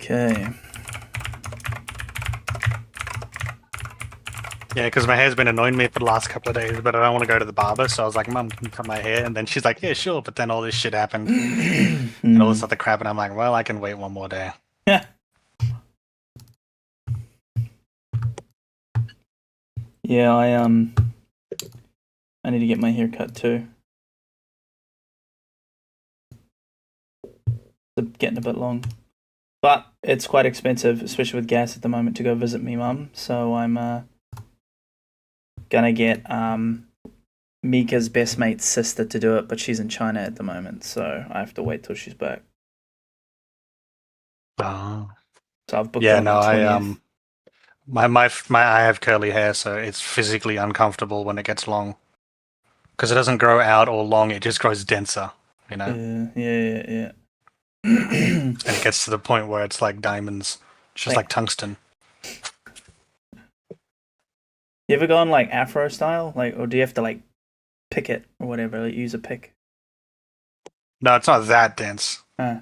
Okay. Yeah, because my hair's been annoying me for the last couple of days, but I don't want to go to the barber, so I was like, Mum, can you cut my hair? And then she's like, yeah, sure. But then all this shit happened and all this other crap, and I'm like, well, I can wait one more day. Yeah. Yeah, I need to get my hair cut too. It's getting a bit long. But it's quite expensive, especially with gas at the moment, to go visit me mum. So I'm gonna get Mika's best mate's sister to do it, but she's in China at the moment, so I have to wait till she's back. Oh. So I've booked it Yeah, on the no, 20th. I have curly hair, so it's physically uncomfortable when it gets long. Because it doesn't grow out or long, it just grows denser, you know? Yeah. And it gets to the point where it's like diamonds. It's just like tungsten. You ever gone like Afro style? Like, or do you have to like pick it or whatever? Like use a pick? No, it's not that dense. Uh,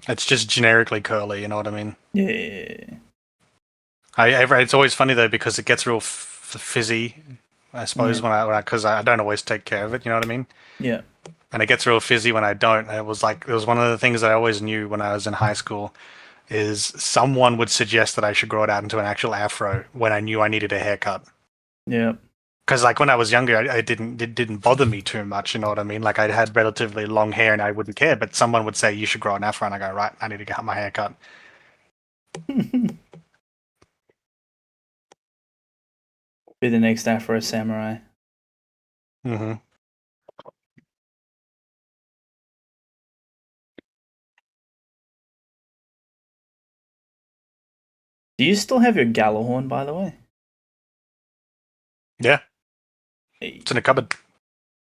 It's just generically curly, you know what I mean? yeah. It's always funny though because it gets real fizzy, I suppose, Yeah. because I don't always take care of it, you know what I mean? Yeah. And it gets real fizzy when I don't. It was one of the things that I always knew when I was in high school is someone would suggest that I should grow it out into an actual afro when I knew I needed a haircut. Yeah. Because like when I was younger, it didn't bother me too much. You know what I mean? Like I had relatively long hair and I wouldn't care. But someone would say you should grow an afro, and I go, right, I need to get my hair cut. Be the next Afro samurai. Mm-hmm. Do you still have your Gallahorn, by the way? Yeah, Hey, it's in a cupboard.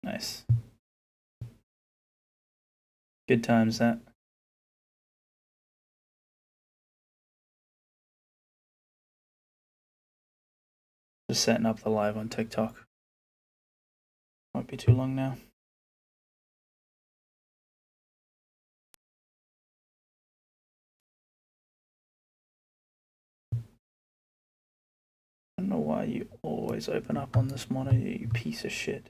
nice. Good times that. Just setting up the live on TikTok. Won't be too long now. I don't know why you always open up on this monitor, you piece of shit.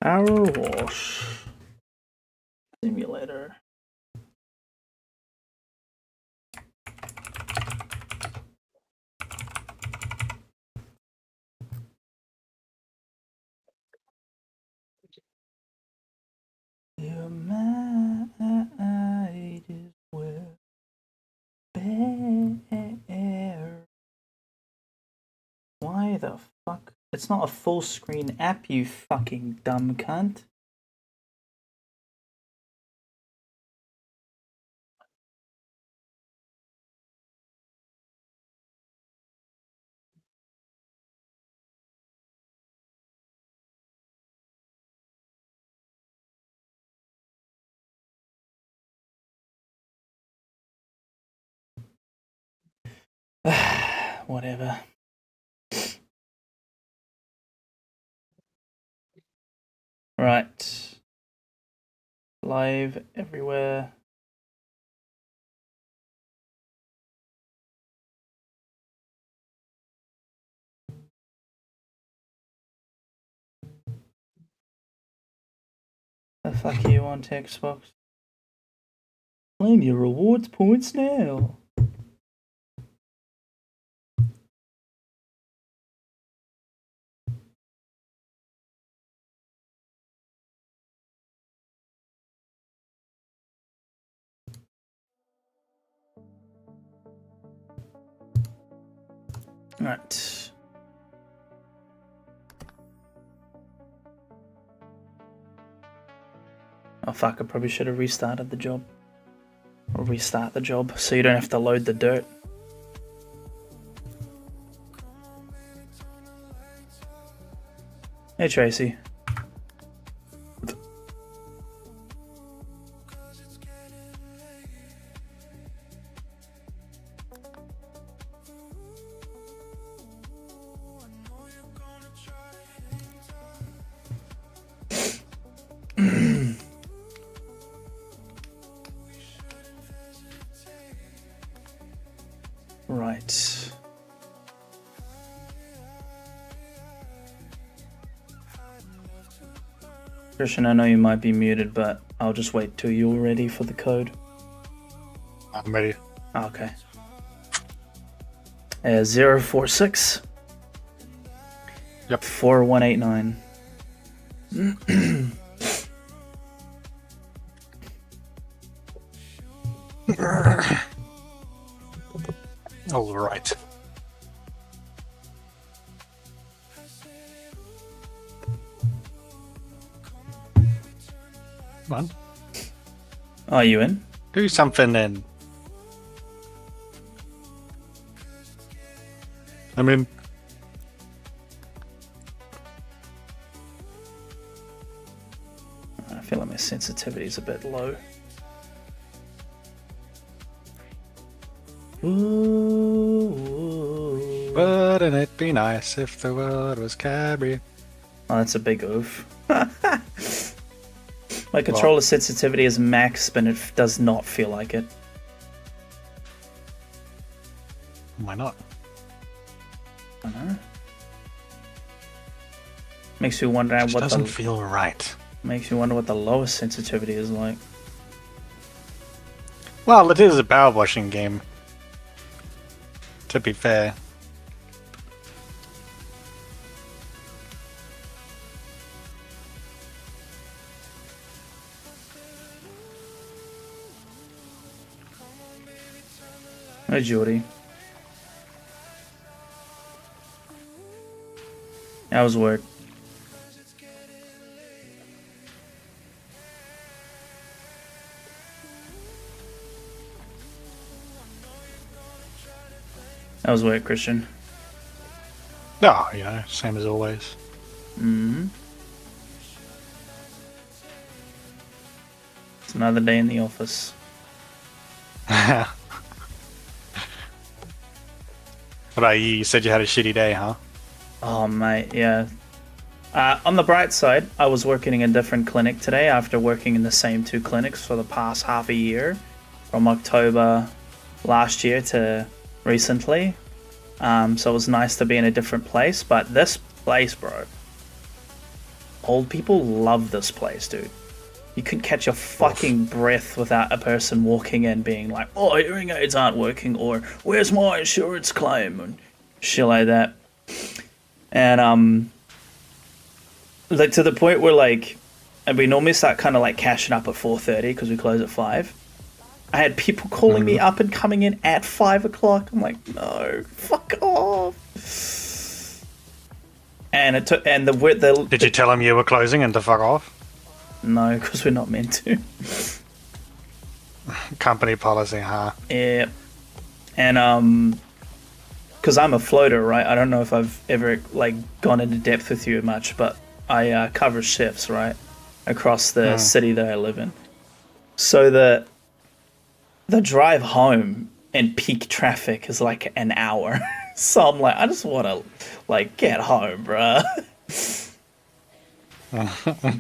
PowerWash simulator. Your mind is well bare. Why the fuck? It's not a full screen app, you fucking dumb cunt. Whatever. Right. Live everywhere. The fuck you want, Xbox? Claim your rewards points now. Right. Oh fuck, I probably should have restarted the job. Or restart the job so you don't have to load the dirt. Hey Tracy. Right. Christian, I know you might be muted, but I'll just wait till you're ready for the code. I'm ready. Okay. 046. Yep. 4189. All right. Come on. Are you in? Do something then. I mean, I feel like my sensitivity is a bit low. Ooh. wouldn't it be nice if the world was Cadbury? Oh, that's a big oof. My controller sensitivity is max, but it does not feel like it. Why not? I don't know. Makes you wonder It what doesn't the feel right. makes you wonder what the lowest sensitivity is like. Well, it is a power washing game. To be fair. Hi, Jordy. How was work? How was work, Christian? No, same as always. Mm-hmm. It's another day in the office. What about you? You said you had a shitty day, huh? Oh, mate, yeah. On the bright side, I was working in a different clinic today after working in the same two clinics for the past half a year, from October last year to recently. So it was nice to be in a different place, but this place, bro, old people love this place, dude. You couldn't catch a fucking breath without a person walking in being like, oh, hearing aids aren't working, or where's my insurance claim, and shit like that. And like to the point where like, and we normally start kind of like cashing up at 4:30 because we close at 5. I had people calling me up and coming in at 5 o'clock. I'm like, no, fuck off. And it took, and the Did you tell them you were closing and to fuck off? No, because we're not meant to. Company policy, huh? Yeah. And because I'm a floater, right? I don't know if I've ever like gone into depth with you much, but I cover shifts, right, across the city that I live in. So the drive home in peak traffic is like an hour. So I'm like, I just want to like get home, bruh.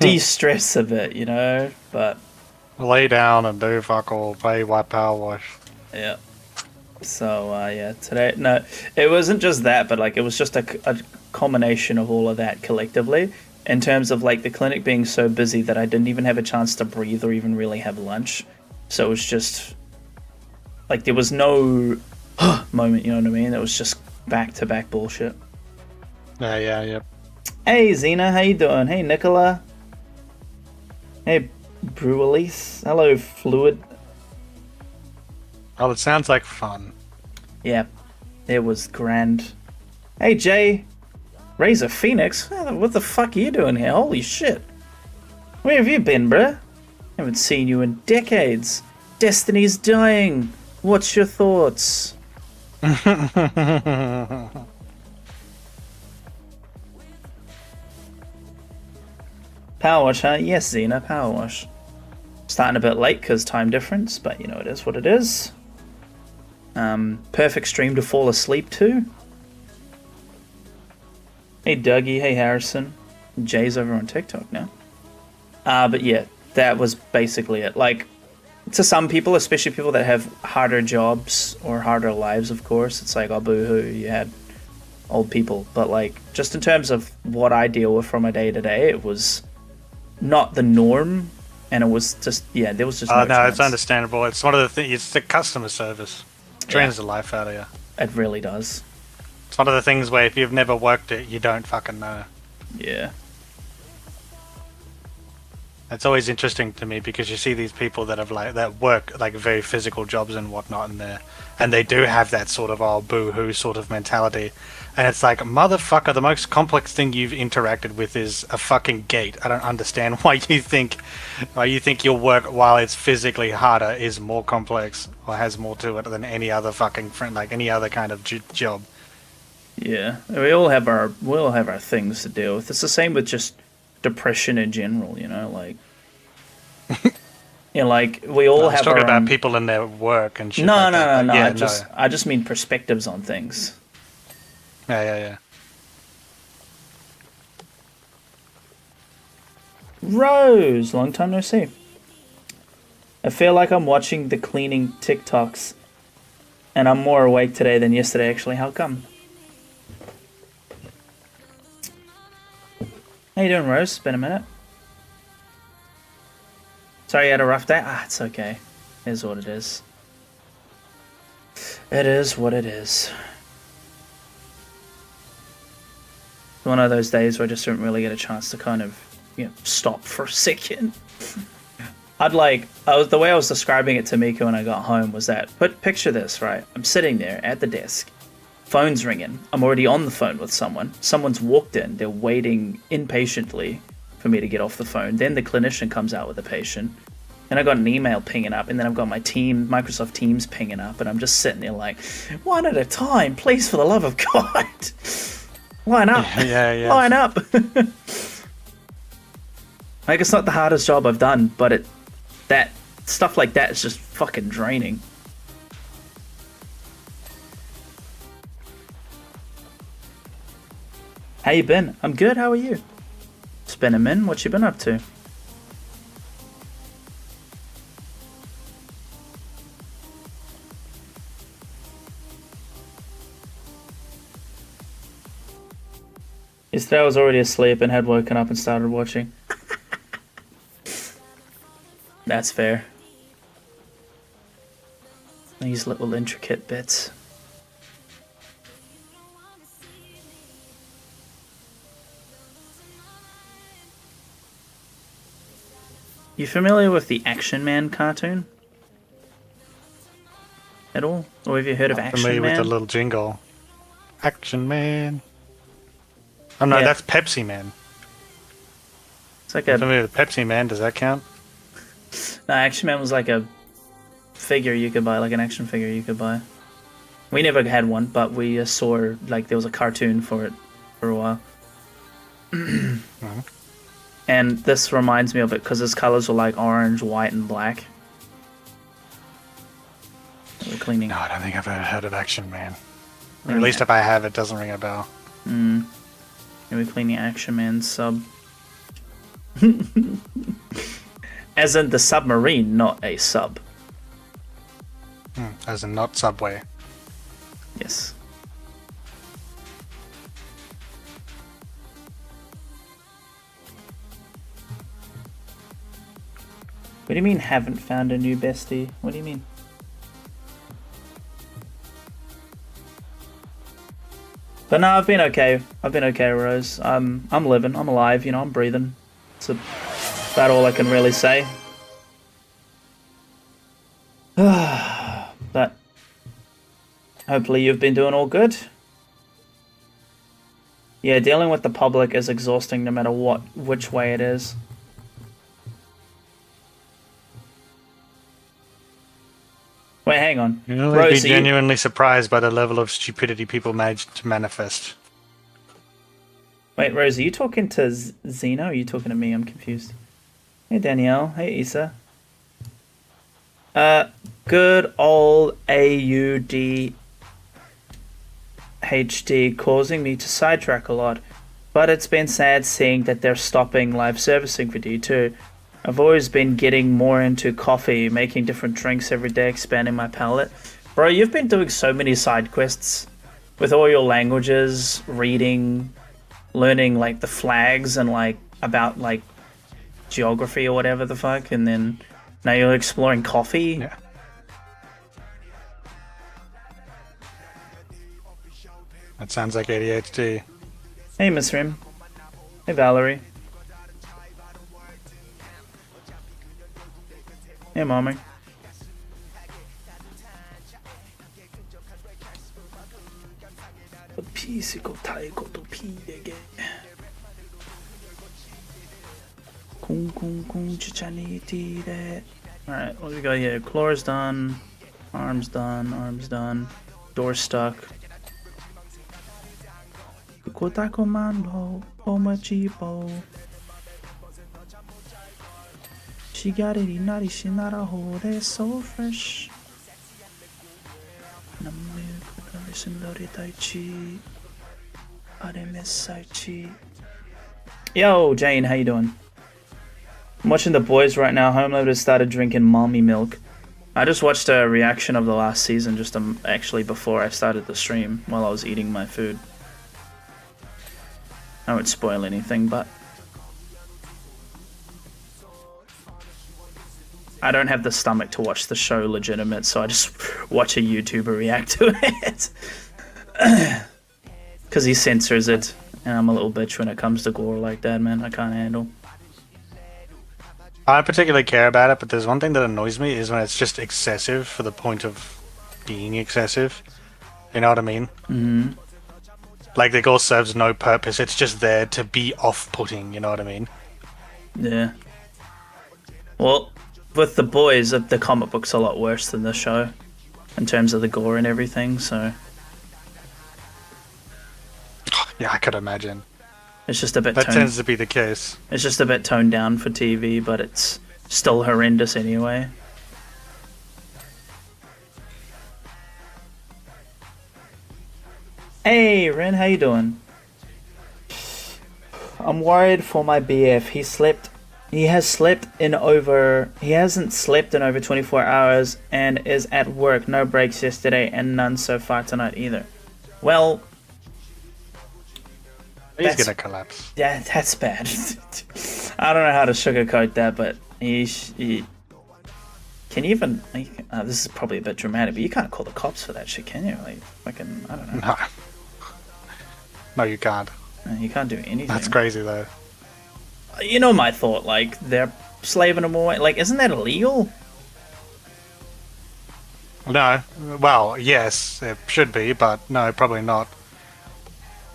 De-stress a bit, but Lay down and do fuck all. Play white power wash. yeah. So yeah, today, no, it wasn't just that, but like it was just a combination of all of that collectively, in terms of like the clinic being so busy that I didn't even have a chance to breathe or even really have lunch. So it was just like there was no moment, you know what I mean? It was just back to back bullshit. Yeah. Hey Zena, how you doing? Hey Nicola. Hey Brewelise. Hello Fluid. Well, it sounds like fun. Yeah, it was grand. Hey, Jay. Razor Phoenix? What the fuck are you doing here? Holy shit. Where have you been, bruh? Haven't seen you in decades. Destiny's dying. What's your thoughts? PowerWash, huh? Yes, Xena, PowerWash. Starting a bit late because time difference, but you know, it is what it is. Perfect stream to fall asleep to. Hey Dougie, hey Harrison. Jay's over on TikTok now. But yeah, that was basically it. Like, to some people, especially people that have harder jobs or harder lives, of course, it's like, oh boo-hoo, you had old people. But like, just in terms of what I deal with from a day to day, it was not the norm, and it was just, yeah, there was just no chance. It's understandable. It's one of the things. It's the customer service. It drains the life out of you. It really does. It's one of the things where if you've never worked it, you don't fucking know. Yeah. It's always interesting to me because you see these people that have that work like very physical jobs and whatnot, and they do have that sort of boo-hoo sort of mentality, and it's like, motherfucker, the most complex thing you've interacted with is a fucking gate. I don't understand why you think your work, while it's physically harder, is more complex or has more to it than any other fucking any other kind of job. Yeah, we all have our things to deal with. It's the same with just depression in general, you know, like, you know, like we all have. Talking about people in their work and shit. No. Yeah, I just mean perspectives on things. Yeah. Rose, long time no see. I feel like I'm watching the cleaning TikToks, and I'm more awake today than yesterday. Actually, how come? How you doing, Rose? It's been a minute. Sorry you had a rough day? It's okay. It is what it is. It is what it is. One of those days where I just don't really get a chance to kind of, you know, stop for a second. The way I was describing it to Mika when I got home was that, picture this, right? I'm sitting there at the desk. Phone's ringing. I'm already on the phone with someone. Someone's walked in. They're waiting impatiently for me to get off the phone. Then the clinician comes out with the patient. Then I got an email pinging up, and then I've got my Microsoft Teams pinging up, and I'm just sitting there like, one at a time, please, for the love of God. Line up. Yeah. Line up. Like, it's not the hardest job I've done, but that stuff like that is just fucking draining. How you been? I'm good, how are you? It's been a minute, what you been up to? Yesterday I was already asleep and had woken up and started watching. That's fair. These little intricate bits. You familiar with the Action Man cartoon? At all? Or have you heard of Action Man? Familiar with the little jingle. Action Man. Oh no, that's Pepsi Man. It's like a... Familiar with Pepsi Man, does that count? No, Action Man was like a figure you could buy, like an action figure you could buy. We never had one, but we saw, like, there was a cartoon for it for a while. And this reminds me of it because his colors were like orange, white, and black. We're cleaning. No, I don't think I've ever heard of Action Man. Or at least if I have, it doesn't ring a bell. And we're cleaning Action Man sub. As in the submarine, not a sub. As in not Subway. Yes. What do you mean haven't found a new bestie? What do you mean? But no, I've been okay. I've been okay, Rose. I'm living. I'm alive. You know, I'm breathing. It's about all I can really say. But hopefully you've been doing all good. Yeah, dealing with the public is exhausting no matter which way it is. Wait, hang on. You'll always Rose, be genuinely surprised by the level of stupidity people manage to manifest. Wait, Rose, are you talking to Zeno? Or are you talking to me? I'm confused. Hey, Danielle. Hey, Issa. Good old AUD HD causing me to sidetrack a lot, but it's been sad seeing that they're stopping live servicing for D2. I've always been getting more into coffee, making different drinks every day, expanding my palate. Bro, you've been doing so many side quests with all your languages, reading, learning like the flags and like about like geography or whatever the fuck, and then now you're exploring coffee. Yeah. That sounds like ADHD. Hey, Miss Rim. Hey, Valerie. Hey, Mommy. Alright, what do we got here? Claw's done. Arms done. Arms done. Door stuck. Commando, Omachipo. She got it, Inari Shinara Hole, they're so fresh. Yo, Jane, how you doing? I'm watching The Boys right now. Homeloader started drinking mommy milk. I just watched a reaction of the last season just actually before I started the stream while I was eating my food. I won't spoil anything, but I don't have the stomach to watch the show legitimate, so I just watch a YouTuber react to it. Because he censors it, and I'm a little bitch when it comes to gore like that, man. I can't handle. I don't particularly care about it, but there's one thing that annoys me is when it's just excessive for the point of being excessive. You know what I mean? Mm-hmm. Like the gore serves no purpose, it's just there to be off-putting, you know what I mean? Yeah. Well, with The Boys, the comic book's a lot worse than the show in terms of the gore and everything, so Yeah, I could imagine. it's just a bit That tends to be the case. It's just a bit toned down for TV, but it's still horrendous anyway. Hey, Ren, how you doing? I'm worried for my BF. He hasn't slept in over 24 hours and is at work. No breaks yesterday and none so far tonight either. Well, He's gonna collapse. yeah, that's bad. I don't know how to sugarcoat that, but he can you even... this is probably a bit dramatic, but you can't call the cops for that shit, can you? Like, fucking, I don't know. No. No, you can't. You can't do anything. That's crazy, though. You know my thought, like, they're slaving them away. Like, isn't that illegal? No. Well, yes, it should be, but no, probably not.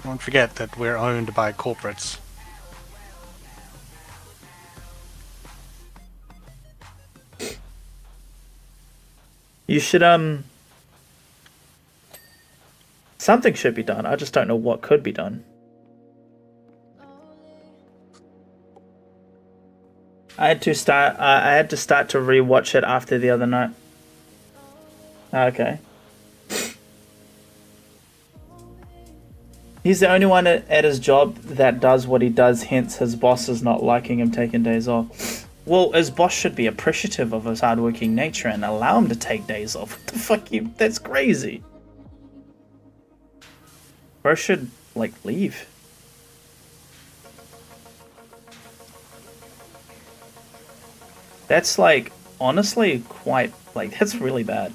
Don't forget that we're owned by corporates. You should, something should be done. I just don't know what could be done. I had to start to rewatch it after the other night. Okay. He's the only one at his job that does what he does, hence his boss is not liking him taking days off. Well, his boss should be appreciative of his hardworking nature and allow him to take days off. What the fuck, that's crazy. Bro should, like, leave. That's, like, honestly quite, like, that's really bad.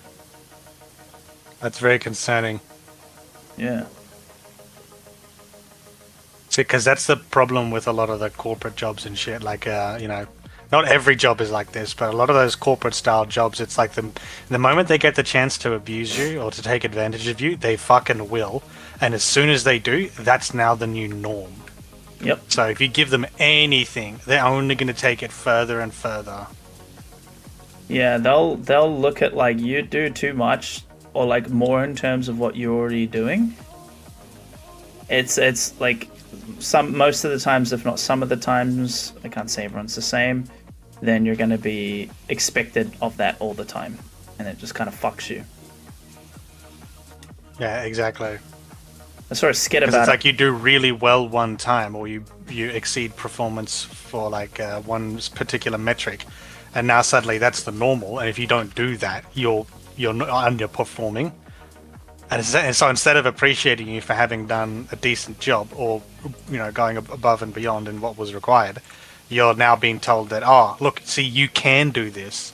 That's very concerning. Yeah. See, because that's the problem with a lot of the corporate jobs and shit. Like, you know, Not every job is like this, but a lot of those corporate style jobs, it's like the moment they get the chance to abuse you or to take advantage of you, they fucking will. And as soon as they do, that's now the new norm. Yep. So if you give them anything, they're only going to take it further and further. Yeah, they'll look at like you do too much or like more in terms of what you're already doing. It's like most of the times, if not some of the times, I can't say everyone's the same, then you're going to be expected of that all the time, and it just kind of fucks you. Yeah, exactly. I sort of skid about it's like you do really well one time, or you exceed performance for like one particular metric, and now suddenly that's the normal. And if you don't do that, you're underperforming. And so instead of appreciating you for having done a decent job, or going above and beyond in what was required, you're now being told that, oh, look, see, you can do this.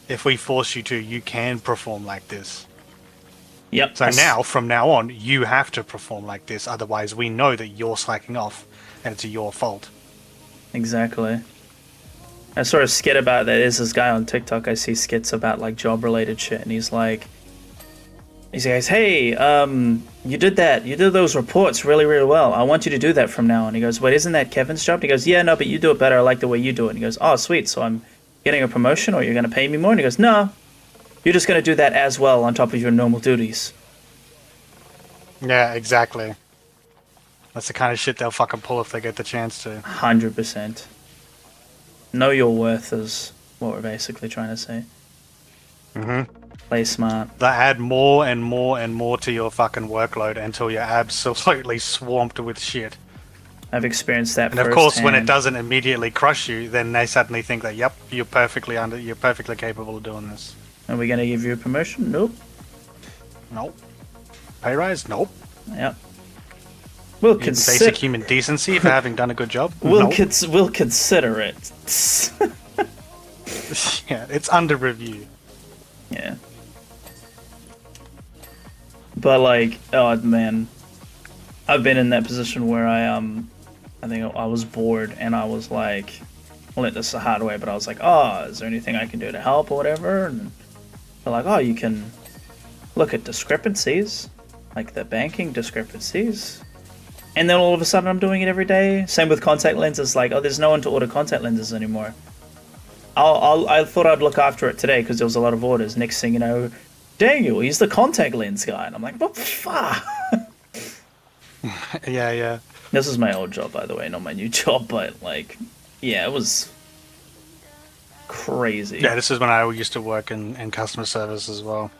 If we force you to, you can perform like this. Yep. So now, from now on, you have to perform like this. Otherwise, we know that you're slacking off, and it's your fault. Exactly. I sort of skit about that. There's this guy on TikTok, I see skits about like job-related shit, and he says, hey, you did those reports really, really well. I want you to do that from now on. He goes, wait, isn't that Kevin's job? And he goes, yeah, no, but you do it better. I like the way you do it. And he goes, oh, sweet. So I'm getting a promotion, or you're going to pay me more? And he goes, no, you're just going to do that as well on top of your normal duties. Yeah, exactly. That's the kind of shit they'll fucking pull if they get the chance to. 100%. Know your worth is what we're basically trying to say. Mm-hmm. Play smart. They add more and more and more to your fucking workload until you're absolutely swamped with shit. I've experienced that And of course, when it doesn't immediately crush you, then they suddenly think that, yep, you're perfectly capable of doing this. Are we going to give you a promotion? Nope. Nope. Pay rise? Nope. Yep. We'll basic human decency for having done a good job? We'll nope. Consider it. Yeah, it's under review. Yeah. But like, oh man, I've been in that position where I think I was bored and I was like, I learned this the hard way, but I was like, oh, is there anything I can do to help or whatever? And they're like, oh, you can look at discrepancies, like the banking discrepancies. And then all of a sudden I'm doing it every day. Same with contact lenses, like, oh, there's no one to order contact lenses anymore. I thought I'd look after it today because there was a lot of orders. Next thing you know, Daniel, he's the contact lens guy. And I'm like, what the fuck? Yeah. This is my old job, by the way, not my new job. But, like, yeah, it was crazy. Yeah, this is when I used to work in customer service as well.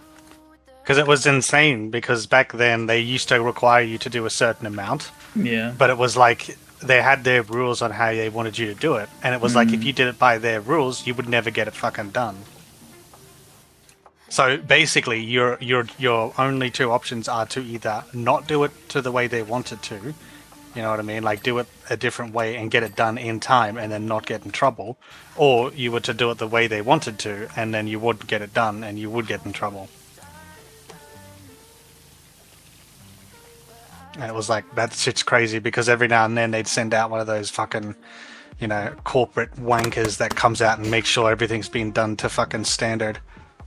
Because it was insane, because back then they used to require you to do a certain amount. Yeah. But it was like they had their rules on how they wanted you to do it. And it was like if you did it by their rules, you would never get it fucking done. So basically, your only two options are to either not do it to the way they want it to, you know what I mean? Like do it a different way and get it done in time and then not get in trouble. Or you were to do it the way they wanted to and then you wouldn't get it done and you would get in trouble. And it was like, that shit's crazy because every now and then they'd send out one of those fucking, corporate wankers that comes out and makes sure everything's been done to fucking standard.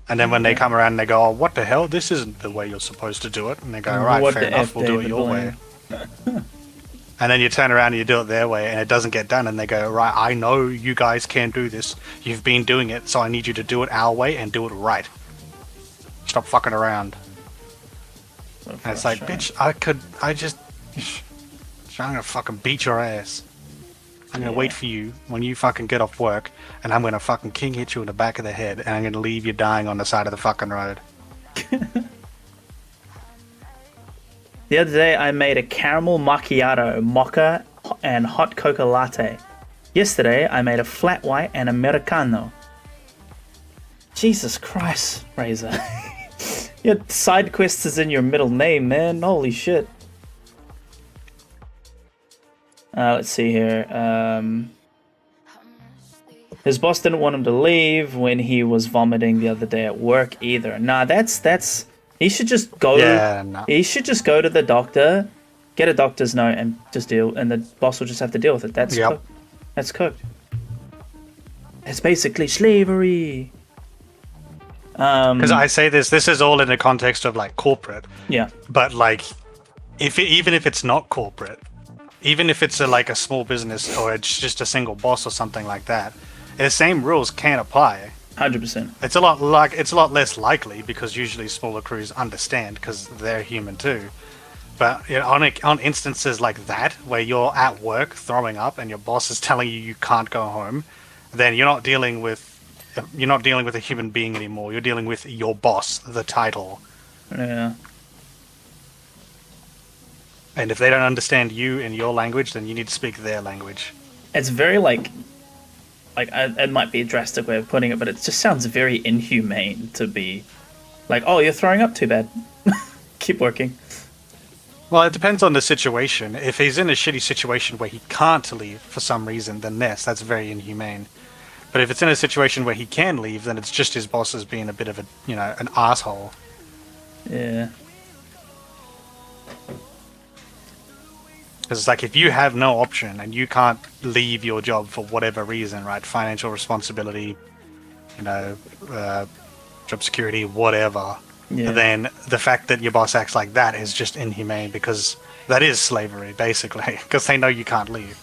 And then when they come around and they go, oh, what the hell? This isn't the way you're supposed to do it. And they go, all right, fair enough, we'll do it your way. And then you turn around and you do it their way and it doesn't get done. And they go, right, I know you guys can do this. You've been doing it, so I need you to do it our way and do it right. Stop fucking around. And it's like, bitch, I'm gonna fucking beat your ass. I'm gonna wait for you when you fucking get off work, and I'm gonna fucking king hit you in the back of the head, and I'm gonna leave you dying on the side of the fucking road. The other day, I made a caramel macchiato, mocha, and hot cocoa latte. Yesterday, I made a flat white and Americano. Jesus Christ, Razor. Your side quest is in your middle name, man. Holy shit. Let's see here. His boss didn't want him to leave when he was vomiting the other day at work either. Nah, that's... He should just go... Yeah, no. He should just go to the doctor, get a doctor's note, and just deal... And the boss will just have to deal with it. That's cooked. That's cooked. It's basically slavery. Because I say this is all in the context of like corporate. Yeah. But like, even if it's not corporate, even if it's like a small business or it's just a single boss or something like that, the same rules can apply. 100%. It's a lot less likely because usually smaller crews understand because they're human too. But you know, on instances like that where you're at work throwing up and your boss is telling you can't go home, then you're not dealing with a human being anymore. You're dealing with your boss, the title. Yeah. And if they don't understand you in your language, then you need to speak their language. It's very like it might be a drastic way of putting it, but it just sounds very inhumane to be like, oh, you're throwing up, too bad. Keep working. Well, it depends on the situation. If he's in a shitty situation where he can't leave for some reason, then yes, that's very inhumane. But if it's in a situation where he can leave, then it's just his boss as being a bit of an asshole. Yeah. Because it's like if you have no option and you can't leave your job for whatever reason, right? Financial responsibility, job security, whatever. Yeah. Then the fact that your boss acts like that is just inhumane because that is slavery, basically. Because they know you can't leave.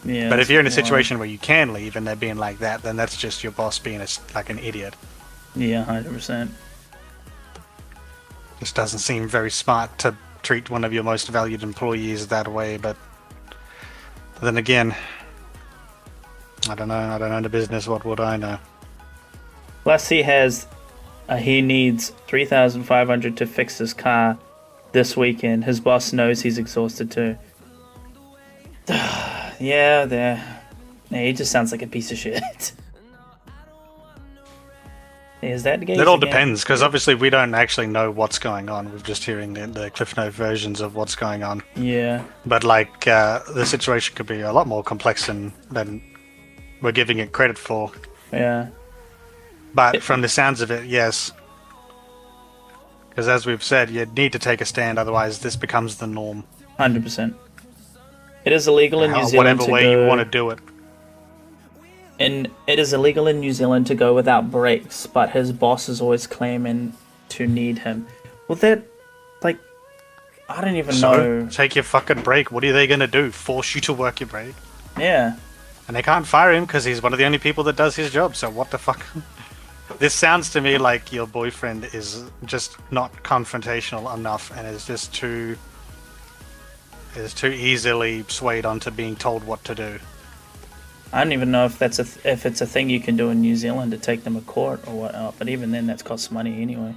Yeah. But if you're in a situation where you can leave and they're being like that, then that's just your boss being like an idiot. Yeah, 100%. Just doesn't seem very smart to treat one of your most valued employees that way, but then again, I don't know the business, what would I know? Plus he needs 3,500 to fix his car this weekend. His boss knows he's exhausted too. Yeah, he just sounds like a piece of shit. Is that the case? It all depends, because obviously we don't actually know what's going on. We're just hearing the Cliff Note versions of what's going on. Yeah. But like, the situation could be a lot more complex than we're giving it credit for. Yeah. But from the sounds of it, yes. Because as we've said, you need to take a stand, otherwise this becomes the norm. 100%. It is illegal in New Zealand whatever way you want to do it. And it is illegal in New Zealand to go without breaks, but his boss is always claiming to need him. Well, that, like, I don't even know. Take your fucking break. What are they going to do? Force you to work your break? Yeah. And they can't fire him because he's one of the only people that does his job, so what the fuck? This sounds to me like your boyfriend is just not confrontational enough and is just too easily swayed onto being told what to do. I don't even know if if it's a thing you can do in New Zealand to take them to court or whatnot, but even then that costs money anyway.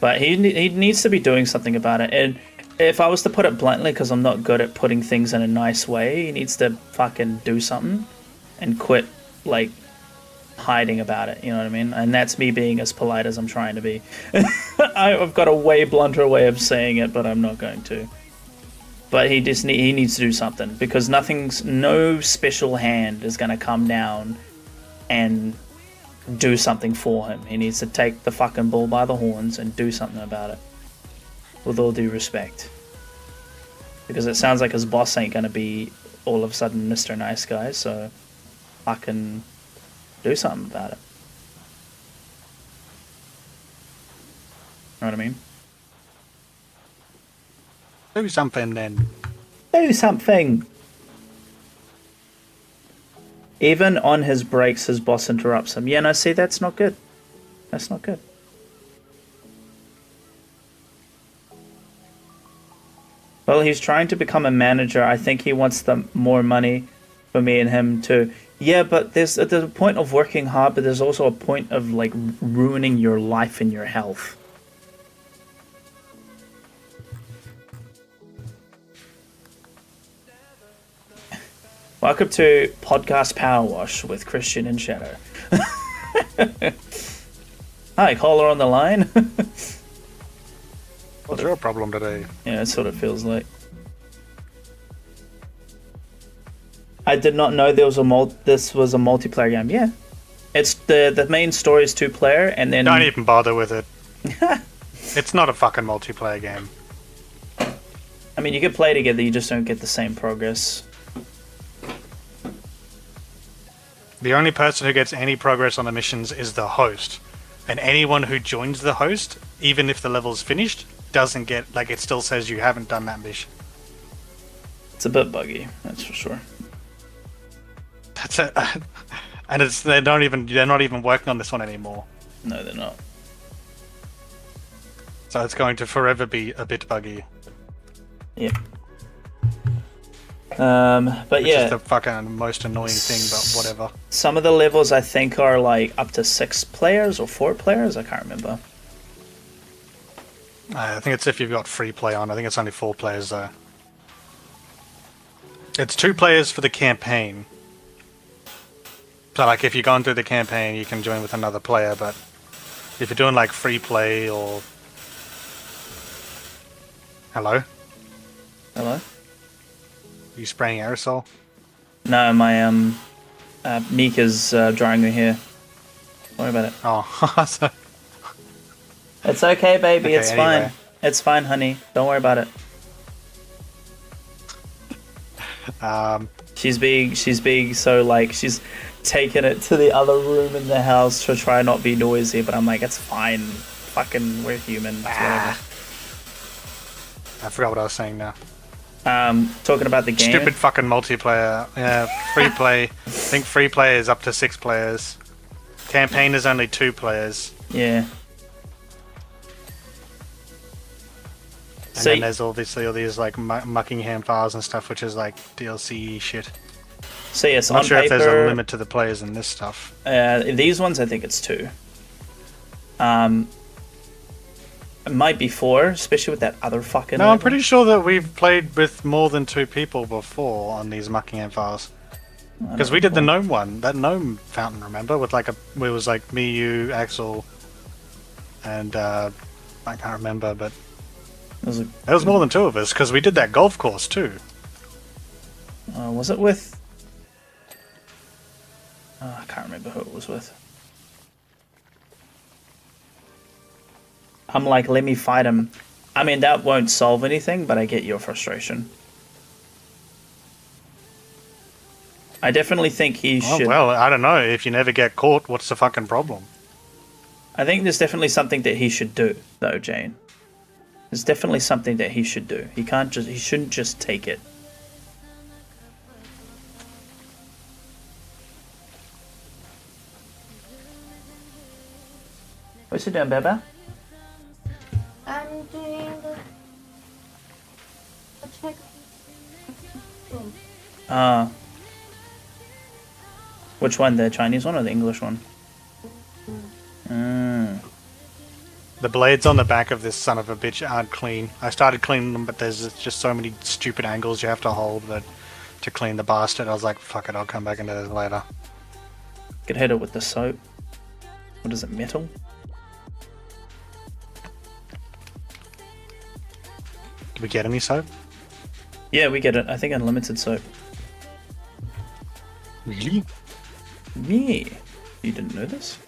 But he needs to be doing something about it, and if I was to put it bluntly, because I'm not good at putting things in a nice way, he needs to fucking do something and quit, like, hiding about it, you know what I mean? And that's me being as polite as I'm trying to be. I've got a way blunter way of saying it, but I'm not going to. But he needs to do something, because no special hand is going to come down and do something for him. He needs to take the fucking bull by the horns and do something about it. With all due respect. Because it sounds like his boss ain't going to be all of a sudden Mr. Nice Guy, so fucking do something about it. Know what I mean? Do something then. Do something! Even on his breaks, his boss interrupts him. Yeah, no, see, that's not good. That's not good. Well, he's trying to become a manager. I think he wants more money for me and him too. Yeah, but there's a point of working hard, but there's also a point of, like, ruining your life and your health. Welcome to Podcast PowerWash with Christian and Shadow. Hi, caller on the line. What's your problem today? Yeah, that's what it feels like. I did not know this was a multiplayer game. Yeah, it's the main story is 2-player, and then don't even bother with it. It's not a fucking multiplayer game. I mean, you could play together, you just don't get the same progress. The only person who gets any progress on the missions is the host. And anyone who joins the host, even if the level's finished, doesn't get, like, it still says you haven't done that mission. It's a bit buggy, that's for sure. That's it. And they're not even working on this one anymore. No, they're not. So it's going to forever be a bit buggy. Yeah. But Which yeah, is the fucking most annoying thing, but whatever. some of the levels I think are like up to 6 players or 4 players. I can't remember. I think it's if you've got free play on. I think it's only 4 players though. It's 2 players for the campaign. So like if you're going through the campaign, you can join with another player. But if you're doing like free play or hello, Hello? are you spraying aerosol? No, my Mika's drying her hair. Don't worry about it. Oh, so, It's okay, baby. Okay, It's anyway. fine. It's fine, honey. Don't worry about it. She's being so like she's taking it to the other room in the house to try not be noisy, but I'm like, it's fine. Fucking, we're human. It's whatever. I forgot what I was saying now. Talking about the game. Stupid fucking multiplayer. Yeah, free play. I think free play is up to 6 players. Campaign is only 2 players. Yeah. And then there's obviously all these like Muckingham files and stuff, which is like DLC shit. So yes, I'm not on sure paper, if there's a limit to the players in this stuff. these ones, I think it's 2. It might be 4, especially with that other fucking. No, I'm level. pretty sure that we've played with more than 2 people before on these Muckingham files. Because we did the gnome one, that gnome fountain, remember? With like it was like me, you, Axel, and I can't remember, but there was more than 2 of us because we did that golf course too. Was it with? I can't remember who it was with. I'm like, let me fight him. I mean, that won't solve anything, but I get your frustration. I definitely think he should. Well, I don't know. If you never get caught, what's the fucking problem? I think there's definitely something that he should do, though, Jane. There's definitely something that he should do. He can't just. He shouldn't just take it. What's you doing, Beba? I'm doing the check. Which one? The Chinese one or the English one? The blades on the back of this son of a bitch aren't clean. I started cleaning them, but there's just so many stupid angles you have to hold that to clean the bastard. I was like, fuck it, I'll come back into this later. Could hit it with the soap. What is it, metal? Did we get any soap? Yeah, we get it. I think unlimited soap. Really? Yeah. You didn't know this?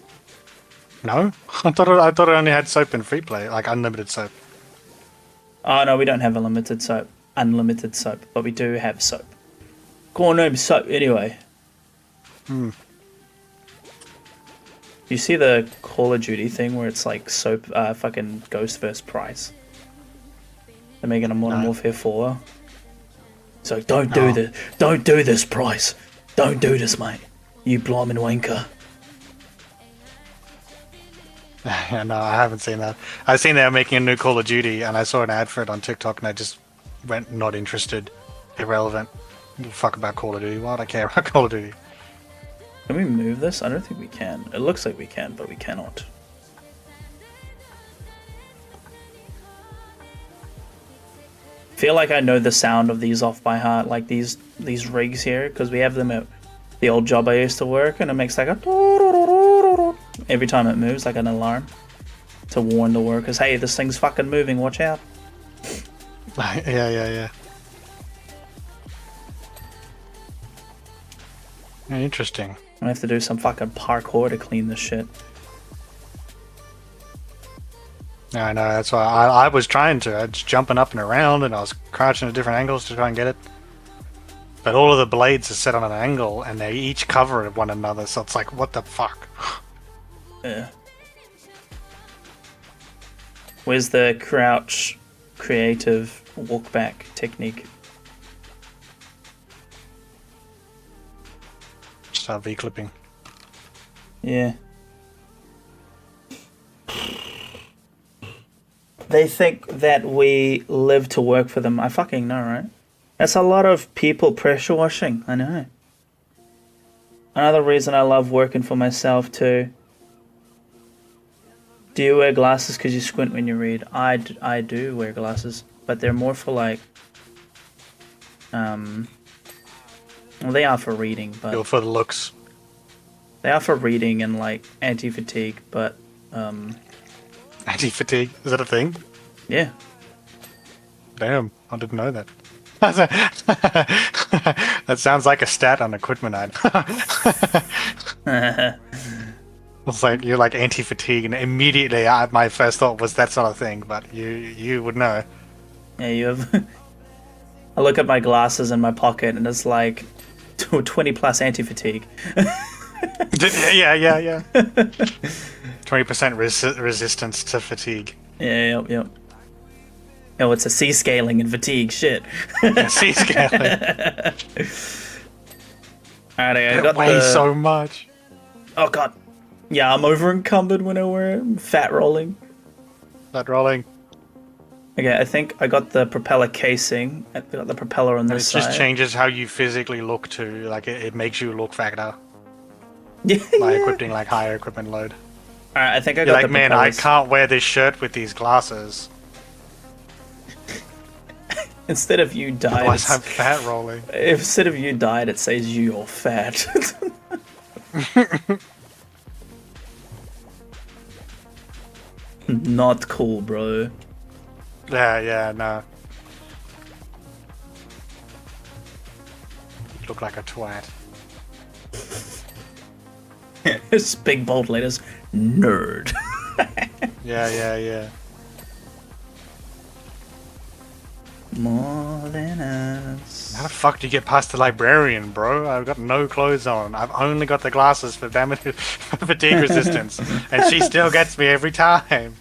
No? I thought it only had soap in free play, like unlimited soap. Oh no, we don't have unlimited soap, but we do have soap. Go on, name soap anyway. You see the Call of Duty thing where it's like soap, fucking Ghost vs. Price? They're making a Modern Warfare 4. So don't do this. Don't do this, Price. Don't do this, mate. You blimmin' wanker. Yeah, no, I haven't seen that. I've seen they were making a new Call of Duty, and I saw an ad for it on TikTok, and I just went not interested, irrelevant. Fuck about Call of Duty. Why do I care about Call of Duty? Can we move this? I don't think we can. It looks like we can, but we cannot. Feel like I know the sound of these off by heart, like these rigs here, because we have them at the old job I used to work, and it makes like a every time it moves, like an alarm to warn the workers, hey, this thing's fucking moving, watch out. Yeah. Interesting. I have to do some fucking parkour to clean this shit. Yeah, I know. That's why I was trying to. I was jumping up and around, and I was crouching at different angles to try and get it. But all of the blades are set on an angle, and they each cover one another. So it's like, what the fuck? Yeah. Where's the crouch creative walk back technique? Start V-clipping. Yeah. They think that we live to work for them. I fucking know, right? That's a lot of people pressure washing. I know. Another reason I love working for myself too. Do you wear glasses because you squint when you read? I do wear glasses, but they're more for like... Well, they are for reading, but... Go for the looks. They are for reading and like anti-fatigue, but... Anti-fatigue? Is that a thing? Yeah. Damn, I didn't know that. That sounds like a stat on equipment ad. It's like you're like anti-fatigue, and immediately my first thought was that's not a thing, but you would know. Yeah, you have... I look at my glasses in my pocket and it's like 20 plus anti-fatigue. Yeah. 20% resistance to fatigue. Yeah, yep. Oh, it's a C scaling and fatigue. Shit. C scaling. Alright, I It got weighs the... so much. Oh god. Yeah, I'm over encumbered when I wear it. Fat rolling. That rolling. Okay, I think I got the propeller casing. I got the propeller on It this side. just changes how you physically look too. Like it makes you look fatter Yeah, by yeah. equipping like higher equipment load. Alright, I think I You're got like, the man, I propellers. can't wear this shirt with these glasses. Instead of you died, Otherwise I'm fat rolling. instead of you died, it says you're fat. Not cool, bro. Yeah, no. You look like a twat. It's big bold letters. Nerd. Yeah. More than us. How the fuck do you get past the librarian, bro? I've got no clothes on. I've only got the glasses for damage fatigue resistance, and she still gets me every time.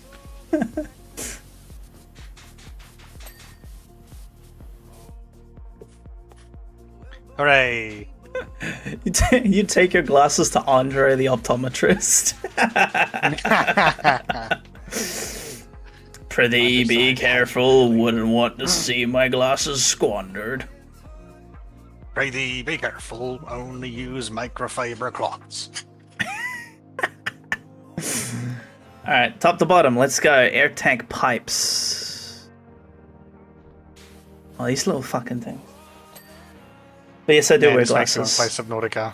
Hooray! You take your glasses to Andre the optometrist. Prithee, be careful. Wouldn't want to see my glasses squandered. Pray thee, be careful. Only use microfiber cloths. Alright, top to bottom, let's go. Air tank pipes. Oh, these little fucking things. But yes, I do wear It's next to glasses. a place of Nautica.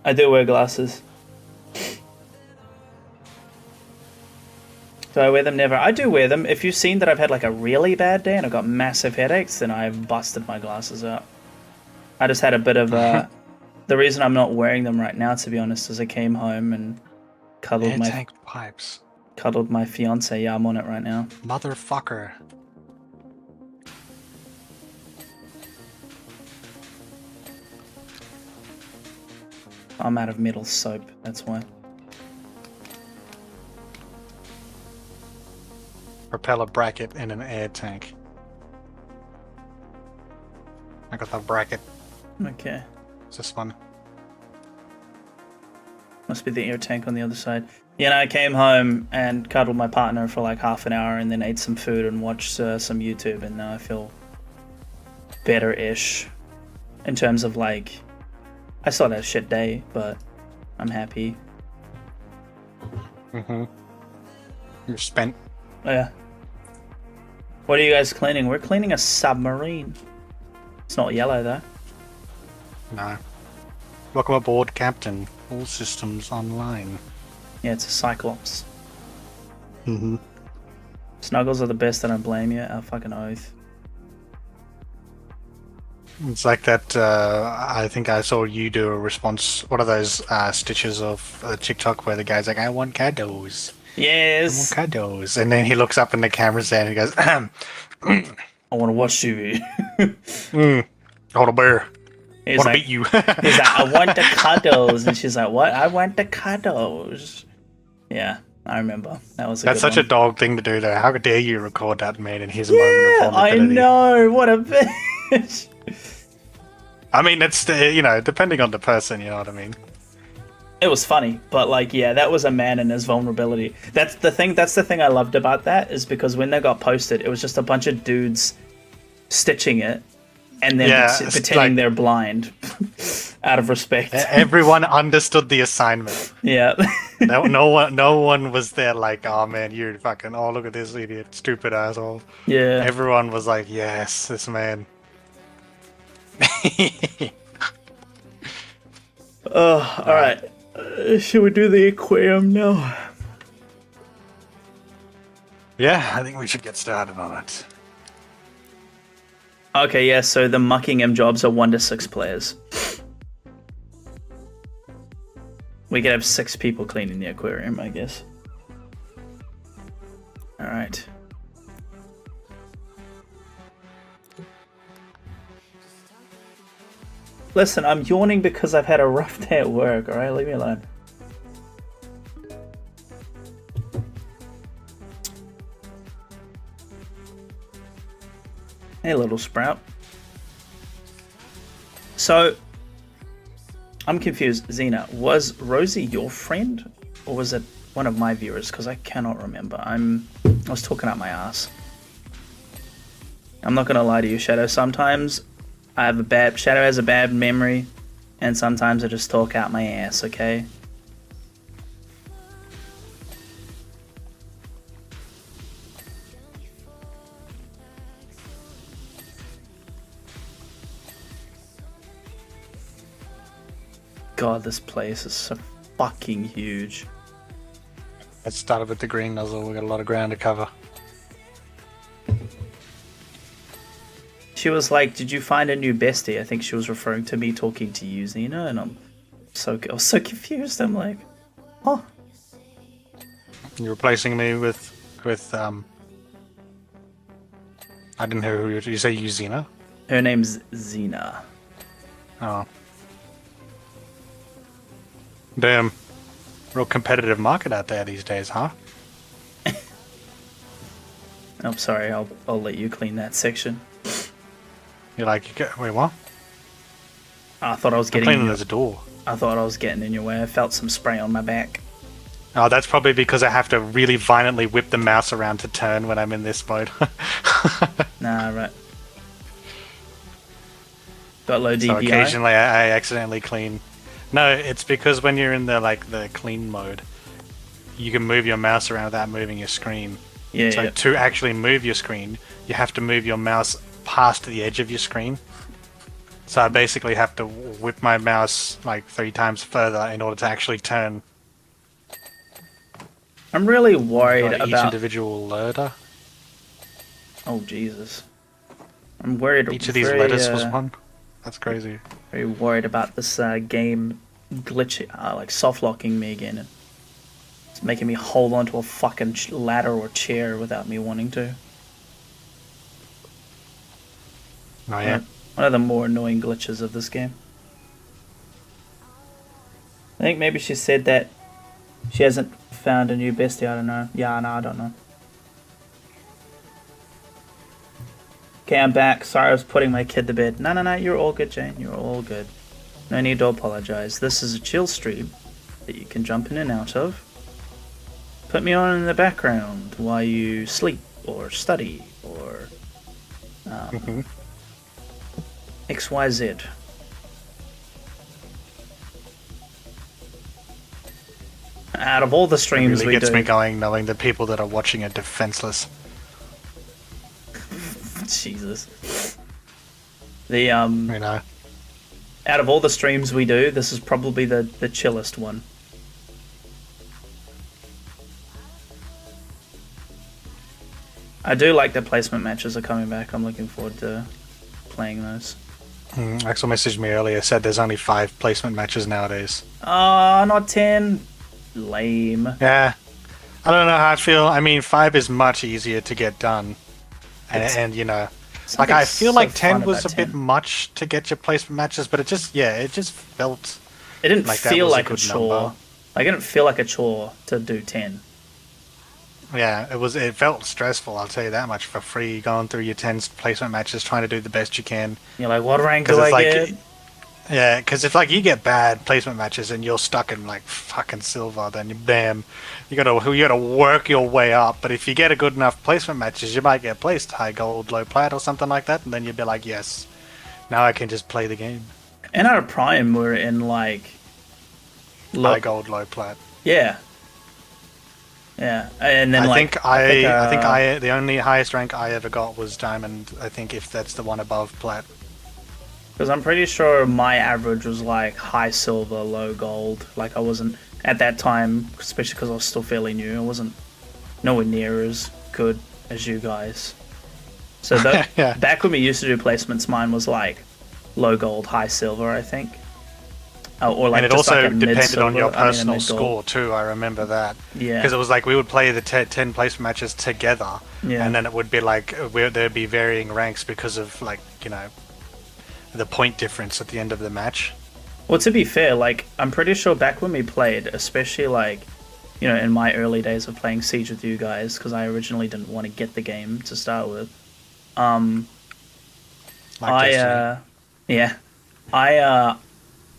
I do wear glasses. Do I wear them? Never. I do wear them. If you've seen that I've had like a really bad day and I've got massive headaches, then I've busted my glasses out. I just had a bit of a... The reason I'm not wearing them right now, to be honest, is I came home and cuddled Air my tank pipes. fiance. Yeah, I'm on it right now. Motherfucker. I'm out of metal soap, that's why. Propeller bracket in an air tank. I got the bracket. Okay. It's this one. Must be the air tank on the other side. Yeah, no, I came home and cuddled my partner for like half an hour and then ate some food and watched some YouTube, and now I feel better-ish. In terms of like... I still had a shit day, but I'm happy. Mm-hmm. You're spent. Oh, yeah. What are you guys cleaning? We're cleaning a submarine. It's not yellow, though. No. Welcome aboard, Captain. All systems online. Yeah, it's a Cyclops. Mm-hmm. Snuggles are the best, I don't blame you. A fucking oath. It's like that, I think I saw you do a response, one of those stitches of TikTok where the guy's like, I want cadeaux. Yes. Cuddles. And then he looks up in the camera's there and he goes, I want to watch TV. hold a bear. He's Want to like, beat you. he's like, I want the cuddles. And she's like, what? I want the cuddles. Yeah, I remember. That was That's such one. a dog thing to do, though. How dare you record that man in his moment of I vulnerability? know. What a bitch. I mean, it's, depending on the person, you know what I mean? It was funny, but like, yeah, that was a man in his vulnerability. That's the thing I loved about that, is because when they got posted, it was just a bunch of dudes stitching it and then pretending they're blind out of respect. Everyone understood the assignment. Yeah. No one was there like, oh man, you're fucking, oh look at this idiot, stupid asshole. Yeah. Everyone was like, yes, this man. Oh, all right. Should we do the aquarium now? Yeah, I think we should get started on it. Okay, yeah, so the Muckingham jobs are 1 to 6 players. We could have 6 people cleaning the aquarium, I guess. Alright. Listen, I'm yawning because I've had a rough day at work, alright? Leave me alone. Hey, little sprout. So, I'm confused. Xena, was Rosie your friend? Or was it one of my viewers? Because I cannot remember. I was talking out my ass. I'm not going to lie to you, Shadow. Sometimes Shadow has a bad memory, and sometimes I just talk out my ass, okay? God, this place is so fucking huge. Let's start with the green nozzle. We got a lot of ground to cover. She was like, "Did you find a new bestie?" I think she was referring to me talking to you, Xena, and I was so confused. I'm like, "Oh, You're replacing me with I didn't hear who you say. You Xena? her name's Xena." Oh. Damn. Real competitive market out there these days, huh? I'm sorry. I'll let you clean that section. You're like, wait, what? I thought I was I'm getting. cleaning there's a door. I thought I was getting in your way. I felt some spray on my back. Oh, that's probably because I have to really violently whip the mouse around to turn when I'm in this mode. Nah, right. Got low DPI. So occasionally I accidentally clean. No, it's because when you're in the clean mode, you can move your mouse around without moving your screen. Yeah. So to actually move your screen, you have to move your mouse past the edge of your screen. So I basically have to whip my mouse like 3 times further in order to actually turn. I'm really worried Each about individual letter. Oh Jesus! I'm worried. Each of these very, letters was one. That's crazy. Very worried about this game glitching, like soft locking me again. It's making me hold onto a fucking ladder or chair without me wanting to. Oh yeah. One of the more annoying glitches of this game. I think maybe she said that she hasn't found a new bestie. I don't know. Yeah, no, I don't know. Okay, I'm back. Sorry, I was putting my kid to bed. No, you're all good, Jane. You're all good. No need to apologize. This is a chill stream that you can jump in and out of. Put me on in the background while you sleep or study or XYZ. Out of all the streams It really we gets do, me going knowing the people that are watching are defenseless. Jesus. The You know. out of all the streams we do, this is probably the chillest one. I do like that placement matches are coming back. I'm looking forward to playing those. Axel messaged me earlier, said there's only 5 placement matches nowadays. Oh, not 10. Lame. Yeah. I don't know how I feel. I mean, 5 is much easier to get done. And you know, like I feel like 10 was a bit much to get your placement matches, but it just felt It didn't like feel that was like a good chore. number. Like, it didn't feel like a chore to do 10. Yeah, it was. It felt stressful. I'll tell you that much. For free, going through your 10 placement matches, trying to do the best you can. You're like, what rank Because do it's I like, get? yeah, because if like you get bad placement matches and you're stuck in like fucking silver, then you gotta work your way up. But if you get a good enough placement matches, you might get placed high gold, low plat, or something like that, and then you'd be like, yes, now I can just play the game. And out of Prime, we're in like High gold, low plat. Yeah. Yeah, and then I like think I the only highest rank I ever got was diamond. I think if that's the one above plat. because I'm pretty sure my average was like high silver, low gold. Like I wasn't at that time, especially because I was still fairly new. I wasn't nowhere near as good as you guys. So Yeah. back when we used to do placements, mine was like low gold, high silver, I think. Or like And it just also like a depended on mid-silver, your I mean, a personal mid-gold. score too. I remember that. Yeah. Because it was like we would play the 10 placement matches together, Yeah. and then it would be like there'd be varying ranks because of like the point difference at the end of the match. Well, to be fair, like I'm pretty sure back when we played, especially like in my early days of playing Siege with you guys, because I originally didn't want to get the game to start with.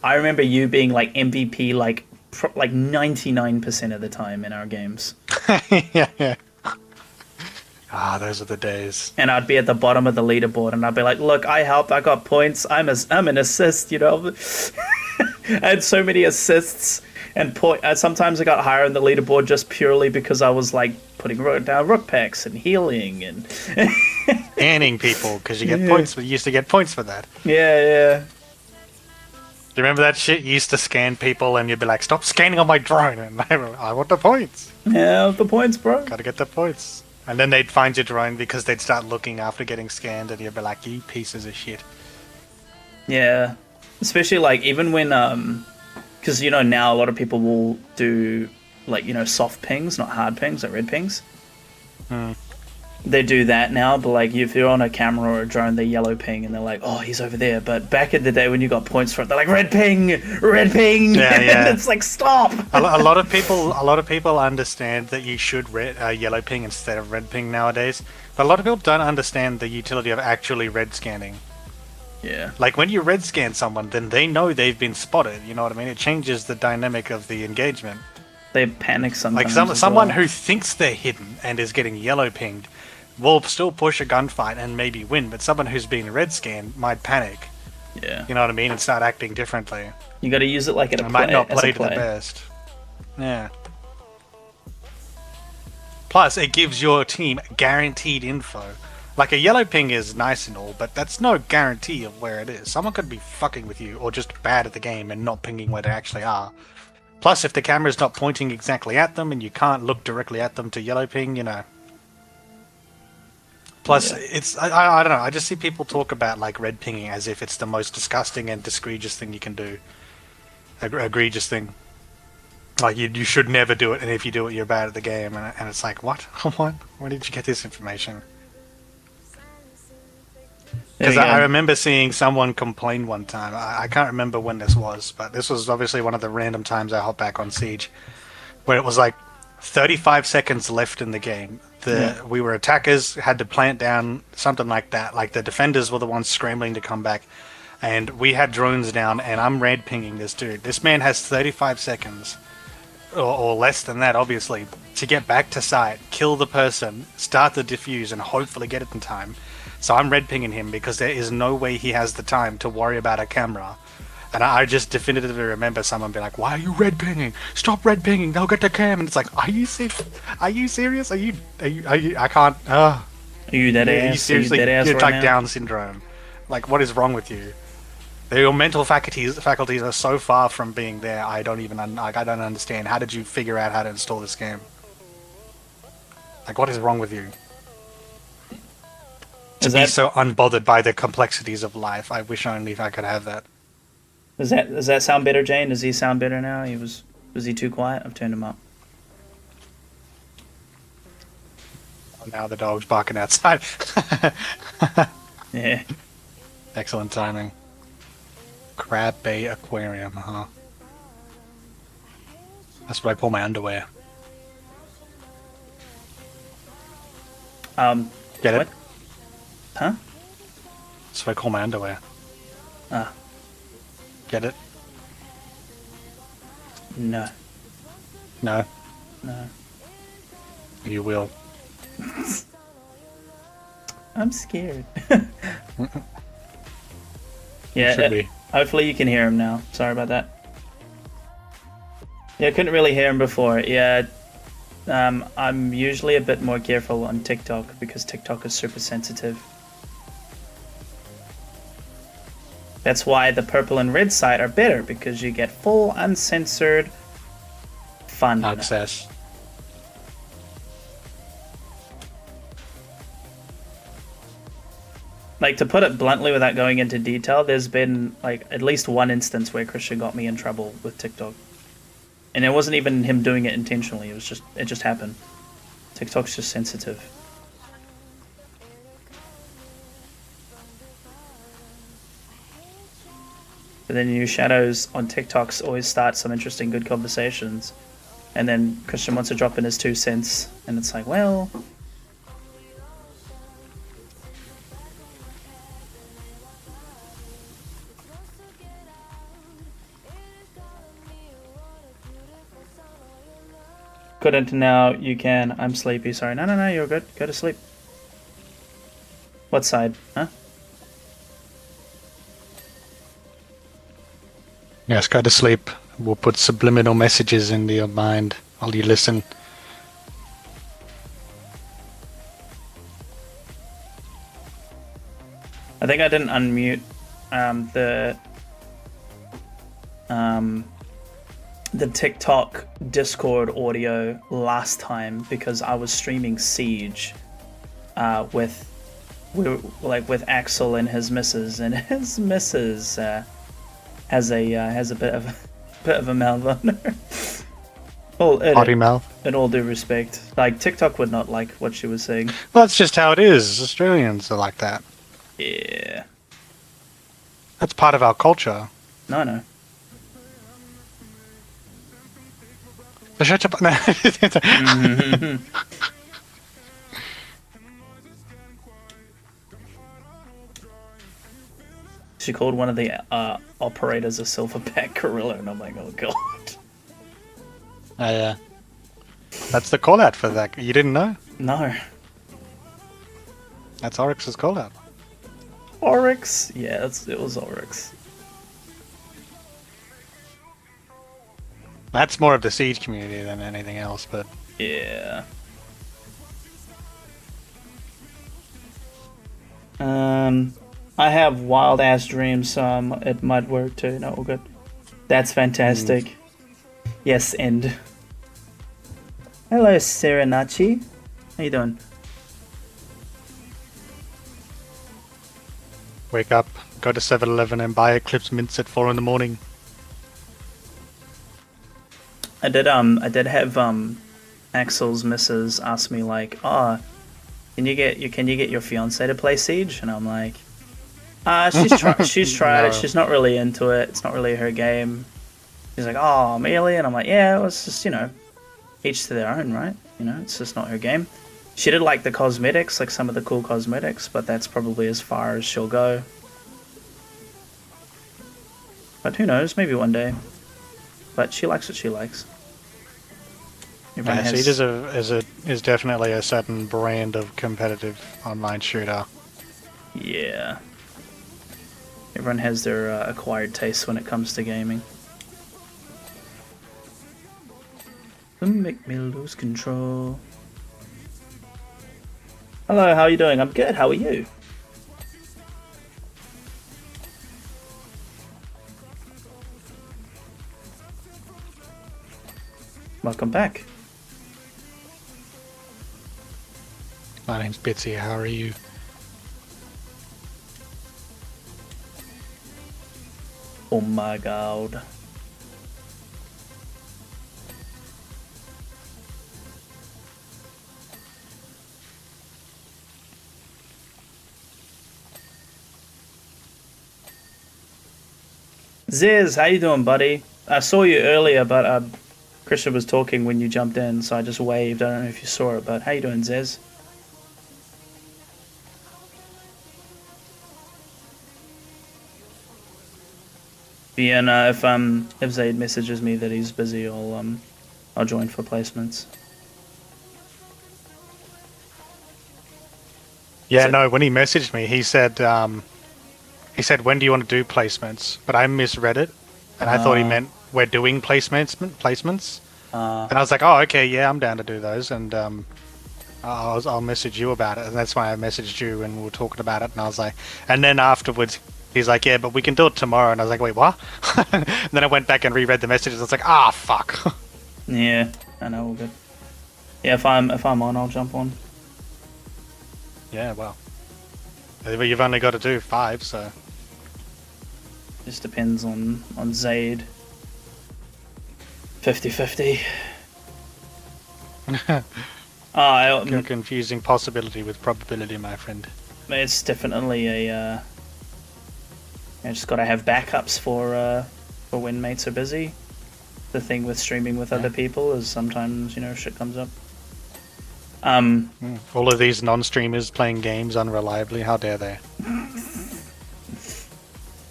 I remember you being like MVP like 99% of the time in our games, Yeah. Ah, those are the days. and I'd be at the bottom of the leaderboard, and I'd be like, "Look, I helped. I got points. I'm an assist. I had so many assists and sometimes I got higher in the leaderboard just purely because I was like putting down rook packs and healing and Banning people because you get points. You used to get points for that. yeah. Do you remember that shit? You used to scan people and you'd be like, stop scanning on my drone. And I want the points. Yeah, the points, bro. Gotta get the points. And then they'd find your drone because they'd start looking after getting scanned and you'd be like, you pieces of shit. Yeah. Especially like even when because now a lot of people will do like soft pings, not hard pings, like red pings. They do that now, but like if you're on a camera or a drone, they yellow ping and they're like, "Oh, he's over there." But back in the day when you got points for it, they're like, "Red ping, red ping." Yeah, yeah. And it's like, stop. A lot of people understand that you should yellow ping instead of red ping nowadays. But a lot of people don't understand the utility of actually red scanning. Yeah. Like when you red scan someone, then they know they've been spotted. You know what I mean? It changes the dynamic of the engagement. They panic sometimes. Like someone well. who thinks they're hidden and is getting yellow pinged will still push a gunfight and maybe win, but someone who's being red scanned might panic. Yeah. You know what I mean? And start acting differently. You got to use it like at a It play. might not as a play to the best. Yeah. Plus, it gives your team guaranteed info. Like a yellow ping is nice and all, but that's no guarantee of where it is. Someone could be fucking with you or just bad at the game and not pinging where they actually are. Plus, if the camera's not pointing exactly at them and you can't look directly at them to yellow ping, Plus, it's I don't know. I just see people talk about like red pinging as if it's the most disgusting and egregious thing you can do. Egregious thing. Like you should never do it, and if you do it, you're bad at the game. And it's like, what? What? Where did you get this information? Because I remember seeing someone complain one time. I can't remember when this was, but this was obviously one of the random times I hopped back on Siege, where it was like 35 seconds left in the game. We were attackers, had to plant down, something like that. Like the defenders were the ones scrambling to come back, and we had drones down, and I'm red pinging this dude. This man has 35 seconds, or less than that, obviously, to get back to site, kill the person, start the defuse, and hopefully get it in time. So I'm red pinging him because there is no way he has the time to worry about a camera. And I just definitively remember someone being like, "Why are you red pinging? Stop red pinging. They'll get the cam." And it's like, "Are you serious? Are you serious? Are you? I can't. Are you dead ass? You seriously? Are you dead ass You're right like now? Down syndrome. Like, what is wrong with you? Your mental faculties are so far from being there. I don't understand. How did you figure out how to install this game? Like, what is wrong with you? To be so unbothered by the complexities of life. I wish only if I could have that. Does that sound better, Jane? Does he sound better now? Was he too quiet? I've turned him up. Now the dog's barking outside. Yeah. Excellent timing. Crab Bay Aquarium, huh? That's where I pull my underwear. Get it? What? Huh? That's where I call my underwear. Ah, Get it? no. No? No. You will. I'm scared. You should be. Hopefully you can hear him now. Sorry about that. Yeah, I couldn't really hear him before. Yeah, I'm usually a bit more careful on TikTok because TikTok is super sensitive. That's why the purple and red side are better, because you get full uncensored fun. Access. Like, to put it bluntly without going into detail, there's been like at least one instance where Christian got me in trouble with TikTok. And it wasn't even him doing it intentionally, it just happened. TikTok's just sensitive. But then new shadows on TikToks always start some interesting good conversations. And then Christian wants to drop in his 2 cents, and it's like, well, couldn't now, you can. I'm sleepy, sorry. No, you're good. Go to sleep. What side? Huh? Yes, go to sleep. We'll put subliminal messages into your mind while you listen. I think I didn't unmute the TikTok Discord audio last time because I was streaming Siege with Axel and his missus, and his missus has a bit of a mouth on her. Potty mouth. In all due respect, like TikTok would not like what she was saying. Well, that's just how it is. Australians are like that. Yeah. That's part of our culture. No. So shut up. No. She called one of the operators a silverback gorilla, and I'm like, oh god. Yeah. That's the call out for that. You didn't know? No. That's Oryx's call out. Oryx? Yeah, it was Oryx. That's more of the Siege community than anything else, but... Yeah. I have wild ass dreams, so it might work too. No, all good. That's fantastic. Yes, end. Hello, Serenachi. How you doing? Wake up, go to 7-Eleven and buy Eclipse mints at 4 in the morning. I did have Axel's missus ask me like, oh, can you get your fiance to play Siege? And I'm like, she's tried No. it. She's not really into it. It's not really her game. She's like, oh, really? And I'm like, yeah, it was just, each to their own, right? It's just not her game. She did like the cosmetics, like some of the cool cosmetics, but that's probably as far as she'll go. But who knows? Maybe one day. But she likes what she likes. Siege is definitely a certain brand of competitive online shooter. Yeah. Everyone has their acquired tastes when it comes to gaming. Don't make me lose control. Hello, how are you doing? I'm good, how are you? Welcome back. My name's Bitsy, how are you? Oh my god. Ziz, how you doing, buddy? I saw you earlier, but Christian was talking when you jumped in, so I just waved. I don't know if you saw it, but how you doing, Ziz? Yeah, no, if Zaid messages me that he's busy, I'll join for placements. Yeah, no. When he messaged me, he said when do you want to do placements? But I misread it, and I thought he meant we're doing placements. And I was like, oh, okay, yeah, I'm down to do those, and I'll message you about it, and that's why I messaged you, and we were talking about it, and I was like, and then afterwards. He's like, yeah, but we can do it tomorrow. And I was like, wait, what? And then I went back and reread the messages. I was like, fuck. Yeah, I know, all good. Yeah, if I'm on, I'll jump on. Yeah, well. But you've only got to do 5, so. Just depends on Zaid. 50-50. Confusing possibility with probability, my friend. It's definitely a... I just gotta have backups for when mates are busy. The thing with streaming with other people is sometimes, shit comes up. All of these non-streamers playing games unreliably, how dare they?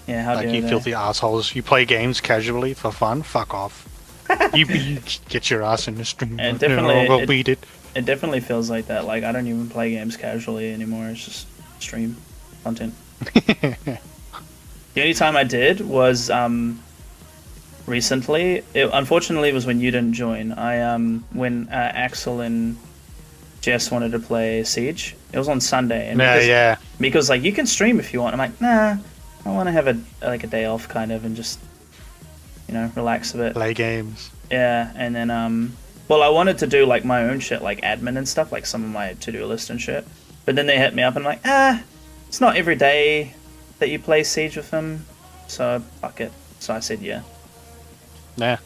Yeah, how dare they? You filthy assholes. You play games casually for fun? Fuck off. you get your ass in the stream. And definitely, we'll beat it. It definitely feels like that. Like, I don't even play games casually anymore. It's just stream content. The only time I did was recently. Unfortunately, it was when you didn't join. When Axel and Jess wanted to play Siege. It was on Sunday. And Miko's like, you can stream if you want. I'm like, nah. I want to have a day off, kind of, and just relax a bit. Play games. Yeah, and then I wanted to do like my own shit, like admin and stuff, like some of my to-do list and shit. But then they hit me up and I'm like, it's not every day that you play Siege with them, so fuck it. So I said yeah. Yeah,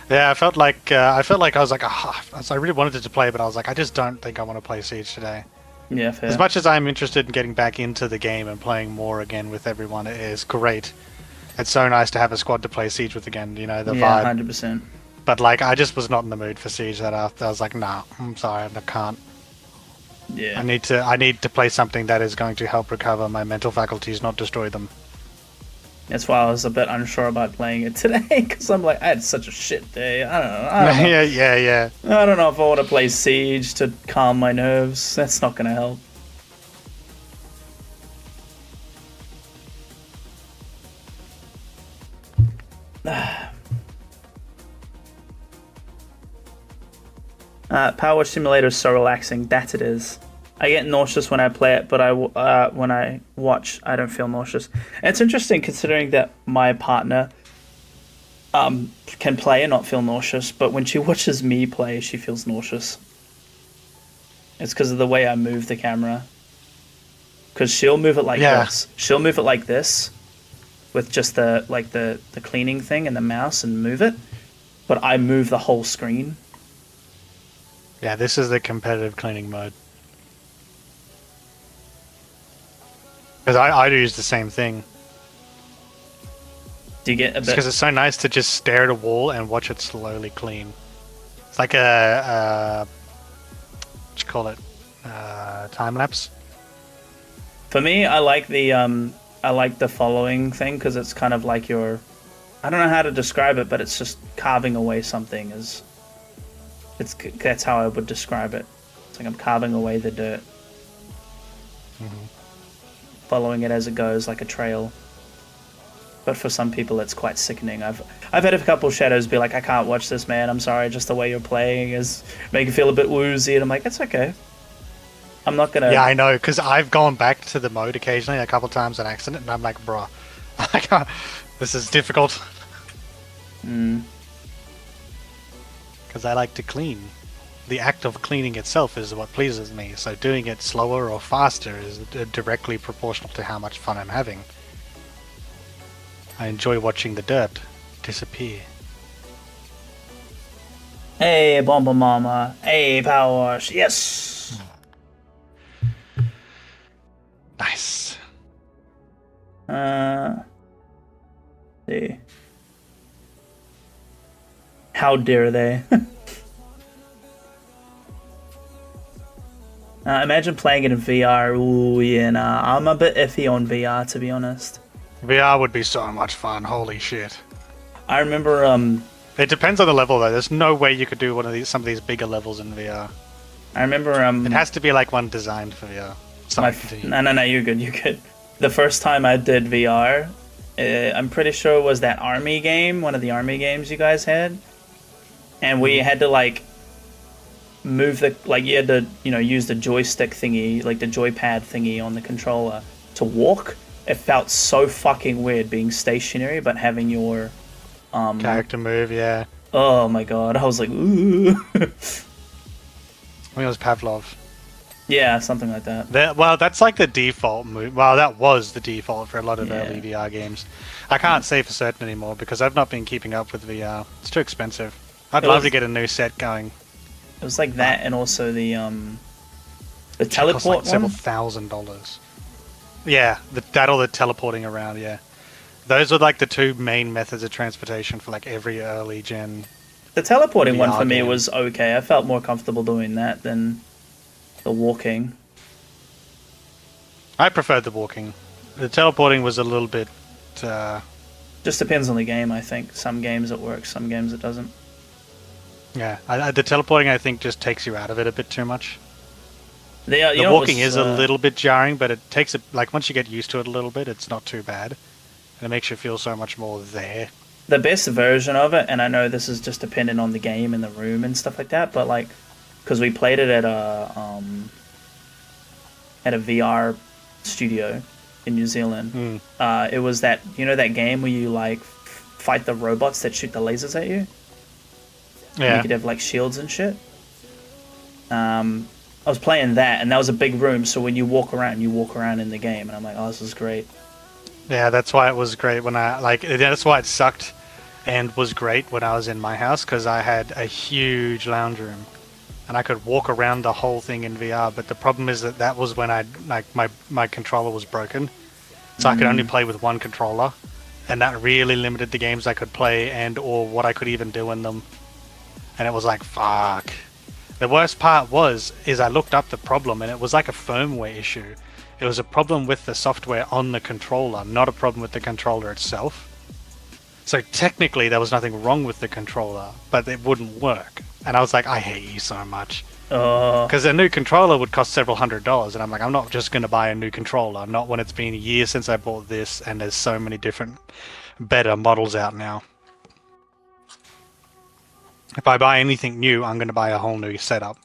I felt like I was like, I really wanted to play, but I was like, I just don't think I want to play Siege today. Yeah, fair. As much as I'm interested in getting back into the game and playing more again with everyone, it is great. It's so nice to have a squad to play Siege with again. The vibe. 100%. But like, I just was not in the mood for Siege that after. I was like, nah, I'm sorry, I can't. Yeah. I need to play something that is going to help recover my mental faculties, not destroy them. That's why I was a bit unsure about playing it today, because I'm like, I had such a shit day. I don't know. Yeah. I don't know if I want to play Siege to calm my nerves. That's not going to help. PowerWash Simulator is so relaxing. That it is. I get nauseous when I play it, but when I watch, I don't feel nauseous. And it's interesting considering that my partner can play and not feel nauseous, but when she watches me play, she feels nauseous. It's because of the way I move the camera. Because she'll move it like this. She'll move it like this, with just the cleaning thing and the mouse and move it, but I move the whole screen. Yeah, this is the competitive cleaning mode. Because I do use the same thing. Do you get a bit? Because it's so nice to just stare at a wall and watch it slowly clean. It's like a what you call it? Time lapse. For me, I like the following thing because it's kind of like I don't know how to describe it, but it's just carving away something. That's how I would describe it. It's like I'm carving away the dirt. Mm-hmm. Following it as it goes, like a trail. But for some people, it's quite sickening. I've had a couple shadows be like, I can't watch this, man. I'm sorry, just the way you're playing is making me feel a bit woozy. And I'm like, it's okay. I'm not gonna... Yeah, I know, because I've gone back to the mode occasionally, a couple times on accident, and I'm like, bruh, this is difficult. Because I like to clean. The act of cleaning itself is what pleases me, so doing it slower or faster is directly proportional to how much fun I'm having. I enjoy watching the dirt disappear. Hey, Bomba Mama. Hey, PowerWash. Yes! Nice. See. How dare they? Imagine playing it in VR. Ooh, yeah, nah. I'm a bit iffy on VR, to be honest. VR would be so much fun. Holy shit. I remember, It depends on the level though. There's no way you could do some of these bigger levels in VR. It has to be like one designed for VR. No, you're good. The first time I did VR, I'm pretty sure it was that army game, one of the army games you guys had. And we had to like move you had to, use the joystick thingy, like the joypad thingy on the controller to walk. It felt so fucking weird being stationary but having your character move, yeah. Oh my god, I was like, ooh. I think it was Pavlov. Yeah, something like that. Well, that's like the default move. Well, that was the default for a lot of early VR games. I can't say for certain anymore because I've not been keeping up with VR. It's too expensive. I'd love to get a new set going. It was like that, and also the teleport like one. Several $1,000s. Yeah, that or the teleporting around. Yeah, those are like the two main methods of transportation for like every early gen. The teleporting VR one for me game. was okay. I felt more comfortable doing that than the walking. I preferred the walking. The teleporting was a little bit. Just depends on the game, I think. Some games it works, some games it doesn't. Yeah, the teleporting I think just takes you out of it a bit too much. The walking is a little bit jarring, but it takes it like once you get used to it a little bit, it's not too bad, and it makes you feel so much more there. The best version of it, and I know this is just dependent on the game and the room and stuff like that, but like, because we played it at a VR studio in New Zealand. It was that that game where you like fight the robots that shoot the lasers at you. Yeah. You could have like shields and shit. I was playing that, and that was a big room. So when you walk around in the game, and I'm like, oh, this is great. Yeah, that's why it was great when that's why it sucked and was great when I was in my house because I had a huge lounge room. And I could walk around the whole thing in VR, but the problem is that was when my controller was broken, so I could only play with one controller, and that really limited the games I could play and or what I could even do in them. And it was like, fuck. The worst part is I looked up the problem, and it was like a firmware issue. It was a problem with the software on the controller, not a problem with the controller itself. So technically there was nothing wrong with the controller, but it wouldn't work. And I was like, I hate you so much. Because a new controller would cost several $100s, and I'm like, I'm not just going to buy a new controller, not when it's been a year since I bought this, and there's so many different, better models out now. If I buy anything new, I'm going to buy a whole new setup.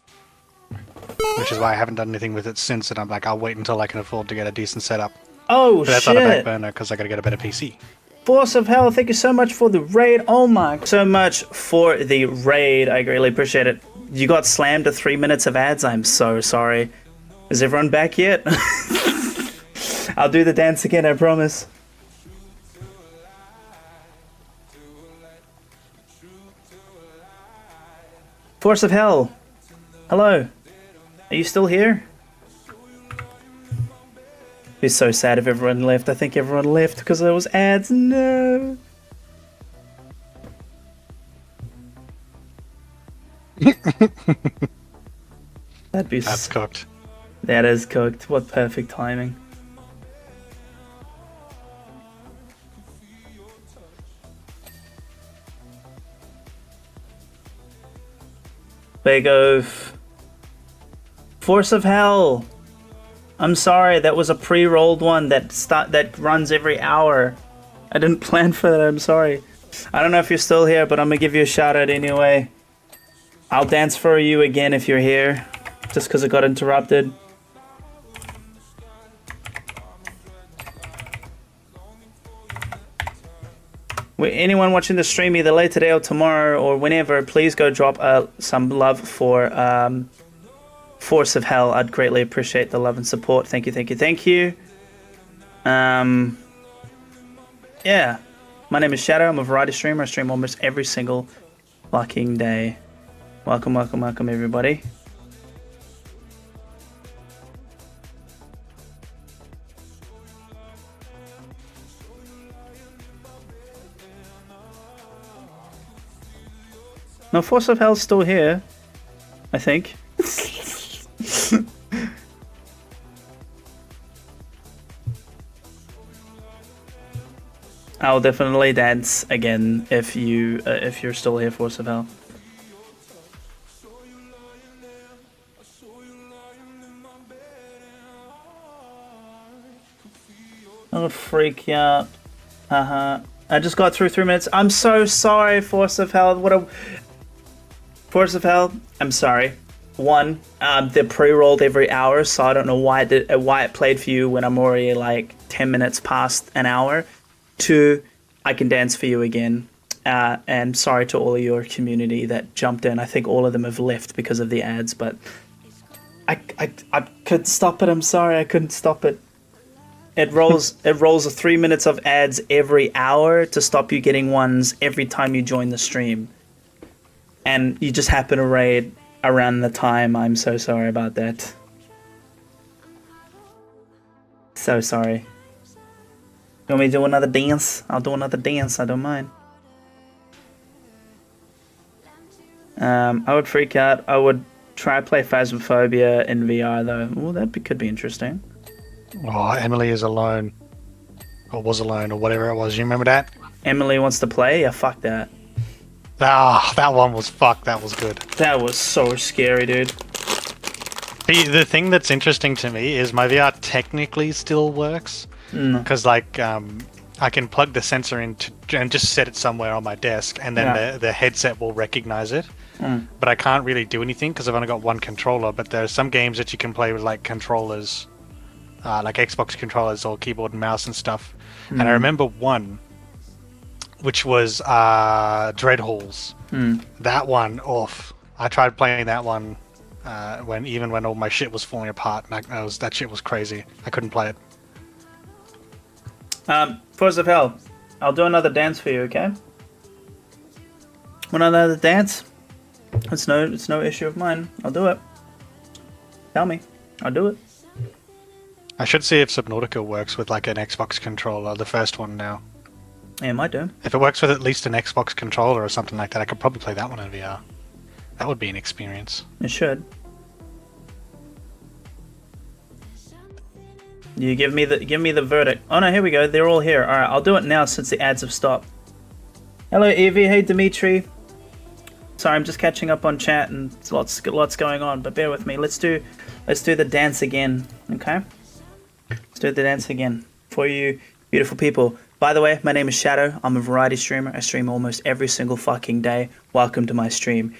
Which is why I haven't done anything with it since, and I'm like, I'll wait until I can afford to get a decent setup. Oh, but that's shit. on a back burner, because I got to get a better PC. Force of Hell, thank you so much for the raid. Oh my, so much for the raid. I greatly appreciate it. You got slammed to 3 minutes of ads. I'm so sorry. Is everyone back yet? I'll do the dance again, I promise. Force of Hell, hello. Are you still here? It's so sad if everyone left. I think everyone left because there was ads. No. That's cooked. That is cooked. What perfect timing. Big Oaf. Force of Hell. I'm sorry, that was a pre-rolled one that runs every hour. I didn't plan for that, I'm sorry. I don't know if you're still here, but I'm gonna give you a shout out anyway. I'll dance for you again if you're here, just because it got interrupted. Anyone watching the stream either late today or tomorrow or whenever, please go drop some love for Force of Hell. I'd greatly appreciate the love and support. Thank you, thank you, thank you. Yeah, my name is Shadow. I'm a variety streamer. I stream almost every single fucking day. Welcome, welcome, welcome, everybody. No, Force of Hell's still here, I think. I'll definitely dance again if you're still here, Force of Hell. I'll freak you out. Haha. I just got through 3 minutes. I'm so sorry, Force of Hell. Force of Hell, I'm sorry. One, they're pre-rolled every hour, so I don't know why it played for you when I'm already like 10 minutes past an hour. Two, I can dance for you again. And sorry to all of your community that jumped in. I think all of them have left because of the ads, but I couldn't stop it. I'm sorry, I couldn't stop it. It rolls 3 minutes of ads every hour to stop you getting ones every time you join the stream. And you just happen to raid around the time. I'm so sorry about that. So sorry. You want me to do another dance? I'll do another dance, I don't mind. I would freak out. I would try to play Phasmophobia in VR though. Oh, could be interesting. Oh, Emily is alone. Or was alone, or whatever it was. You remember that? Emily wants to play? Yeah, fuck that. Ah, that one was fuck. That was good. That was so scary, dude. The thing that's interesting to me is my VR technically still works. Because, like, I can plug the sensor in and just set it somewhere on my desk, and then the headset will recognize it. But I can't really do anything because I've only got one controller. But there are some games that you can play with, like, controllers. Like Xbox controllers or keyboard and mouse and stuff. And I remember one, which was Dreadhalls. That one, I tried playing that one when all my shit was falling apart. And that shit was crazy. I couldn't play it. Force of Hell, I'll do another dance for you, okay? Want another dance? It's no issue of mine. I'll do it. Tell me. I'll do it. I should see if Subnautica works with like an Xbox controller, the first one now. Yeah, it might do. If it works with at least an Xbox controller or something like that, I could probably play that one in VR. That would be an experience. It should. You give me the verdict. Oh no, here we go. They're all here. All right, I'll do it now since the ads have stopped. Hello, Evie. Hey, Dimitri. Sorry, I'm just catching up on chat and lots going on, but bear with me. Let's do the dance again, okay? Let's do the dance again for you beautiful people. By the way, my name is Shadow. I'm a variety streamer. I stream almost every single fucking day. Welcome to my stream.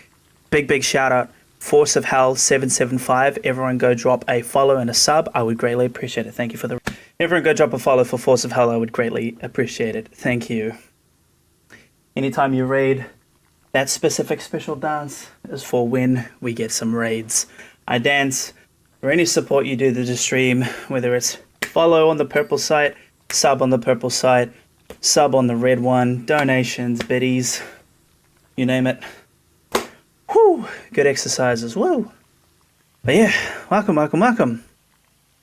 Big shout out. Force of Hell 775. Everyone go drop a follow and a sub. I would greatly appreciate it. Thank you for the... Everyone go drop a follow for Force of Hell. I would greatly appreciate it. Thank you. Anytime you raid, that specific special dance is for when we get some raids. I dance for any support you do to the stream, whether it's follow on the purple site, sub on the purple site, sub on the red one, donations, biddies, you name it. Whew, good exercises, whoa. But yeah, welcome.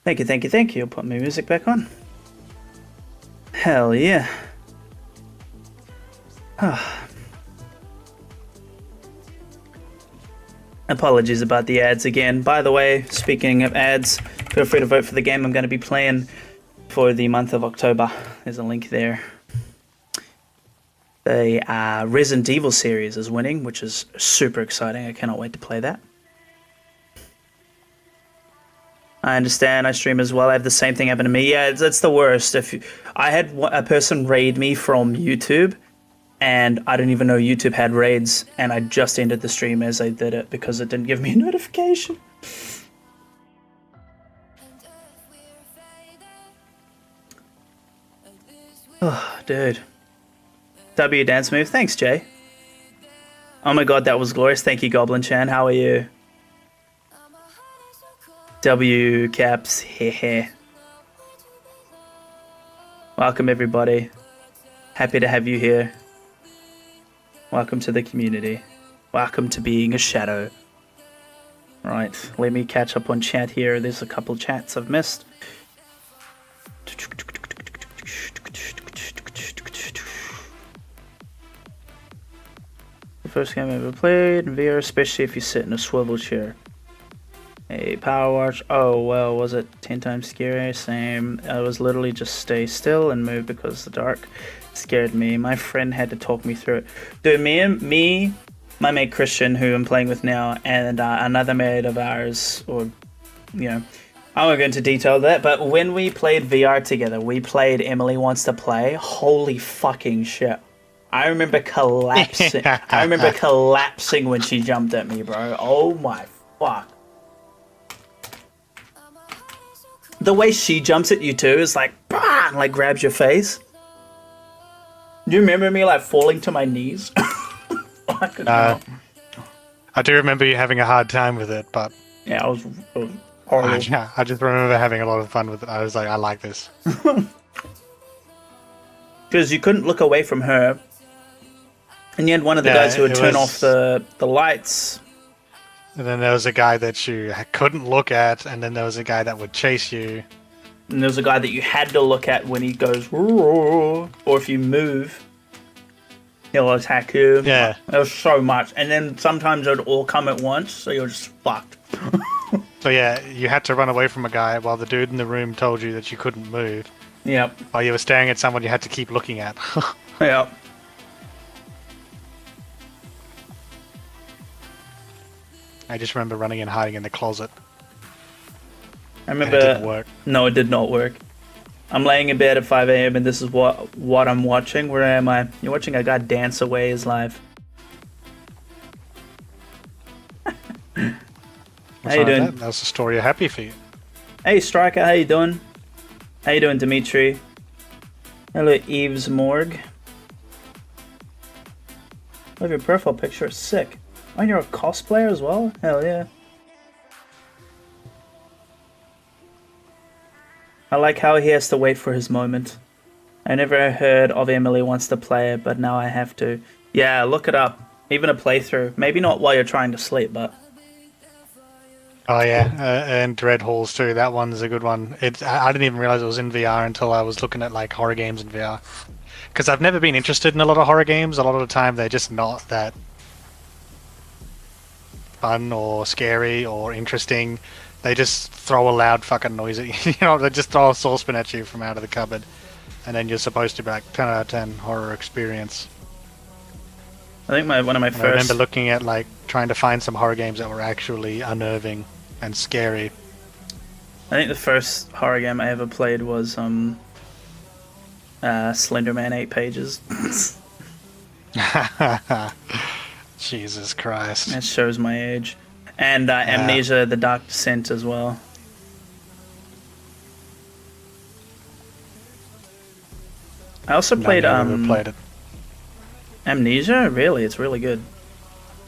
Thank you. I'll put my music back on. Hell yeah. Apologies about the ads again. By the way, speaking of ads, feel free to vote for the game I'm going to be playing for the month of October. There's a link there. The Resident Evil series is winning, which is super exciting. I cannot wait to play that. I understand. I stream as well. I have the same thing happen to me. Yeah, it's the worst. I had a person raid me from YouTube, and I didn't even know YouTube had raids, and I just ended the stream as I did it because it didn't give me a notification. Oh, dude. W dance move. Thanks, Jay. Oh my god, that was glorious. Thank you, Goblin Chan. How are you? W caps. Hehe. Welcome, everybody. Happy to have you here. Welcome to the community. Welcome to being a shadow. Right, let me catch up on chat here. There's a couple chats I've missed. first game I ever played in VR, especially if you sit in a swivel chair. A PowerWash. Oh, well, was it 10 times scarier? Same. I was literally just stay still and move because the dark scared me. My friend had to talk me through it. Dude, my mate Christian, who I'm playing with now, and another mate of ours, or, you know, I won't go into detail of that, but when we played VR together, we played Emily Wants to Play. Holy fucking shit. I remember collapsing. I remember collapsing when she jumped at me, bro. Oh my fuck. The way she jumps at you too is like, bah, and like grabs your face. Do you remember me like falling to my knees? I do remember you having a hard time with it, but yeah, it was horrible. yeah, I just remember having a lot of fun with it. I was like, I like this. Because you couldn't look away from her. And you had one of the guys who would turn off the lights. And then there was a guy that you couldn't look at, and then there was a guy that would chase you. And there was a guy that you had to look at when he goes, or if you move, he'll attack you. Yeah. There was so much. And then sometimes it would all come at once, so you're just fucked. So yeah, you had to run away from a guy while the dude in the room told you that you couldn't move. Yep. While you were staring at someone you had to keep looking at. Yep. I just remember running and hiding in the closet. I remember. And it didn't work. No, it did not work. I'm laying in bed at 5 a.m. and this is what I'm watching. Where am I? You're watching a guy dance away his life. How you doing? That was the story of Happy Feet. Hey Striker, how you doing? How you doing, Dimitri? Hello, Eves Morg. Love your profile picture, it's sick. Oh, you're a cosplayer as well? Hell yeah. I like how he has to wait for his moment. I never heard of Emily Wants to Play it, but now I have to. Yeah, look it up. Even a playthrough. Maybe not while you're trying to sleep, but... Oh yeah, and Dread Halls too. That one's a good one. I didn't even realize it was in VR until I was looking at like horror games in VR. Because I've never been interested in a lot of horror games. A lot of the time they're just not that fun or scary or interesting. They just throw a loud fucking noise at you. You know, they just throw a saucepan at you from out of the cupboard, and then you're supposed to be like 10 out of 10 horror experience. I think one of my And first... I remember looking at like trying to find some horror games that were actually unnerving and scary. I think the first horror game I ever played was Slenderman 8 Pages. Jesus Christ. That shows my age. And Amnesia: The Dark Descent as well. I also played never played it. Amnesia. Really, it's really good.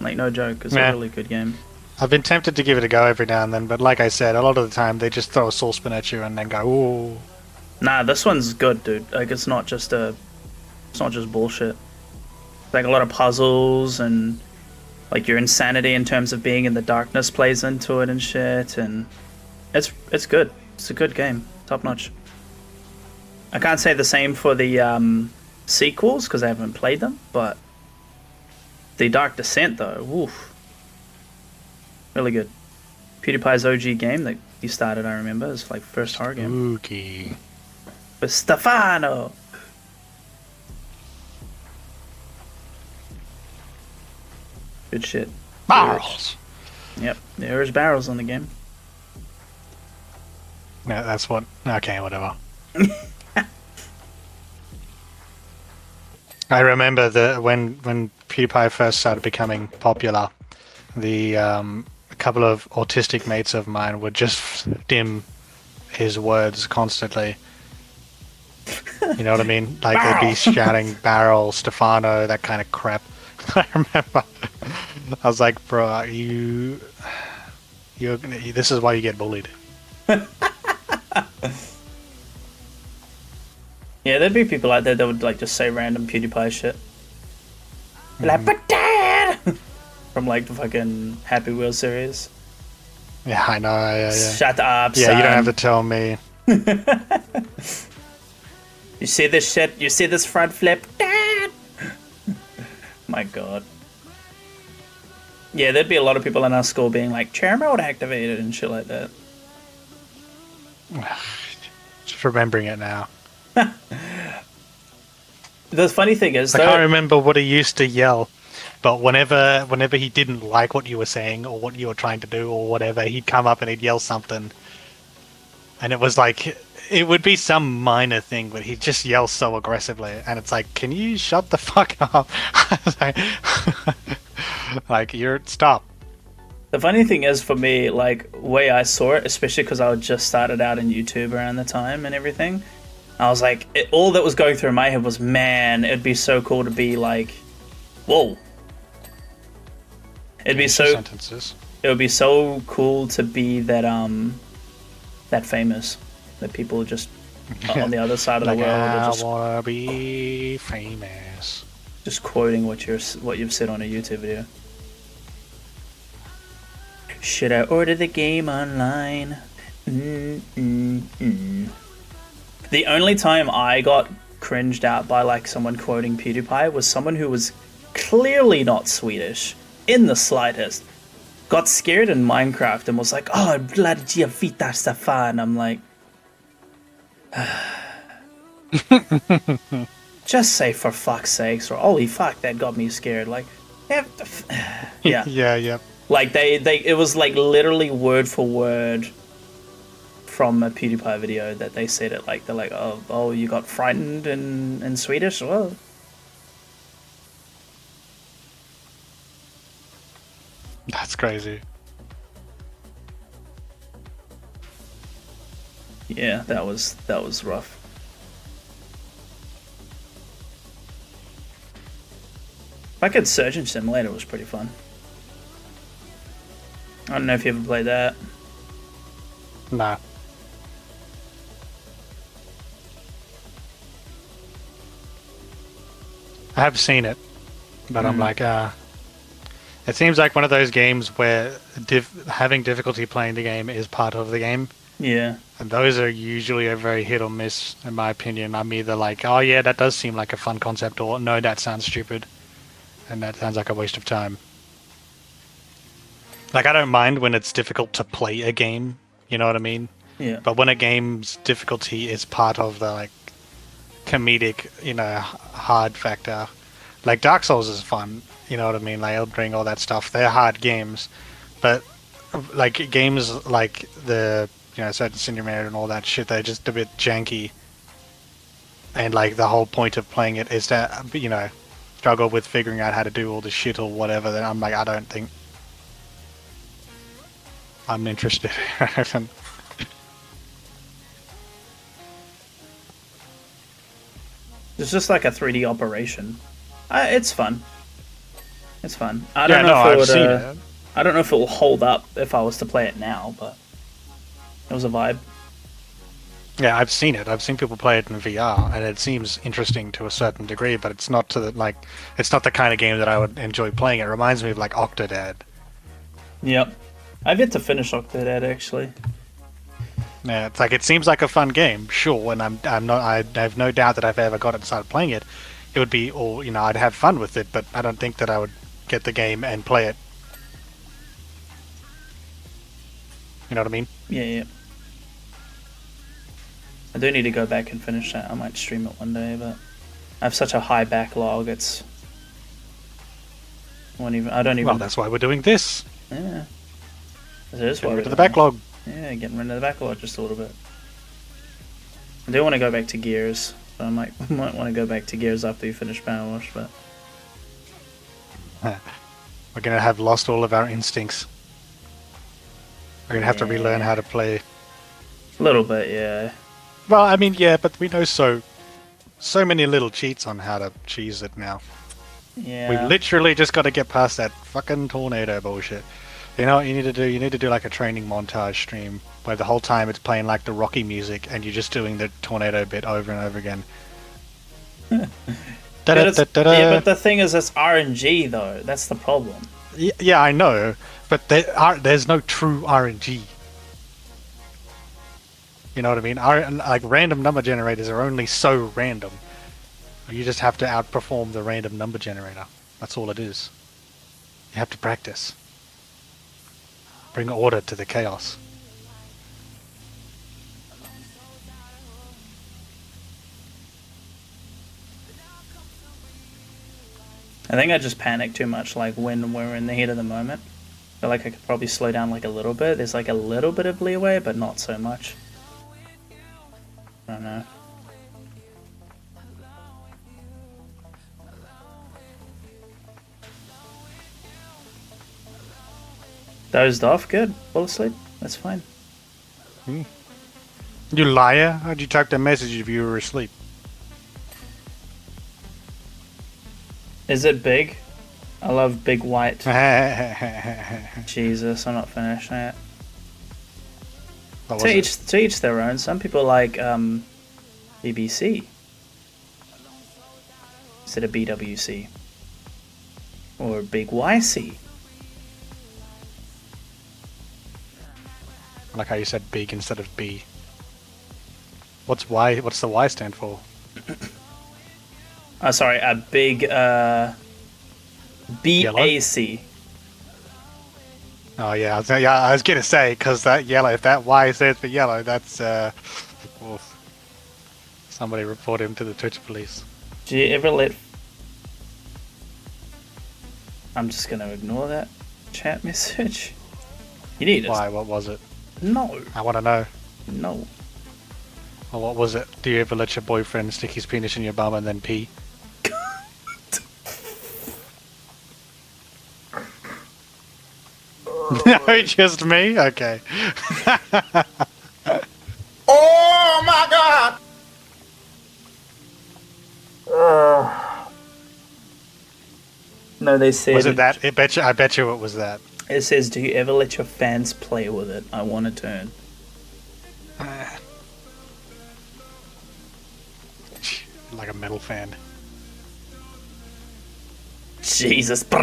Like no joke, it's Yeah. a really good game. I've been tempted to give it a go every now and then, but like I said, a lot of the time they just throw a saucepan at you and then go, ooh. Nah, this one's good, dude. Like it's not just bullshit. Like a lot of puzzles and like your insanity in terms of being in the darkness plays into it and shit, and it's good. It's a good game, top notch. I can't say the same for the sequels because I haven't played them, but the Dark Descent though, woof, really good. PewDiePie's OG game that he started, I remember, is like first horror game. Spooky. With Stefano. Good shit. Barrels! Yep, there's barrels on the game. Yeah, that's what... Okay, whatever. I remember when PewDiePie first started becoming popular, a couple of autistic mates of mine would just dim his words constantly. You know what I mean? Like they'd be shouting barrel, Stefano, that kind of crap. I remember. I was like, bro, this is why you get bullied. Yeah, there'd be people out there that would like just say random PewDiePie shit. Like, but dad! From like the fucking Happy Wheel series. Yeah, I know. Yeah. Shut up, Yeah, son. you don't have to tell me. You see this shit? You see this front flip? Dad! My god. Yeah, there'd be a lot of people in our school being like, chair mode activated and shit like that. Just remembering it now. The funny thing is, I though, can't remember what he used to yell, but whenever he didn't like what you were saying or what you were trying to do or whatever, he'd come up and he'd yell something, and it was like it would be some minor thing, but he'd just yell so aggressively, and it's like, can you shut the fuck up? Like, you're stop. the funny thing is for me, like, way I saw it, especially because I had just started out in YouTube around the time and everything, I was like, all that was going through my head was, man, it'd be so cool to be like, whoa. It'd be so Sentences. It would be so cool to be that that famous, that people just on the other side of Like, the world are I just, wanna be famous. just quoting what you've said on a YouTube video. Should I order the game online? The only time I got cringed out by like someone quoting PewDiePie was someone who was clearly not Swedish in the slightest. Got scared in Minecraft and was like, "Oh, Vladimir Vita Stefan." I'm like, just say for fuck's sakes, or holy fuck, that got me scared. Like, yeah, Yeah. like it was like literally word for word from a PewDiePie video that they said it. Like, they're like, oh, you got frightened in Swedish? Well, That's crazy. yeah, that was rough. Like, Surgeon Simulator was pretty fun. I don't know if you ever played that. No. I have seen it, but I'm like, it seems like one of those games where having difficulty playing the game is part of the game. Yeah. And those are usually a very hit or miss, in my opinion. I'm either like, oh yeah, that does seem like a fun concept, or no, that sounds stupid, and that sounds like a waste of time. Like, I don't mind when it's difficult to play a game, you know what I mean? Yeah. But when a game's difficulty is part of the, like, comedic, hard factor, like Dark Souls is fun, you know what I mean? Like Elden Ring, all that stuff, they're hard games. But, like, games like the, Surgeon Simulator and all that shit, they're just a bit janky. And, like, the whole point of playing it is to, struggle with figuring out how to do all the shit or whatever. Then I'm like, I don't think I'm interested. It's just like a 3D operation. It's fun. It's fun. I don't know if I've seen it. I don't know if it will hold up if I was to play it now, but it was a vibe. Yeah, I've seen it. I've seen people play it in VR, and it seems interesting to a certain degree, but it's not it's not the kind of game that I would enjoy playing. It reminds me of like Octodad. Yep. I've yet to finish Octodad, actually. Yeah, it's like, it seems like a fun game, sure, and I have no doubt that if I ever got it and started playing it, it would be all, I'd have fun with it, but I don't think that I would get the game and play it. You know what I mean? Yeah. I do need to go back and finish that. I might stream it one day, but I have such a high backlog, it's... I don't even... Well, that's why we're doing this. Yeah. It is Get why rid we're of the doing it. backlog. Yeah, getting rid of the backlog just a little bit. I do want to go back to Gears, so I might want to go back to Gears after you finish PowerWash, but... We're going to have lost all of our instincts. We're going to have to relearn how to play. A little bit, yeah. Well, I mean, yeah, but we know so many little cheats on how to cheese it now. Yeah. We literally just got to get past that fucking tornado bullshit. You know what you need to do? You need to do like a training montage stream where the whole time it's playing like the Rocky music and you're just doing the tornado bit over and over again. Yeah, but the thing is, it's RNG though. That's the problem. Yeah, I know, but there's no true RNG. You know what I mean? Like, random number generators are only so random. You just have to outperform the random number generator. That's all it is. You have to practice. Bring order to the chaos. I think I just panic too much, like when we're in the heat of the moment. I feel like I could probably slow down like a little bit. There's like a little bit of leeway, but not so much. I don't know. Dozed off, good. Fall asleep, that's fine. You liar! How'd you type that message if you were asleep? Is it big? I love big white. Jesus, I'm not finished yet. What was To each their own. Some people like BBC instead of BWC or Big YC. I like how you said big instead of B. What's Y? What's the Y stand for? Sorry, a big BAC. Oh yeah, I was gonna say because that yellow. If that Y stands for yellow, that's oof. Somebody report him to the Twitch police. Do you ever let? I'm just gonna ignore that chat message. You need it. Why? What was it? No. I want to know. No. Well, what was it? Do you ever let your boyfriend stick his penis in your bum and then pee? No, just me? Okay. Oh my God! No, they said. Was it that? I bet you it was that. It says, "Do you ever let your fans play with it? I want a turn." Like a metal fan. Jesus. You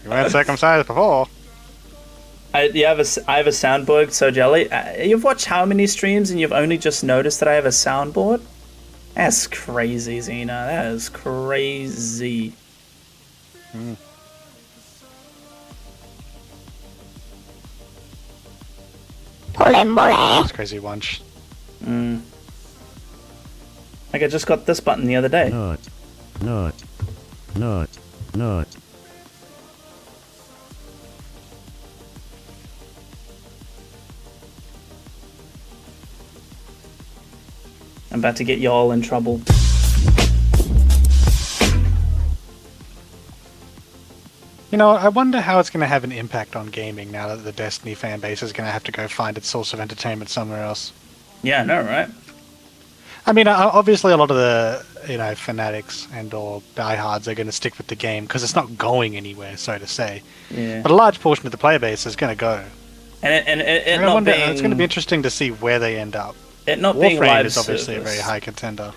weren't circumcised before. I have a soundboard, so jelly. You've watched how many streams and you've only just noticed that I have a soundboard? That's crazy, Xena. That is crazy. That's crazy bunch. Like I just got this button the other day. Not. I'm about to get y'all in trouble. You know, I wonder how it's going to have an impact on gaming now that the Destiny fan base is going to have to go find its source of entertainment somewhere else. Yeah, I know, right? I mean, obviously a lot of the, fanatics and or diehards are going to stick with the game because it's not going anywhere, so to say. Yeah. But a large portion of the player base is going to go. And I not wonder, being... it's going to be interesting to see where they end up. It not being Warframe live is obviously service. a very high contender.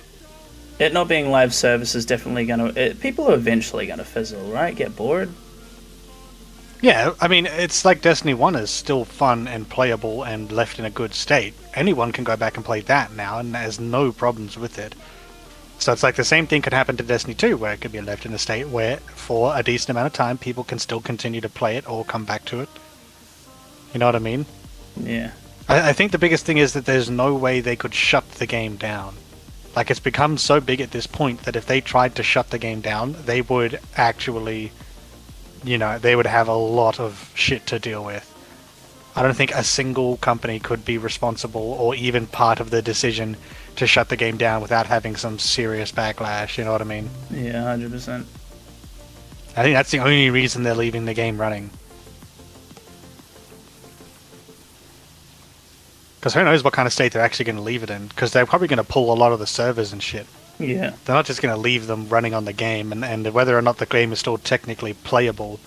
It not being live service is definitely going to... People are eventually going to fizzle, right? Get bored? Yeah, I mean, it's like Destiny 1 is still fun and playable and left in a good state. Anyone can go back and play that now, and there's no problems with it. So it's like the same thing could happen to Destiny 2, where it could be left in a state where, for a decent amount of time, people can still continue to play it or come back to it. You know what I mean? Yeah. I think the biggest thing is that there's no way they could shut the game down. Like, it's become so big at this point that if they tried to shut the game down, they would actually... they would have a lot of shit to deal with. I don't think a single company could be responsible or even part of the decision to shut the game down without having some serious backlash, you know what I mean? Yeah, 100%. I think that's the only reason they're leaving the game running. Because who knows what kind of state they're actually going to leave it in, because they're probably going to pull a lot of the servers and shit. Yeah. They're not just going to leave them running on the game, and whether or not the game is still technically playable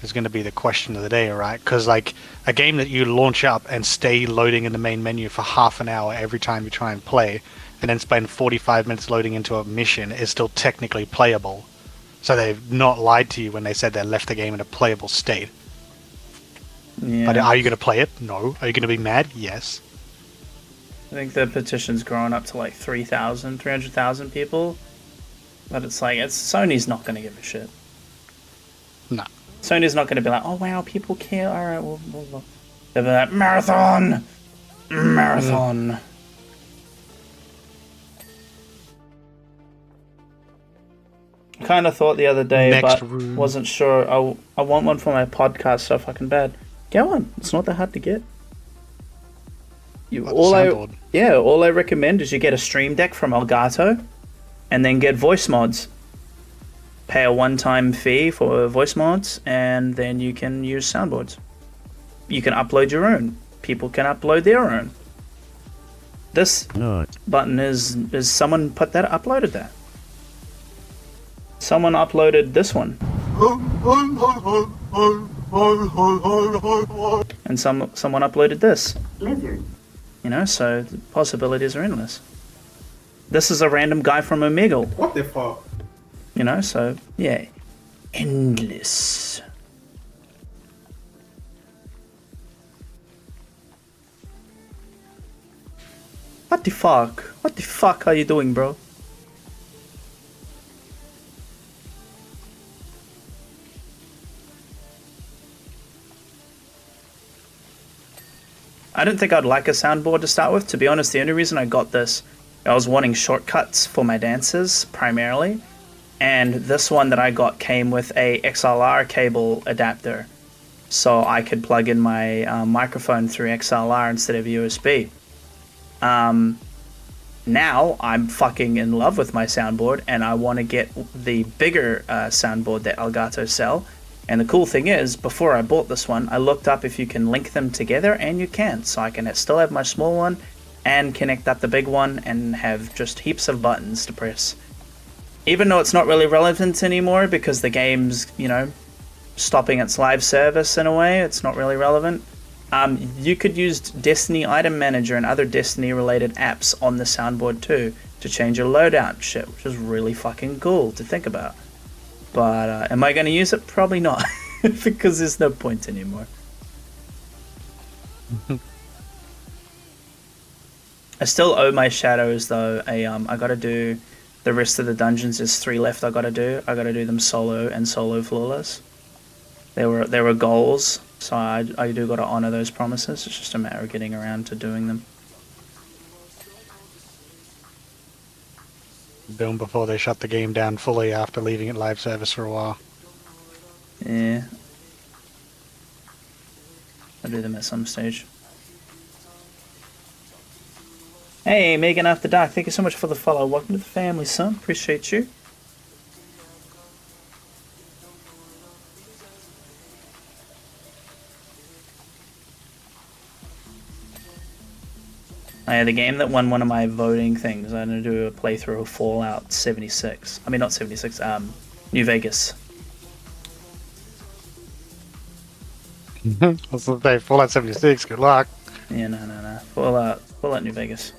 is going to be the question of the day, right? Because, like, a game that you launch up and stay loading in the main menu for half an hour every time you try and play, and then spend 45 minutes loading into a mission is still technically playable. So they've not lied to you when they said they left the game in a playable state. Yeah. But are you going to play it? No. Are you going to be mad? Yes. I think the petition's grown up to like 300,000 people. But it's like, Sony's not going to give a shit. No. Sony's not going to be like, oh wow, people care. All right, well. They'll be like, marathon. I kind of thought the other day, Next but room. wasn't sure. I want one for my podcast so fucking bad. Get one. It's not that hard to get. All I recommend is you get a Stream Deck from Elgato, and then get voice mods. Pay a one-time fee for voice mods, and then you can use soundboards. You can upload your own. People can upload their own. This button is someone uploaded that. Someone uploaded this one. And someone uploaded this. Lizard. You know, so the possibilities are endless. This is a random guy from Omegle. What the fuck? You know, so yeah. Endless. What the fuck? What the fuck are you doing, bro? I didn't think I'd like a soundboard to start with. To be honest, the only reason I got this, I was wanting shortcuts for my dances, primarily. And this one that I got came with a XLR cable adapter. So I could plug in my microphone through XLR instead of USB. Now I'm fucking in love with my soundboard, and I want to get the bigger soundboard that Elgato sell. And the cool thing is, before I bought this one, I looked up if you can link them together, and you can. So I can still have my small one and connect up the big one and have just heaps of buttons to press. Even though it's not really relevant anymore because the game's, you know, stopping its live service in a way, it's not really relevant. You could use Destiny Item Manager and other Destiny-related apps on the soundboard too to change your loadout shit, which is really fucking cool to think about. But am I going to use it? Probably not, because there's no point anymore. I still owe my shadows though. I got to do the rest of the dungeons. There's 3 left. I got to do them solo and solo flawless. There were goals, so I do got to honor those promises. It's just a matter of getting around to doing them. Do them before they shut the game down fully after leaving it live service for a while. Yeah. I'll do them at some stage. Hey, Megan After Dark, thank you so much for the follow. Welcome to the family, son. Appreciate you. I had the game that won one of my voting things. I'm going to do a playthrough of Fallout 76. I mean, not 76, New Vegas. That's the day, Fallout 76, good luck. Yeah, no. Fallout New Vegas.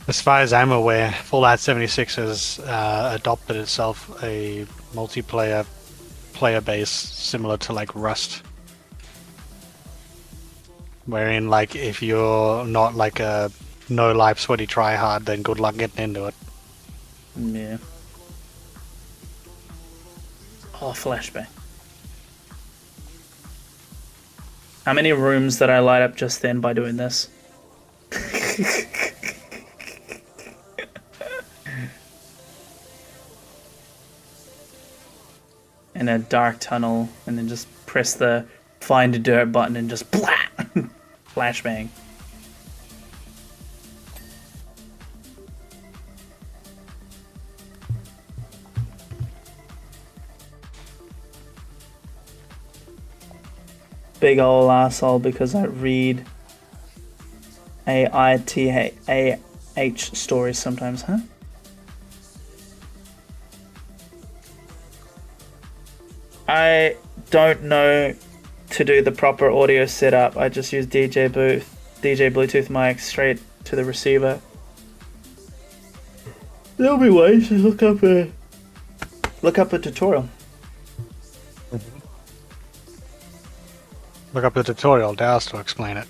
As far as I'm aware, Fallout 76 has adopted itself a multiplayer player base similar to like Rust. Wherein, like, if you're not like a no-life sweaty tryhard, then good luck getting into it. Yeah. Oh, flashbang. How many rooms did I light up just then by doing this? In a dark tunnel, and then just press the find a dirt button and just blah! Flashbang. Big ol' asshole because I read AITH stories sometimes, huh? I don't know to do the proper audio setup. I just use DJ Bluetooth mic straight to the receiver. There'll be ways to look up a tutorial. Look up the tutorial, Dallas to explain it.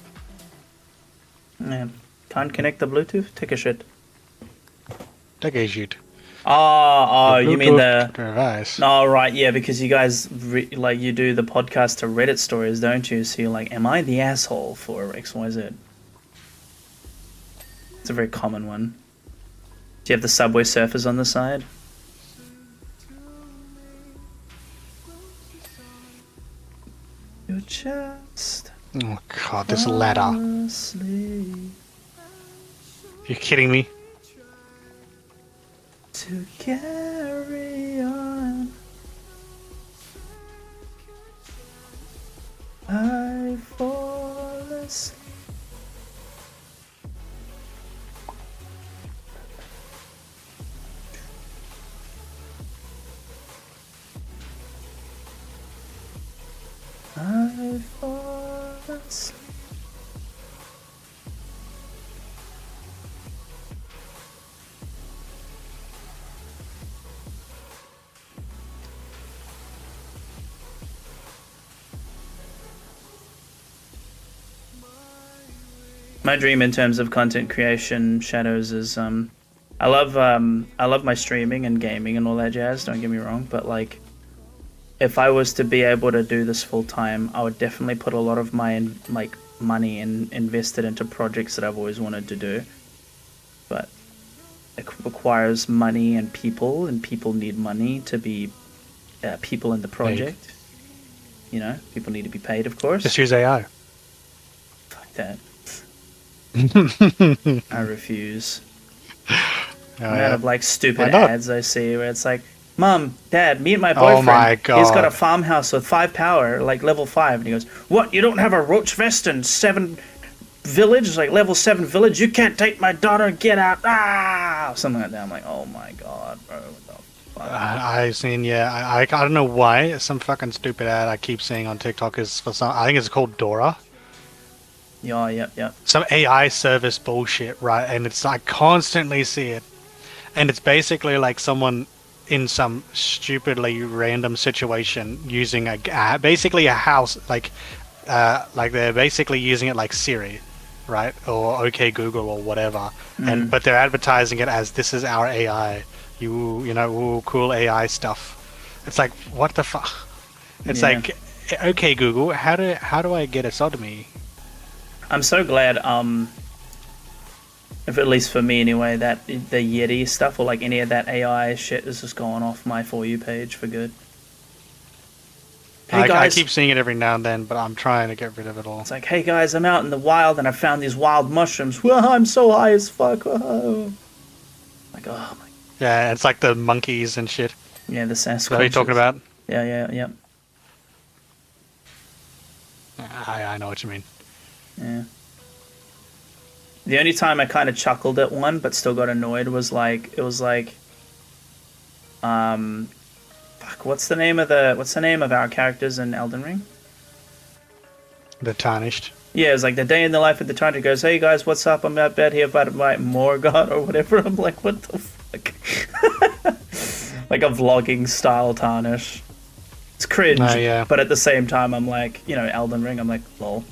Man, can't connect the Bluetooth? Take a shit. Take a shoot. Oh, you mean the? device. Oh, right, yeah, because you guys like you do the podcast to Reddit stories, don't you? So you're like, am I the asshole for XYZ? It's a very common one. Do you have the Subway Surfers on the side? You're just Oh god, this ladder. asleep You're kidding me? to carry on. I fall asleep. I fall asleep. My dream in terms of content creation, Shadows, is I love my streaming and gaming and all that jazz, don't get me wrong, but like if I was to be able to do this full time, I would definitely put a lot of my like money and invest it into projects that I've always wanted to do. But it requires money and people need money to be people in the project. You know, people need to be paid, of course. Just use AI. Fuck that. I refuse. The amount of like stupid ads I see where it's like, Mom, Dad, meet my boyfriend. Oh my god. He's got a farmhouse with 5 power, like level 5. And he goes, what? You don't have a roach vest and 7 village? Like level 7 village? You can't take my daughter, get out. Ah! Something like that. I'm like, oh my god, bro. What the fuck? I've seen, yeah, I don't know why. Some fucking stupid ad I keep seeing on TikTok is for some, I think it's called Dora. Yeah, yep. Some AI service bullshit, right? And it's, I constantly see it. And it's basically like someone in some stupidly random situation using basically a house, like they're basically using it like Siri, right? Or OK Google or whatever. And but they're advertising it as this is our AI. You know, ooh, cool AI stuff. It's like, what the fuck? It's like, OK Google, how do I get a sodomy? I'm so glad, if at least for me anyway, that the Yeti stuff or like any of that AI shit is just going off my For You page for good. Hey I guys, keep seeing it every now and then, but I'm trying to get rid of it all. it's like, hey guys, I'm out in the wild and I found these wild mushrooms. Whoa, I'm so high as fuck. Whoa. Like, oh my. Yeah, it's like the monkeys and shit. Yeah, the Sasquatch. What are you talking about? Yeah. I know what you mean. Yeah. The only time I kind of chuckled at one, but still got annoyed, was like fuck. What's the name of our characters in Elden Ring? The Tarnished. Yeah, it's like the day in the life of the Tarnished. Goes, hey guys, what's up? I'm out bed here about my Morgoth or whatever. I'm like, what the fuck? Like a vlogging style Tarnish. It's cringe, yeah. but at the same time, I'm like, you know, Elden Ring. I'm like, lol.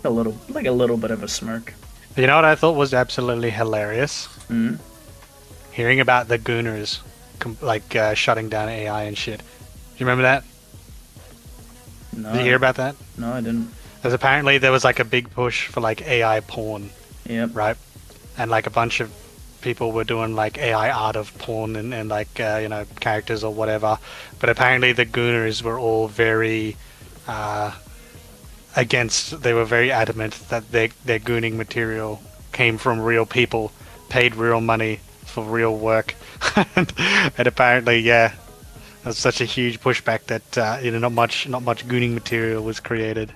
A little bit of a smirk. You know what I thought was absolutely hilarious? Mm. Hearing about the Gooners, shutting down AI and shit. Do you remember that? No, Did you hear about that? No, I didn't. Because apparently there was like a big push for like AI porn, Yep. right? And like a bunch of people were doing like AI art of porn and like you know, characters or whatever. But apparently the Gooners were all very they were very adamant that their gooning material came from real people, paid real money for real work. and apparently, yeah, there's such a huge pushback that you know, not much gooning material was created.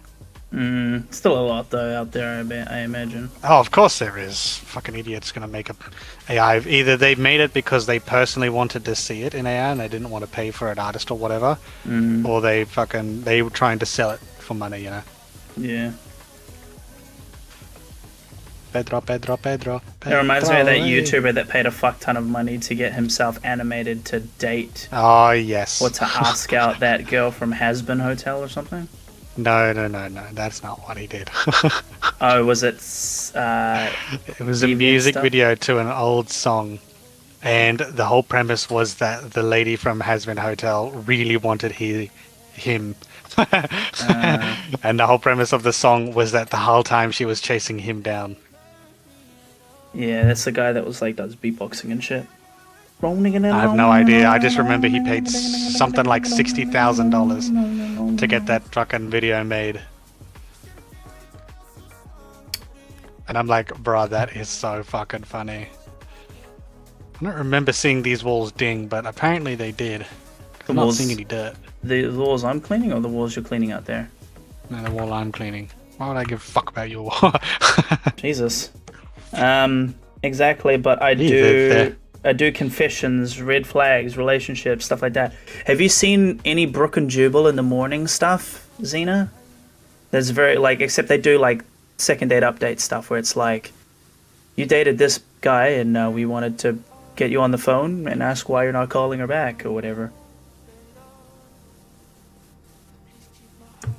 Still a lot though out there, I imagine. Oh, of course there is. Fucking idiots gonna make a AI. Either they made it because they personally wanted to see it in AI and they didn't want to pay for an artist or whatever, or they were trying to sell it for money, you know. Yeah. Pedro. It reminds me of that YouTuber that paid a fuck ton of money to get himself animated to date Oh yes. or to ask out that girl from Has-Been Hotel or something. No. That's not what he did. Oh, was it? It was a deviant music stuff? video to an old song. and the whole premise was that the lady from Hazbin Hotel really wanted him. And the whole premise of the song was that the whole time she was chasing him down. Yeah, that's the guy that was like does beatboxing and shit. I have no idea. I just remember he paid something like $60,000 to get that fucking video made. And I'm like, bruh, that is so fucking funny. I don't remember seeing these walls ding, but apparently they did. I'm not seeing any dirt. The walls I'm cleaning or the walls you're cleaning out there? No, the wall I'm cleaning. Why would I give a fuck about your wall? Jesus. Exactly, but I do confessions, red flags, relationships, stuff like that. Have you seen any Brook and Jubal in the morning stuff, Xena? There's very, like, except they do, like, second date update stuff where it's like, you dated this guy and we wanted to get you on the phone and ask why you're not calling her back or whatever.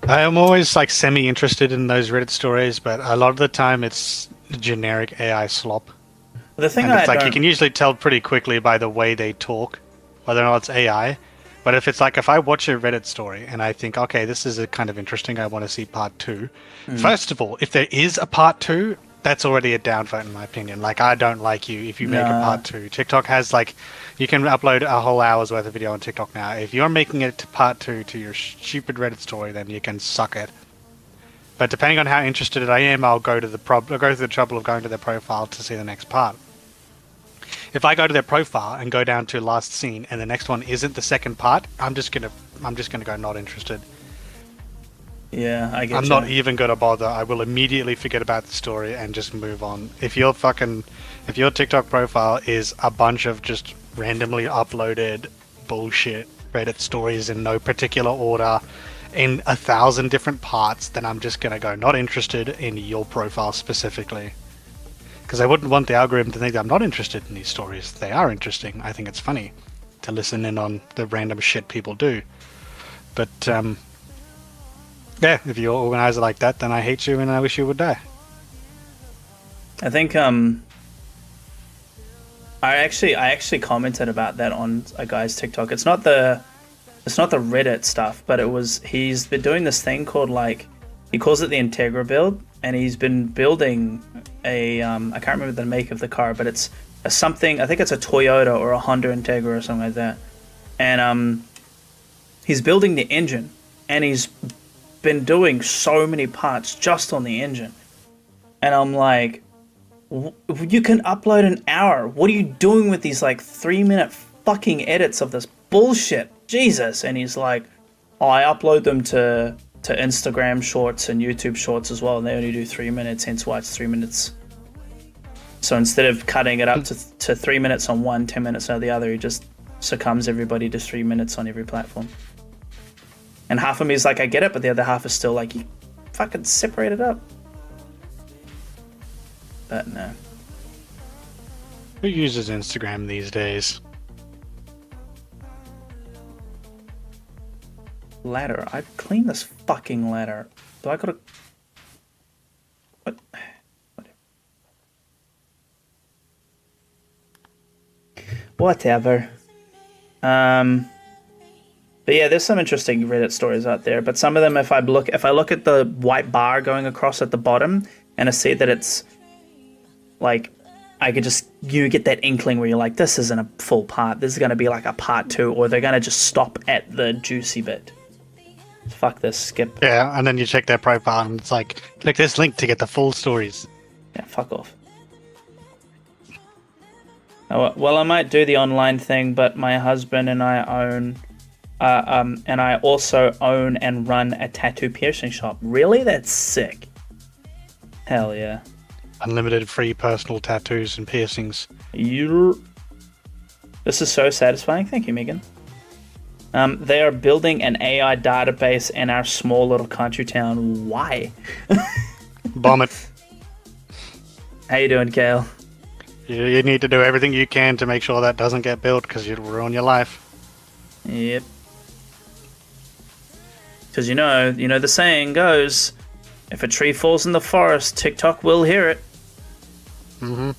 I am always, like, semi-interested in those Reddit stories, but a lot of the time it's generic AI slop. The thing and it's like you can usually tell pretty quickly by the way they talk whether or not it's AI. But if it's like, if I watch a Reddit story and I think, okay, this is a kind of interesting, I want to see part 2. First of all, if there is a part 2, that's already a downvote in my opinion. Like, I don't like you if you make a part 2. TikTok has, like, you can upload a whole hour's worth of video on TikTok now. If you're making it to part 2 to your stupid Reddit story, then you can suck it. But depending on how interested I am, I'll go through the trouble of going to their profile to see the next part. If I go to their profile and go down to last scene and the next one isn't the second part, I'm just gonna go not interested. Yeah, I get I'm not even gonna bother. I will immediately forget about the story and just move on. If your TikTok profile is a bunch of just randomly uploaded bullshit Reddit stories in no particular order, in 1,000 different parts, then I'm just gonna go not interested in your profile specifically. Because I wouldn't want the algorithm to think that I'm not interested in these stories. They are interesting. I think it's funny to listen in on the random shit people do. But, yeah, if you're organizer like that, then I hate you and I wish you would die. I think, I actually commented about that on a guy's TikTok. It's not the Reddit stuff, but he's been doing this thing called, like, he calls it the Integra build, and he's been building a, I can't remember the make of the car, but it's something, I think it's a Toyota or a Honda Integra or something like that. And he's building the engine, and he's been doing so many parts just on the engine. And I'm like, you can upload an hour. What are you doing with these, like, 3-minute fucking edits of this bullshit? Jesus. And he's like, oh, I upload them to Instagram shorts and YouTube shorts as well, and they only do 3 minutes, hence why it's 3 minutes. So instead of cutting it up to 3 minutes on one, 10 minutes on the other, he just succumbs everybody to 3 minutes on every platform. And half of me is like, I get it, but the other half is still like, you fucking separate it up. But no. Who uses Instagram these days? Ladder. I clean this fucking ladder. Do I gotta... What? Whatever. But yeah, there's some interesting Reddit stories out there. But some of them, if I look at the white bar going across at the bottom, and I see that it's like, you get that inkling where you're like, this isn't a full part. This is going to be like a part 2, or they're going to just stop at the juicy bit. Fuck this, skip. Yeah, and then you check their profile and it's like, click this link to get the full stories. Yeah, fuck off. Oh, well, I might do the online thing, but my husband and I own, and I also own and run a tattoo piercing shop. Really? That's sick. Hell yeah. Unlimited free personal tattoos and piercings. This is so satisfying. Thank you, Megan. They are building an AI database in our small little country town. Why? Bomb it. How you doing, Kale? You need to do everything you can to make sure that doesn't get built, because you'll ruin your life. Yep. Because you know the saying goes, if a tree falls in the forest, TikTok will hear it. Mm-hmm.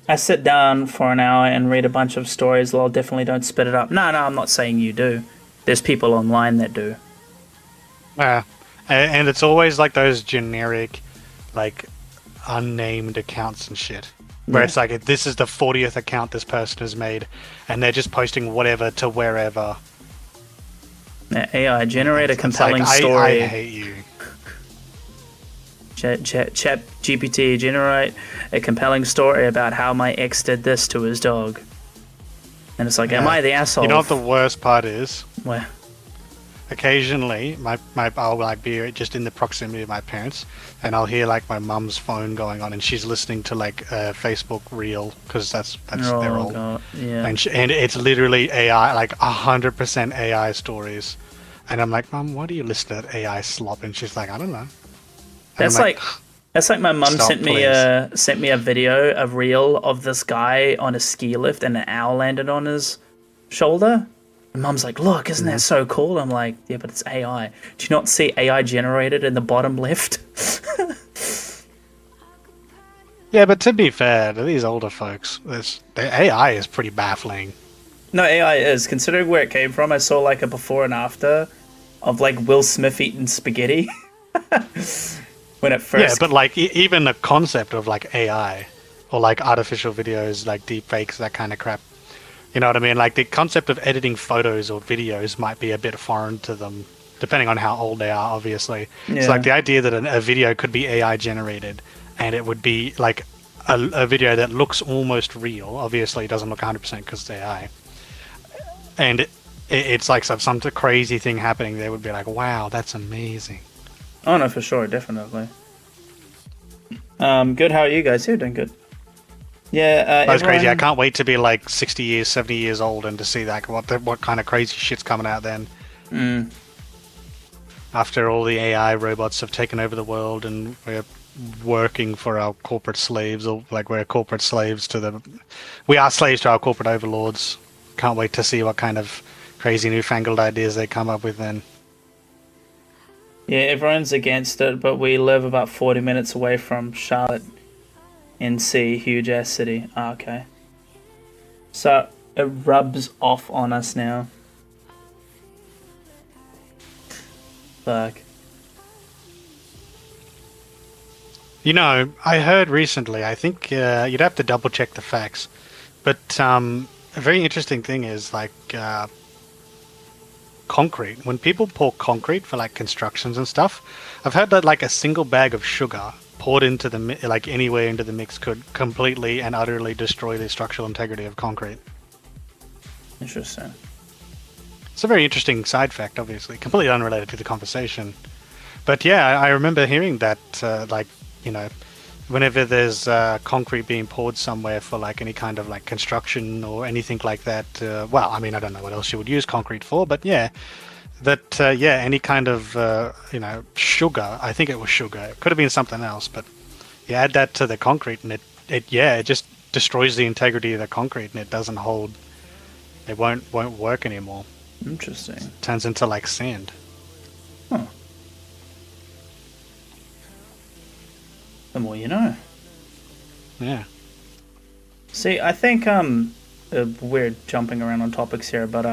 I sit down for an hour and read a bunch of stories. Well, definitely don't spit it up. No, I'm not saying you do. There's people online that do. Yeah, and it's always like those generic, like unnamed accounts and shit. Where Yeah. it's like, this is the 40th account this person has made, and they're just posting whatever to wherever. AI, generate a It's compelling like, story. I hate you. Chat GPT, generate a compelling story about how my ex did this to his dog. And it's like, am Yeah. I the asshole? You know what the worst part is? Where? Occasionally, I'll like be just in the proximity of my parents, and I'll hear like my mum's phone going on, and she's listening to like a Facebook reel because that's Oh, their old. God. Yeah. And it's literally AI, like 100% AI stories. And I'm like, Mum, why do you listen to that AI slop? And she's like, I don't know. And That's I'm like my mum Stop, sent me a video, a reel of this guy on a ski lift and an owl landed on his shoulder. And Mum's like, look, isn't that so cool? I'm like, yeah, but it's AI. Do you not see AI generated in the bottom left? Yeah, but to be fair to these older folks, the AI is pretty baffling. No, AI is. Considering where it came from, I saw like a before and after of like Will Smith eating spaghetti. When it first... Yeah, but like even the concept of like AI or like artificial videos, like deep fakes, that kind of crap. You know what I mean? Like the concept of editing photos or videos might be a bit foreign to them, depending on how old they are, obviously. Yeah. It's like the idea that a video could be AI generated and it would be like a video that looks almost real. Obviously, it doesn't look 100% because it's AI. And it's like some crazy thing happening. They would be like, wow, that's amazing. Oh, no, for sure. Definitely. Good. How are you guys? You're doing good. Yeah, That's crazy. I everyone- can't wait to be like 60 years, 70 years old and to see that what kind of crazy shit's coming out then. After all the AI robots have taken over the world and we're working for our corporate slaves, or like we're corporate slaves we are slaves to our corporate overlords. Can't wait to see what kind of crazy newfangled ideas they come up with then. Yeah, everyone's against it, but we live about 40 minutes away from Charlotte, NC, huge ass city. Ah, okay. So it rubs off on us now. Fuck. You know, I heard recently, I think you'd have to double check the facts, but a very interesting thing is like concrete. When people pour concrete for like constructions and stuff, I've heard that like a single bag of sugar poured into like anywhere into the mix could completely and utterly destroy the structural integrity of concrete. Interesting. It's a very interesting side fact, obviously, completely unrelated to the conversation. But yeah, I remember hearing that, like, you know, whenever there's concrete being poured somewhere for like any kind of like construction or anything like that, well, I mean, I don't know what else you would use concrete for, but yeah, that, yeah, any kind of, you know, sugar, I think it was sugar, it could have been something else, but you add that to the concrete and it just destroys the integrity of the concrete and it doesn't hold, it won't work anymore. Interesting. It turns into like sand. Huh. The more you know. Yeah. See, I think we're jumping around on topics here, but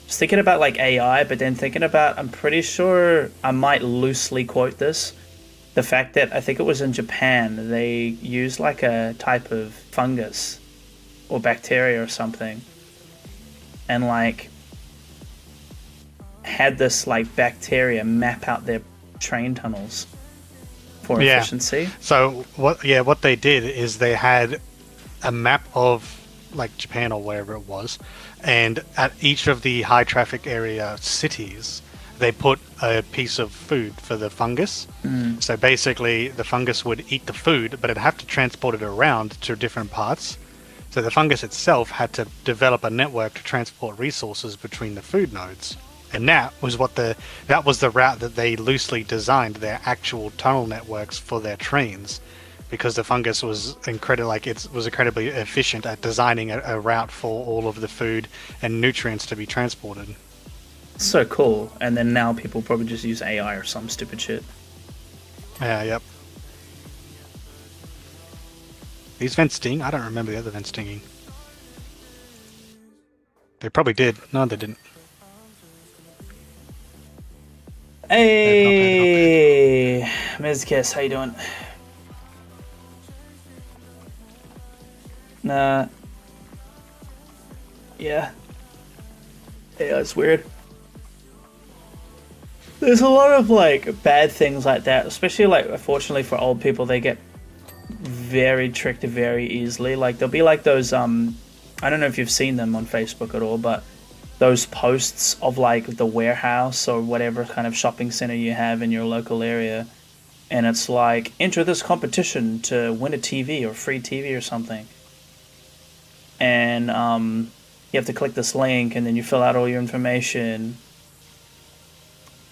just thinking about like AI, but then thinking about, I'm pretty sure I might loosely quote this, the fact that I think it was in Japan, they used like a type of fungus or bacteria or something, and like had this like bacteria map out their train tunnels for Yeah. efficiency. So what they did is they had a map of like Japan or wherever it was, and at each of the high traffic area cities, they put a piece of food for the fungus. So basically, the fungus would eat the food, but it'd have to transport it around to different parts. So the fungus itself had to develop a network to transport resources between the food nodes. And that was the route that they loosely designed their actual tunnel networks for their trains, because the fungus was incredibly efficient at designing a route for all of the food and nutrients to be transported. So cool. And then now people probably just use AI or some stupid shit. Yeah, yep. These vents sting? I don't remember the other vents stinging. They probably did. No, they didn't. Hey, Ms. Kiss, how you doing? Nah. Yeah. Yeah, it's weird. There's a lot of like bad things like that, especially like unfortunately for old people, they get very tricked very easily. Like there'll be like those I don't know if you've seen them on Facebook at all, but those posts of like the warehouse or whatever kind of shopping center you have in your local area, and it's like enter this competition to win a TV or free TV or something, and you have to click this link and then you fill out all your information,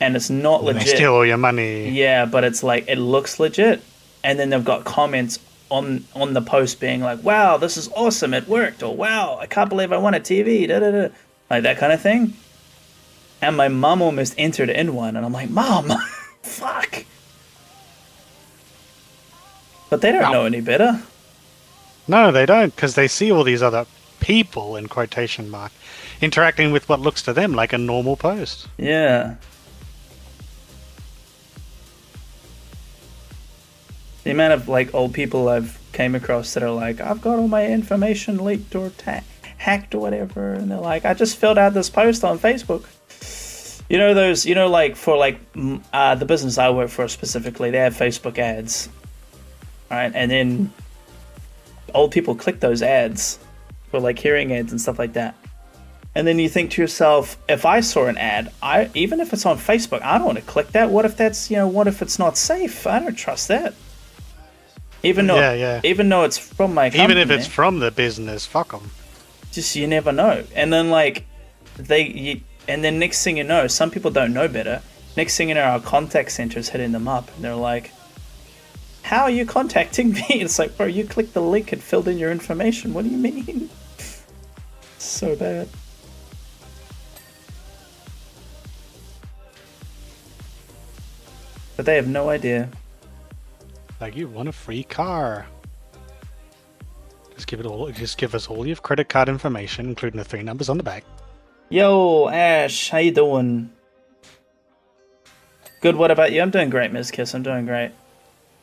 and it's not When legit. they steal all your money. Yeah, but it's like it looks legit, and then they've got comments on the post being like, "Wow, this is awesome! It worked!" or "Wow, I can't believe I won a TV!" Da da da, like that kind of thing. And my mom almost entered in one, and I'm like, "Mom, fuck!" But they don't know any better. No, they don't, because they see all these other people, in quotation mark, interacting with what looks to them like a normal post. Yeah. The amount of like old people I've came across that are like, I've got all my information leaked or hacked or whatever, and they're like, I just filled out this post on Facebook. You know those, you know, like for like the business I work for specifically, they have Facebook ads, right? And then old people click those ads for like hearing aids and stuff like that. And then you think to yourself, if I saw an ad, even if it's on Facebook, I don't want to click that. What if that's, what if it's not safe? I don't trust that. Even though it's from my company. Even if it's from the business, fuck them. Just, you never know. And then like, and then next thing you know, some people don't know better. Next thing you know, our contact center's hitting them up. And they're like, how are you contacting me? It's like, bro, you clicked the link and filled in your information. What do you mean? So bad. But they have no idea. Like, you want a free car. Just give us all your credit card information, including the 3 numbers on the back. Yo, Ash, how you doing? Good, what about you? I'm doing great, Ms. Kiss. I'm doing great.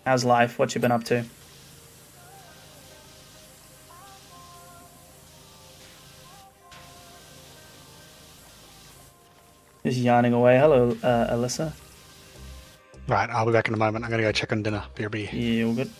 How's life? What you been up to? Just yarning away. Hello, Alyssa. Right, I'll be back in a moment. I'm going to go check on dinner. BRB. Yeah, all good.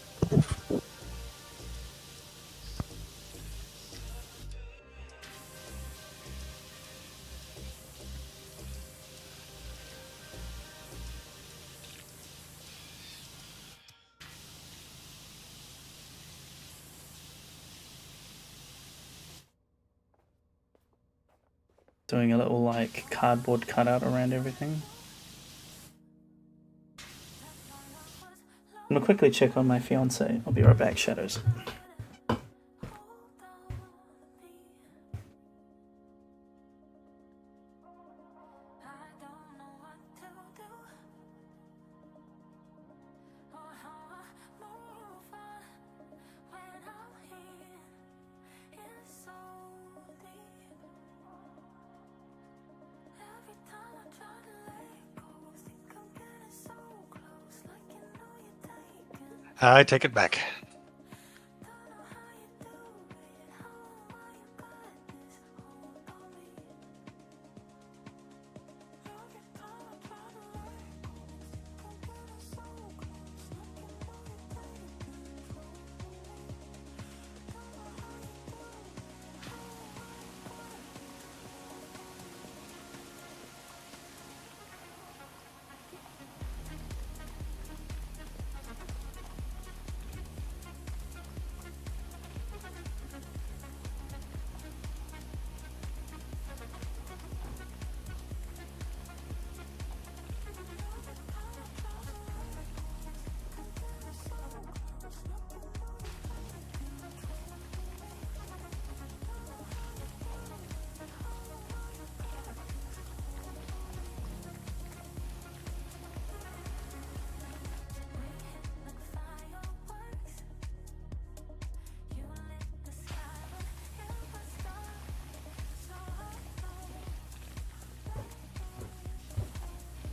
Doing a little like cardboard cutout around everything. I'm gonna quickly check on my fiance. I'll be right back, Shadows. I take it back.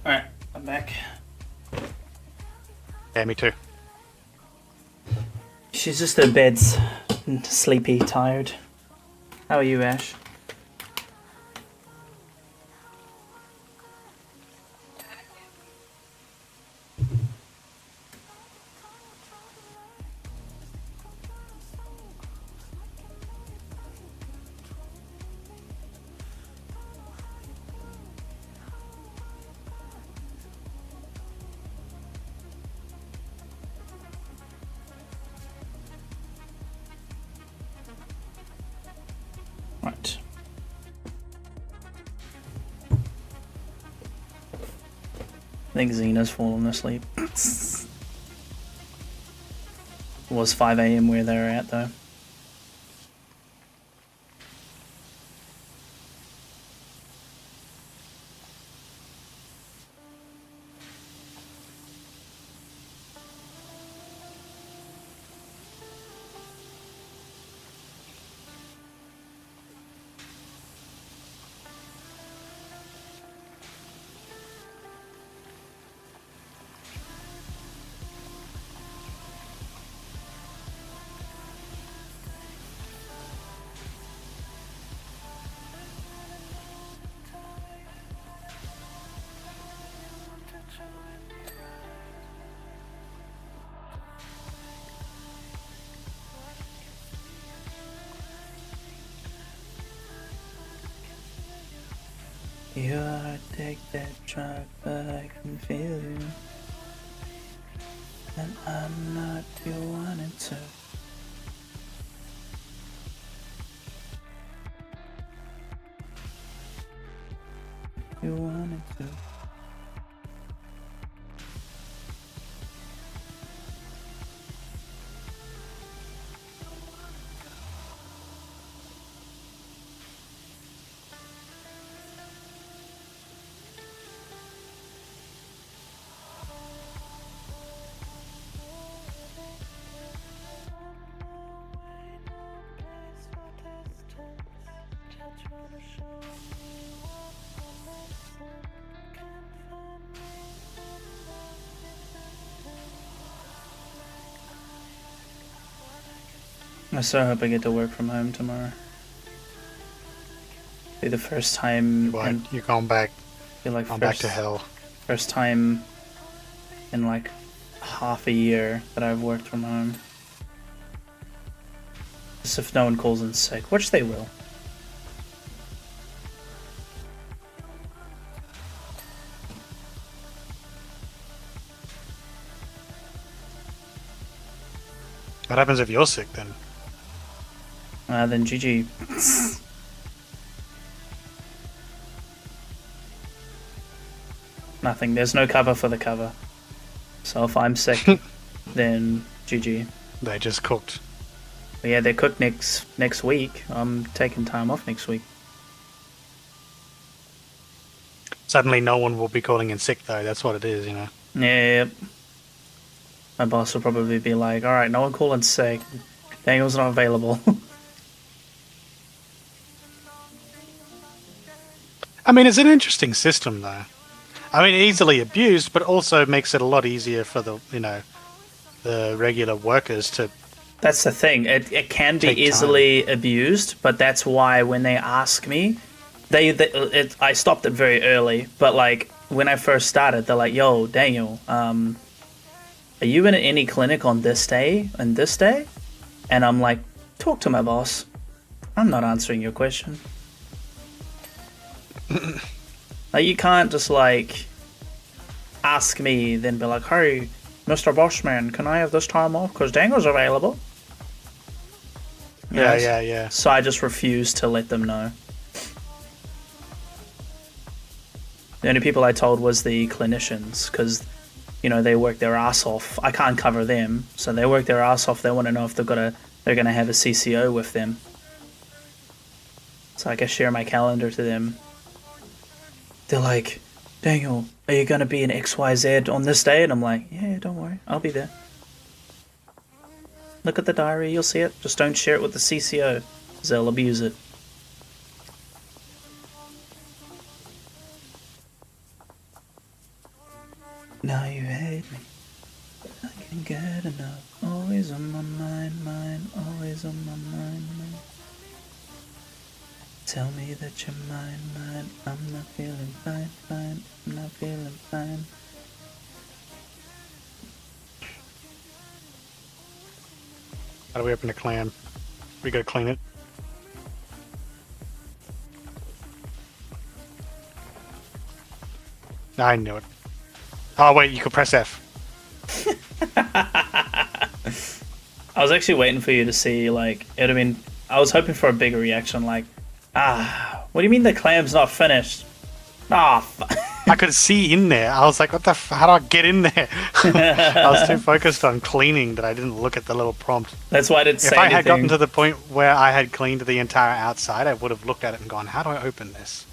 Alright, I'm back. Yeah, me too. She's just in bed, sleepy, tired. How are you, Ash? Right. I think Xena's fallen asleep. It was 5 AM where they're at, though. Your heart take that truck, but I can feel you. And I'm not you wanted to. You wanted to. I so hope I get to work from home tomorrow. Be the first time. You're going back. Feel like I'm back to hell. First time in like half a year that I've worked from home. Just if no one calls in sick, which they will. What happens if you're sick then? Then GG. Nothing. There's no cover for the cover. So if I'm sick, then GG. They just cooked. But yeah, they cook next week. I'm taking time off next week. Suddenly no one will be calling in sick though, that's what it is, you know. Yep. My boss will probably be like, alright, no one call in sick. Daniel's not available. I mean, it's an interesting system though. I mean, easily abused, but also makes it a lot easier for the, you know, the regular workers to... That's the thing. It can be easily abused, but that's why when they ask me, I stopped it very early, but like when I first started, they're like, yo, Daniel, are you in any clinic on this day and this day? And I'm like, talk to my boss. I'm not answering your question. Like, you can't just like ask me, then be like, hey, Mr. Bossman, can I have this time off? Because Daniel's available. Yeah. So I just refused to let them know. The only people I told was the clinicians, because, you know, they work their ass off. I can't cover them, so they work their ass off. They want to know if they're gonna have a CCO with them. So I can share my calendar to them. They're like, Daniel, are you gonna be in XYZ on this day? And I'm like, yeah, don't worry, I'll be there. Look at the diary, you'll see it. Just don't share it with the CCO, because they'll abuse it. Now you hate me. I can't get enough. Always on my mind, always on my mind. Tell me that you're mine. I'm not feeling fine. I'm not feeling fine. How do we open a clan? We gotta clean it. I knew it. Oh wait, you could press F. I was actually waiting for you to see, like, it would have been... I was hoping for a bigger reaction, like, what do you mean the clam's not finished? I could see in there. I was like, what the how do I get in there? I was too focused on cleaning that I didn't look at the little prompt. That's why I didn't say If I anything. had gotten to the point where I had cleaned the entire outside, I would have looked at it and gone, how do I open this?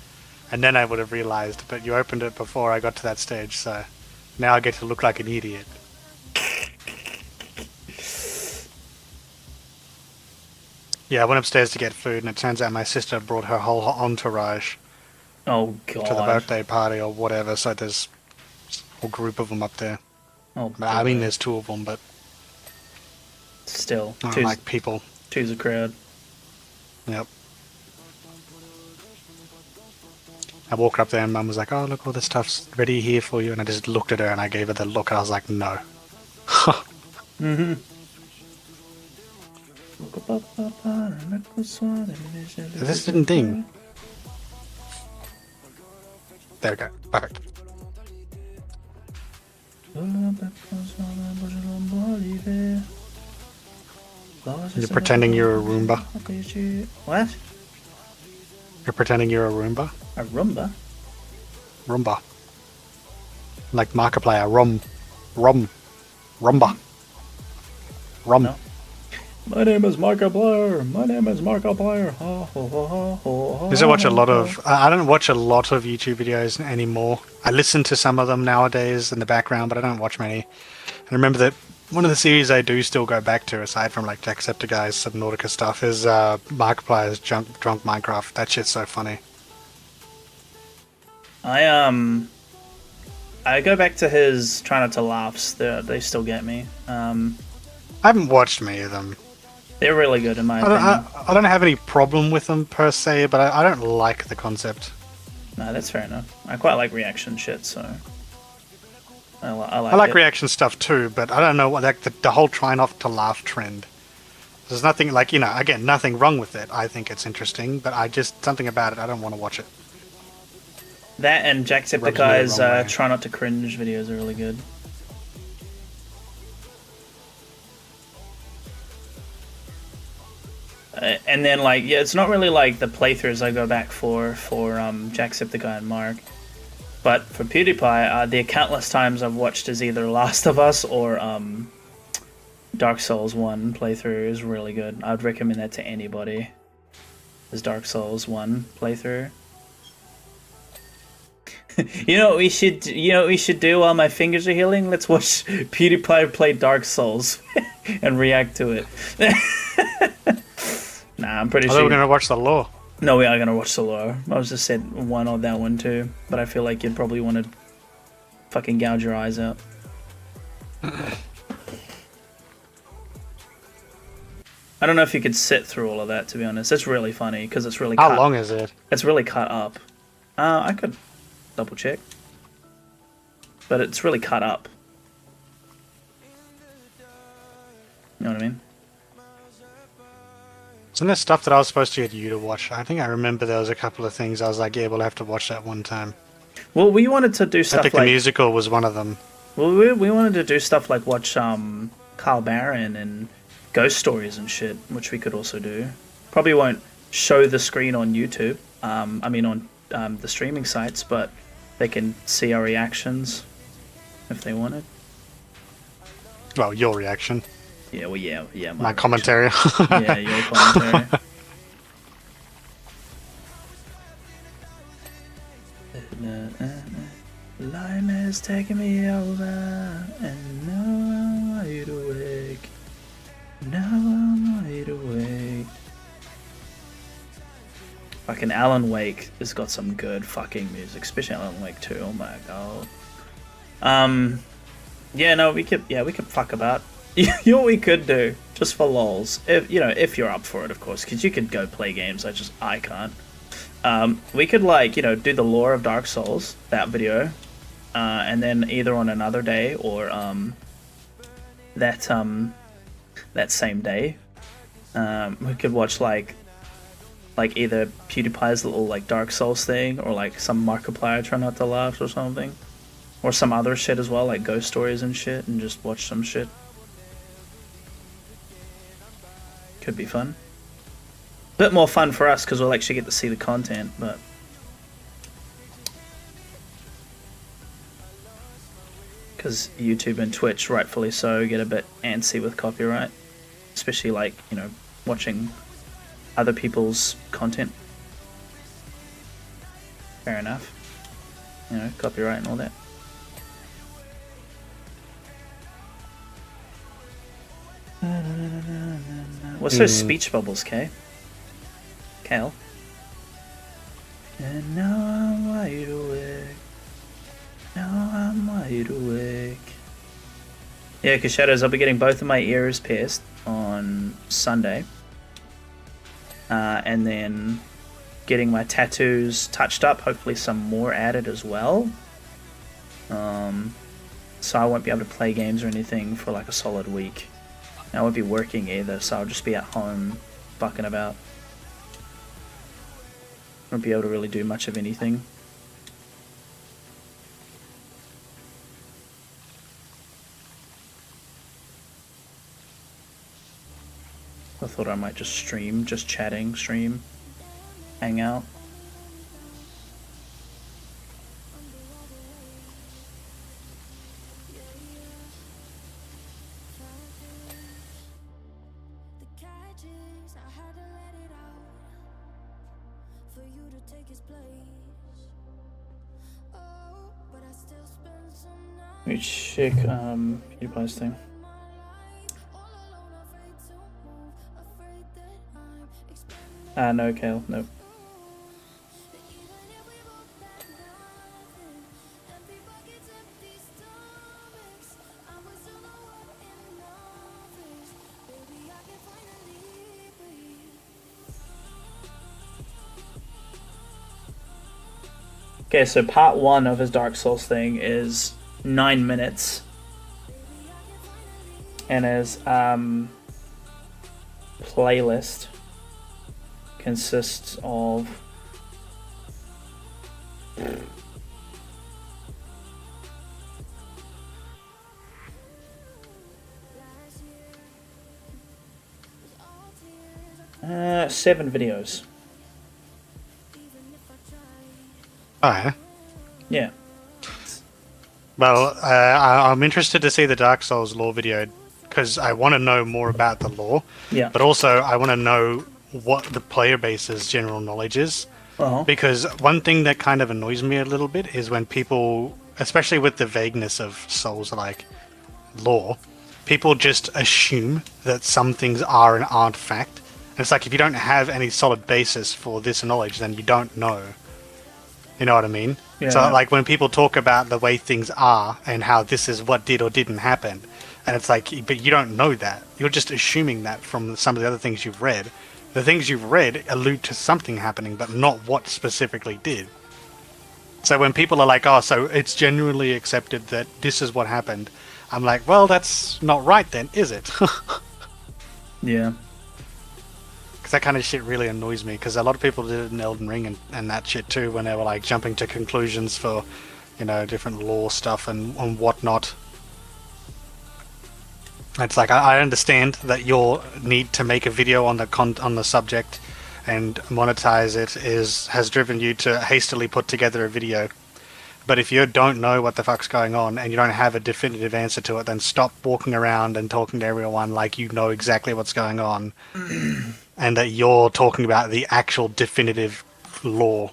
And then I would have realized, but you opened it before I got to that stage, so now I get to look like an idiot. Yeah, I went upstairs to get food, and it turns out my sister brought her whole entourage Oh, God. to the birthday party or whatever, so there's a whole group of them up there. Oh, I mean, boy. there's two of them, but Still. I don't like people. Two's a crowd. Yep. I walked up there and Mum was like, oh, look, all this stuff's ready here for you. And I just looked at her and I gave her the look and I was like, no. Mm-hmm. This didn't ding. There we go. Perfect. You're pretending you're a Roomba. What? You're pretending you're a Roomba? A Roomba? Roomba. Like Markiplier. Roomba. Rum. No. My name is Markiplier. My name is Markiplier. Ha, ha, ha, ha, ha, I watch a lot of... I don't watch a lot of YouTube videos anymore. I listen to some of them nowadays in the background, but I don't watch many. And remember that one of the series I do still go back to, aside from like Jacksepticeye's Subnautica stuff, is Markiplier's Drunk Minecraft. That shit's so funny. I go back to his Try Not to Laughs. They still get me. I haven't watched many of them. They're really good in my opinion. I don't have any problem with them per se, but I don't like the concept. No, that's fair enough. I quite like reaction shit, so I like I like it. reaction stuff too, but I don't know what like the whole try not to laugh trend. There's nothing like, you know, again, nothing wrong with it. I think it's interesting, but I just something about it. I don't want to watch it. That and Rubs me the Jacksepticeye's wrong way. Try Not to Cringe videos are really good. And then, like, yeah, it's not really like the playthroughs I go back for Jacksepticeye and Mark. But for PewDiePie, the countless times I've watched is either Last of Us or Dark Souls 1 playthrough is really good. I'd recommend that to anybody. Is Dark Souls 1 playthrough. You know what we should do while my fingers are healing? Let's watch PewDiePie play Dark Souls and react to it. Nah, I'm pretty I sure. thought we were going to watch the law. No, we are going to watch the lore. I was just said one or that one too, but I feel like you'd probably want to fucking gouge your eyes out. I don't know if you could sit through all of that, to be honest. It's really funny because it's really How long is it? It's really cut up. I could double check, but it's really cut up. You know what I mean? Isn't there stuff that I was supposed to get you to watch? I think I remember there was a couple of things I was like, yeah, we'll have to watch that one time. Well, we wanted to do stuff Epic like the Musical was one of them. Well, we wanted to do stuff like watch Carl Barron and Ghost Stories and shit, which we could also do. Probably won't show the screen on YouTube. I mean on the streaming sites, but they can see our reactions if they wanted. Well, your reaction. Yeah, well, yeah. My commentary. Yeah, your commentary. Lime has taken me over, and now I'm wide awake. Now I'm wide awake. Fucking Alan Wake has got some good fucking music, especially Alan Wake 2. Oh my god. Yeah, no, we could fuck about. You know what we could do, just for lols, if you're up for it, of course, because you could go play games. I can't. We could do the lore of Dark Souls, that video, and then either on another day or that same day, we could watch like either PewDiePie's little Dark Souls thing or some Markiplier try not to laugh or something, or some other shit as well, like ghost stories and shit, and just watch some shit. Could be fun. Bit more fun for us because we'll actually get to see the content, but because YouTube and Twitch, rightfully so, get a bit antsy with copyright, especially watching other people's content. Fair enough. Copyright and all that. What's those speech bubbles, Kay? Kale? And now I'm wide awake. Now I'm wide awake. Yeah, because Shadows, I'll be getting both of my ears pierced on Sunday. And then getting my tattoos touched up, hopefully some more added as well. So I won't be able to play games or anything for a solid week. I won't be working either, so I'll just be at home fucking about. Won't be able to really do much of anything. I thought I might just stream, just chatting, stream, hang out. Let me check PewDiePie's thing. No, Kale, no. Okay, so part 1 of his Dark Souls thing is 9 minutes, and his playlist consists of seven videos. Oh, yeah? Yeah. Well, I'm interested to see the Dark Souls lore video because I want to know more about the lore. Yeah. But also, I want to know what the player base's general knowledge is. Uh-huh. Because one thing that kind of annoys me a little bit is when people, especially with the vagueness of Souls-like lore, people just assume that some things are and aren't fact. And it's like, if you don't have any solid basis for this knowledge, then you don't know. You know what I mean? Yeah. So, like, when people talk about the way things are and how this is what did or didn't happen, and it's like, but you don't know that. You're just assuming that from some of the other things you've read. The things you've read allude to something happening, but not what specifically did. So when people are like, oh, so it's genuinely accepted that this is what happened, I'm like, well, that's not right then, is it? Yeah. Because that kind of shit really annoys me, because a lot of people did it in Elden Ring and that shit too, when they were like jumping to conclusions for, different lore stuff and whatnot. It's like, I understand that your need to make a video on the subject and monetize it has driven you to hastily put together a video. But if you don't know what the fuck's going on and you don't have a definitive answer to it, then stop walking around and talking to everyone like you know exactly what's going on and that you're talking about the actual definitive lore.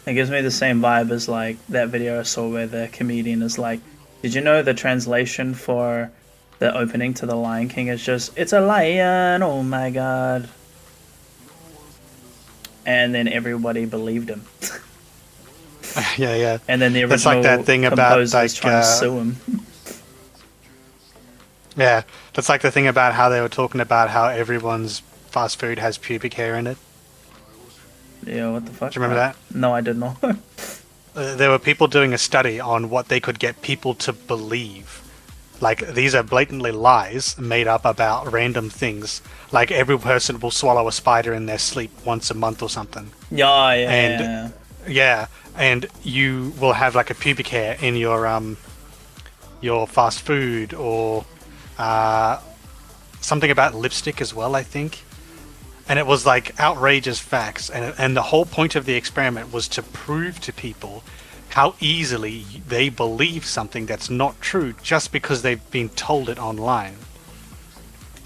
It gives me the same vibe as that video I saw where the comedian is like, did you know the translation for the opening to The Lion King is just, it's a lion, oh my god. And then everybody believed him. Yeah. And then the It's original like that thing about, composer's like, trying to sue him. Yeah, that's like the thing about how they were talking about how everyone's fast food has pubic hair in it. Yeah, what the fuck? Do you remember that? No, I did not. There were people doing a study on what they could get people to believe. Like, these are blatantly lies made up about random things. Like, every person will swallow a spider in their sleep once a month or something. Yeah. And yeah, and you will have like a pubic hair in your fast food, or something about lipstick as well, I think. And it was like outrageous facts, and the whole point of the experiment was to prove to people how easily they believe something that's not true just because they've been told it online.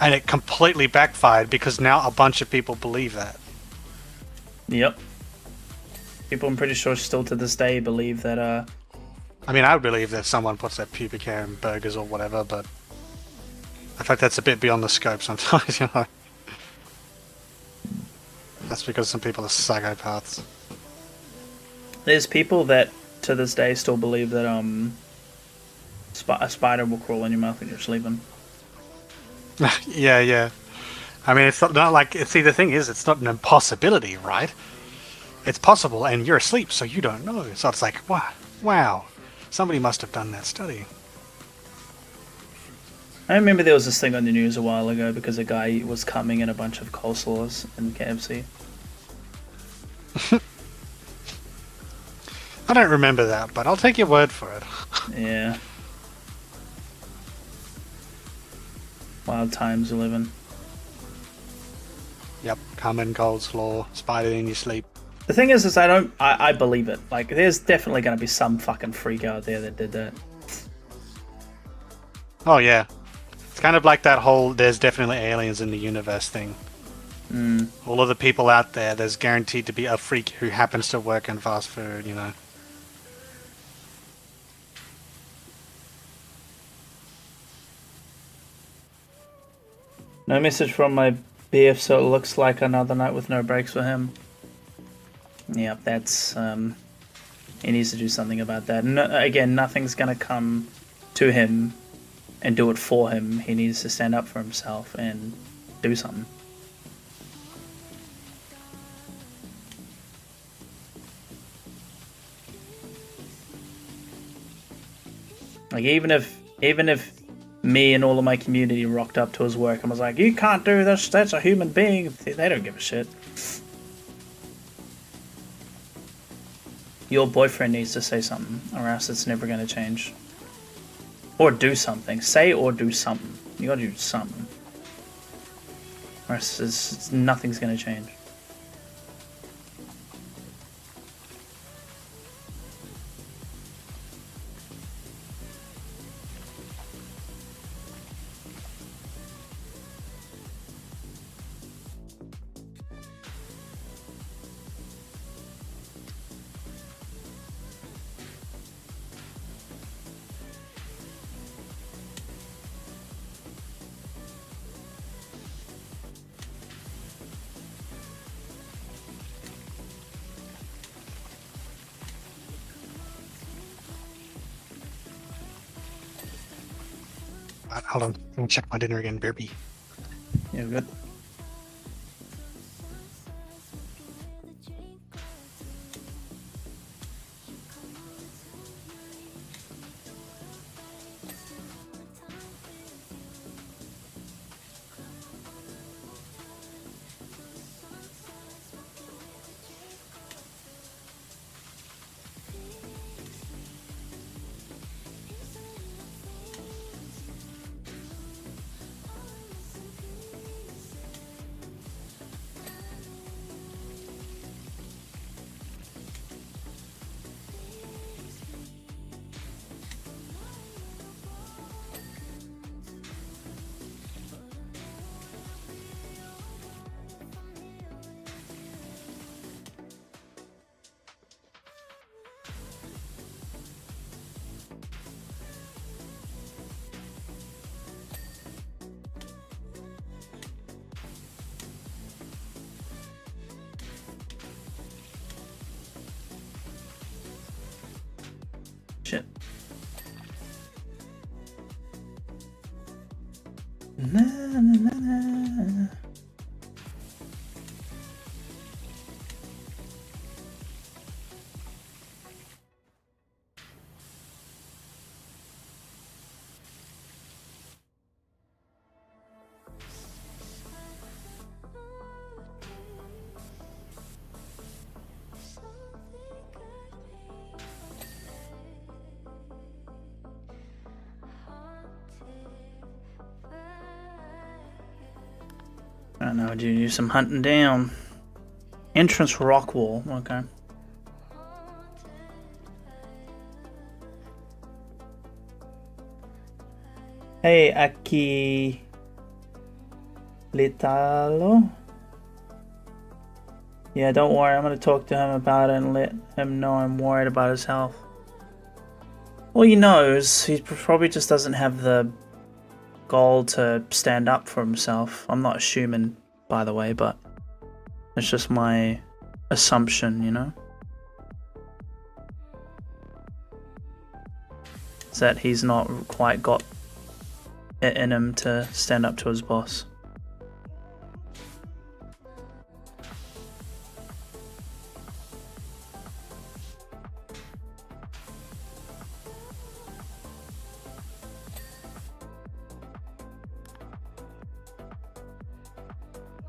And it completely backfired because now a bunch of people believe that. Yep. People, I'm pretty sure, still to this day believe that. I mean, I believe that someone puts their pubic hair in burgers or whatever, but I think that's a bit beyond the scope sometimes, you know. That's because some people are psychopaths. There's people that to this day still believe that a spider will crawl in your mouth when you're sleeping. Yeah. I mean, it's not like... See, the thing is, it's not an impossibility, right? It's possible, and you're asleep, so you don't know. So it's like, wow. Somebody must have done that study. I remember there was this thing on the news a while ago because a guy was coming in a bunch of coleslaws in KFC. I don't remember that, but I'll take your word for it. Yeah. Wild times we live in. Yep, come in coleslaw, spider in your sleep. The thing is I believe it. Like, there's definitely going to be some fucking freak out there that did that. Oh yeah. It's kind of like that whole there's definitely aliens in the universe thing. All of the people out there, there's guaranteed to be a freak who happens to work in fast food, you know. No message from my BF, so it looks like another night with no breaks for him. Yep, that's he needs to do something about that. No, again, nothing's gonna come to him and do it for him. He needs to stand up for himself and do something. Like, even if me and all of my community rocked up to his work and was like, "You can't do this, that's a human being," they don't give a shit. Your boyfriend needs to say something, or else it's never going to change. Or do something. Say or do something. You gotta do something. Or else nothing's going to change. Hold on, let me check my dinner again, Bearby. Yeah, good. shit. Na, na, na, na. I don't know, do some hunting down. Entrance rock wall, okay. Hey, Aki Litalo. Yeah, don't worry, I'm gonna talk to him about it and let him know I'm worried about his health. Well, he knows, he probably just doesn't have the goal to stand up for himself. I'm not assuming, by the way, but it's just my assumption, you know? Is that he's not quite got it in him to stand up to his boss.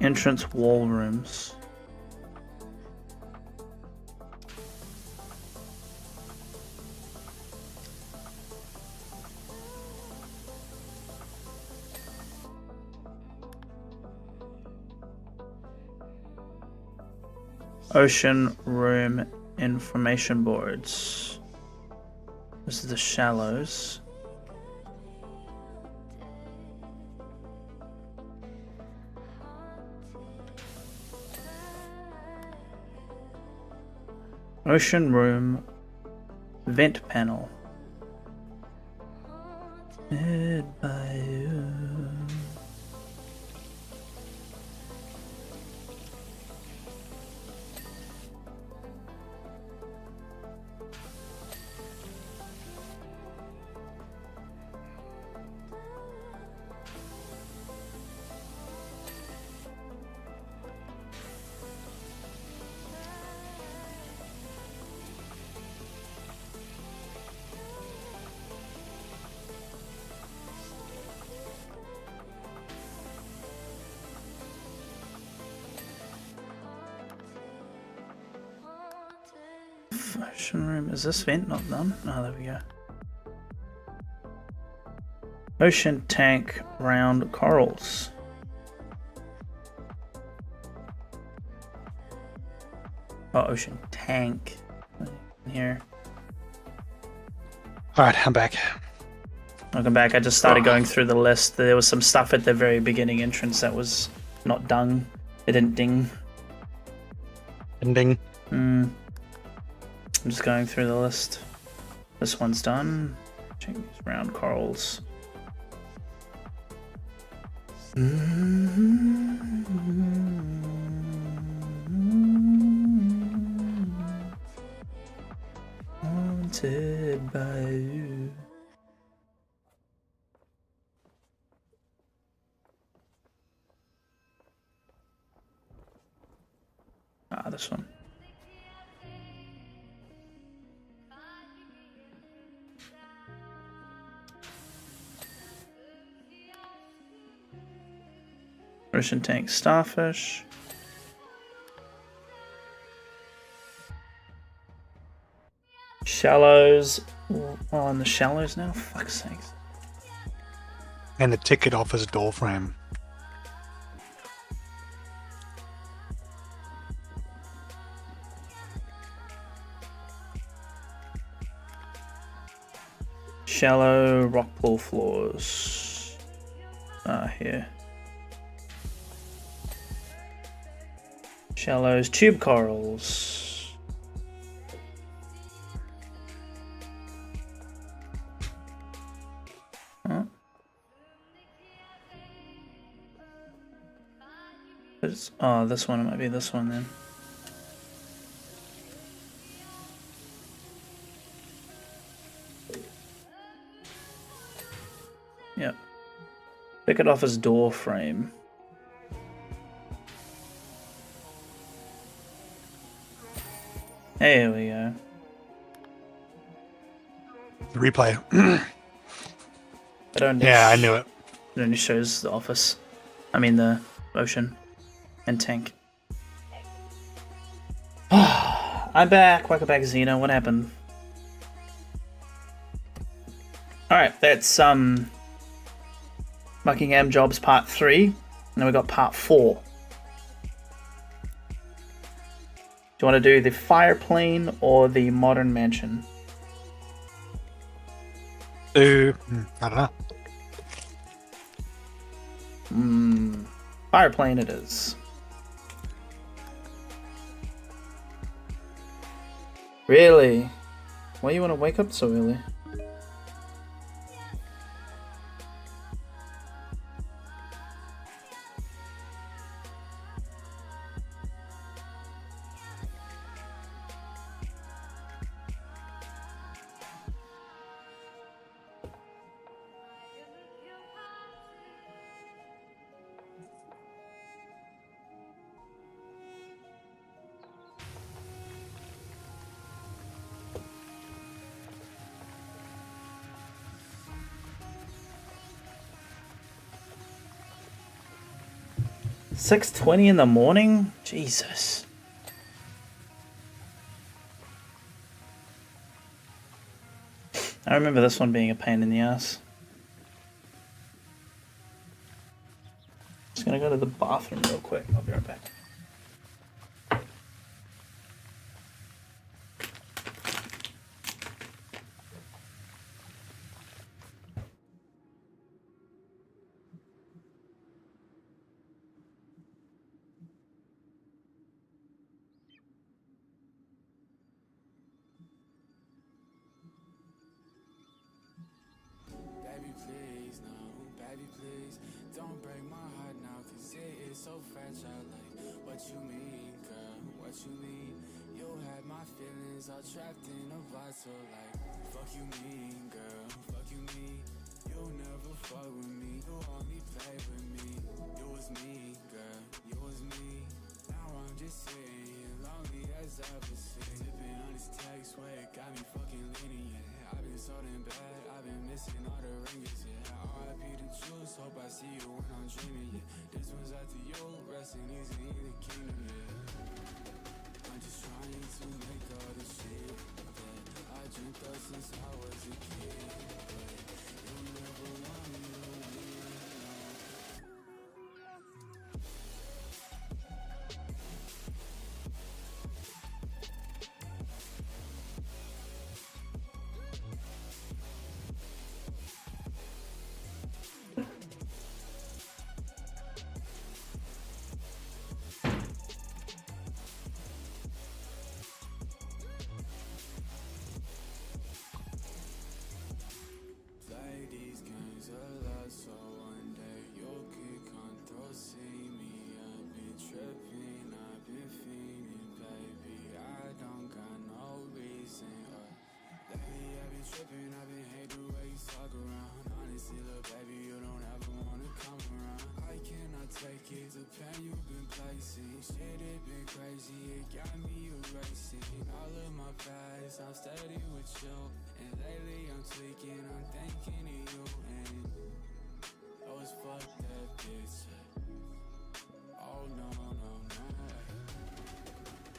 Entrance wall rooms. Ocean room information boards. This is the shallows. Ocean room vent panel. Made by you. Ocean room. Is this vent not done? Oh, there we go. Ocean tank round corals. Oh, ocean tank. In here. Alright, I'm back. Welcome back. I just started going through the list. There was some stuff at the very beginning entrance that was not done. It didn't ding. Ending. I'm just going through the list. This one's done. Check these round corals. Haunted by you. Ah, this one. Ocean tank starfish. Shallows. Oh, in the shallows now? Fuck's sakes. And the ticket office door frame. Shallow rock pool floors. Ah, here. Shallows tube corals. Huh? Oh, this one. It might be this one then. Pick it off his door frame. There we go. Replay. It only Yeah, I knew it. It only shows the office. I mean the ocean and tank. I'm back. Welcome back, Xeno. What happened? Alright, that's Buckingham Jobs Part 3. And then we got Part 4. Do you want to do the fireplane or the modern mansion? I don't know. Fireplane it is. Really? Why you want to wake up so early? $6:20 in the morning? Jesus. I remember this one being a pain in the ass. Just gonna go to the bathroom real quick. I'll be right back. Baby, please, no, baby, please, don't break my heart now, cause it is so fragile, like, what you mean, girl, what you mean, you had my feelings all trapped in a bottle, like, fuck you mean, girl, fuck you mean, you never fuck with me, you only play with me, you was me, girl, you was me, now I'm just sitting here, lonely as ever since, sipping on this text, where it got me fucking leaning, yeah. I've been so damn bad, I've been missing all the rings, yeah. R.I.P. the juice, hope I see you when I'm dreaming, yeah. This one's after you, resting easy in the kingdom, yeah. I'm just trying to make all the shit that I dreamt of since I was a kid, but you never want me to win, no. Play these games a lot, so one day you'll kick on through, see me. I've been tripping, I've been fiending, baby. I don't got no reason. Lately I've been tripping, I've been hate the way you talk around. Honestly, little baby, you don't ever wanna come around. I cannot take it, the pain you've been placing. Shit, it been crazy, it got me erasing all of my past. I'm steady with you, and lately I'm tweaking, I'm thinking of you. And I was fuck that bitch. Oh no, no, no.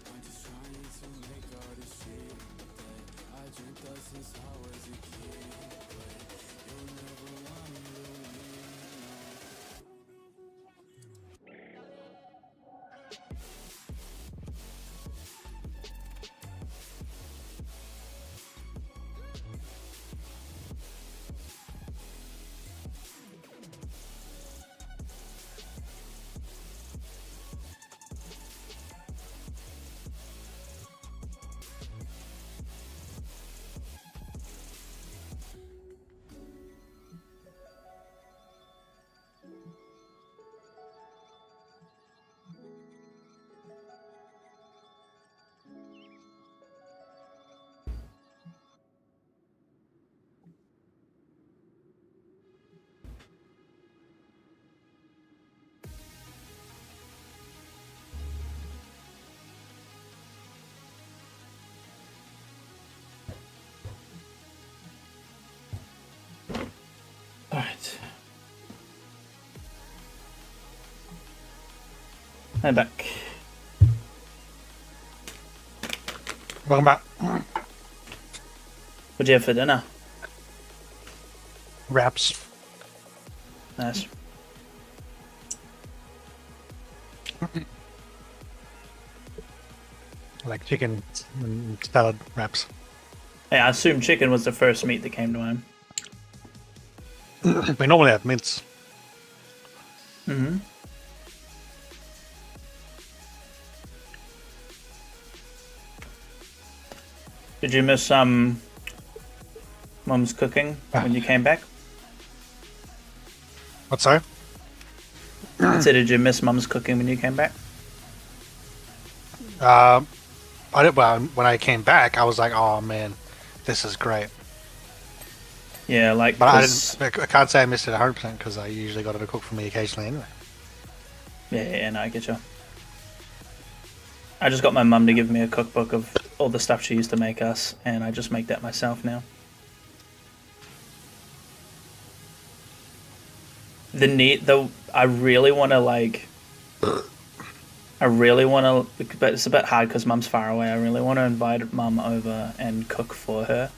I'm just trying to make all the shit that I dreamt of since I was a kid, but you never want me to win, no. I'm back. Welcome back. What'd you have for dinner? Wraps. Nice. Like chicken and salad wraps. Hey, I assume chicken was the first meat that came to mind. We normally have mince. Mm-hmm. Did you miss Mum's cooking when you came back? What's so? I said, did you miss Mum's cooking when you came back? I did. Well, when I came back, I was like, "Oh man, this is great." Yeah, like. But I can't say I missed it 100% because I usually got her to cook for me occasionally anyway. Yeah, no, I get you. I just got my mum to give me a cookbook of all the stuff she used to make us, and I just make that myself now. I really want to but it's a bit hard because Mum's far away. I really want to invite Mum over and cook for her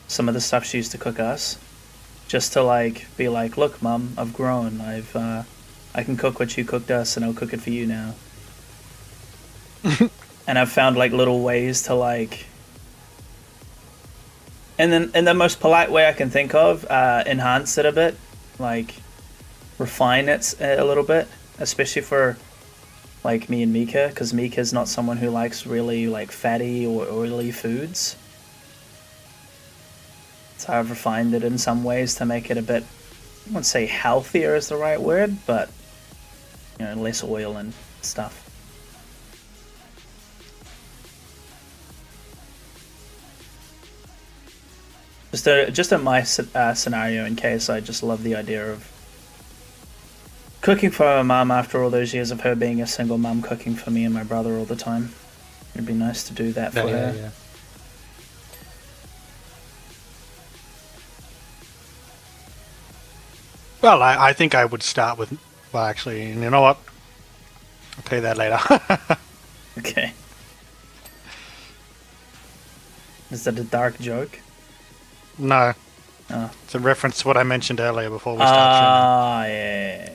some of the stuff she used to cook us, just to like be like, look, Mum, I've grown. I can cook what you cooked us, and I'll cook it for you now. And I've found like little ways to like, and then in the most polite way I can think of, enhance it a bit, like refine it a little bit, especially for like me and Mika, because Mika's not someone who likes really like fatty or oily foods. So I've refined it in some ways to make it a bit, I wouldn't say healthier is the right word, but you know, less oil and stuff. Just in my scenario, in case, I just love the idea of cooking for my mum after all those years of her being a single mum, cooking for me and my brother all the time. It'd be nice to do that for her. Yeah. Well, I think I would start with. Well, actually, you know what? I'll tell you that later. Okay. Is that a dark joke? No. Oh. It's a reference to what I mentioned earlier before we start. Yeah.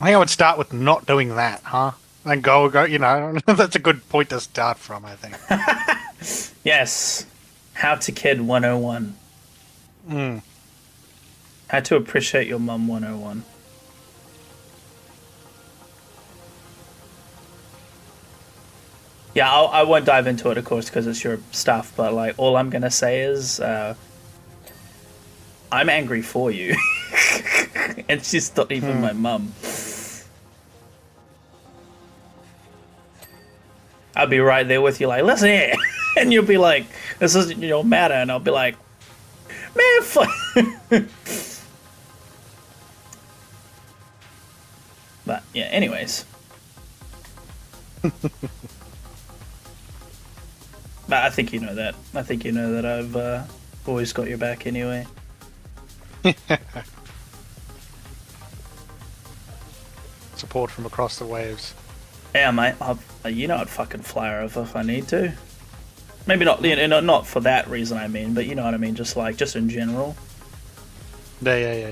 I think I would start with not doing that, huh? And go, you know, that's a good point to start from, I think. Yes. How to Kid 101. How to appreciate your mum 101. Yeah, I won't dive into it, of course, because it's your stuff, but like, all I'm going to say is, I'm angry for you. And she's not even my mum. I'll be right there with you, like, listen here. And you'll be like, this isn't your matter. And I'll be like, man, fuck. But, yeah, anyways. But I think you know that. I think you know that I've always got your back anyway. Support from across the waves. Yeah, mate. You know I'd fucking fly her over if I need to. Maybe not, you know, not for that reason, I mean, but you know what I mean, just in general. Yeah.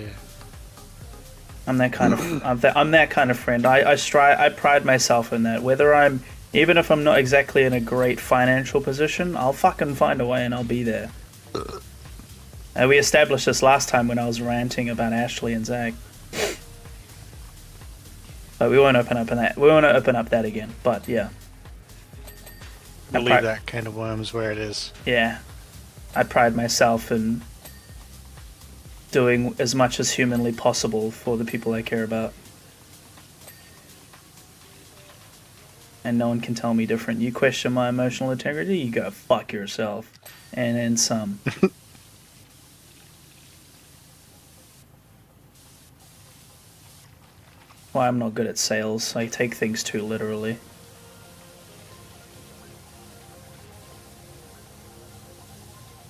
I'm that kind of I'm that kind of friend. I pride myself in that. Even if I'm not exactly in a great financial position, I'll fucking find a way and I'll be there. We established this last time when I was ranting about Ashley and Zach. But we won't open up that again. But yeah. We'll leave that kind of worms where it is. Yeah. I pride myself in doing as much as humanly possible for the people I care about. And no one can tell me different. You question my emotional integrity, you go fuck yourself. And then some. Why I'm not good at sales. I take things too literally.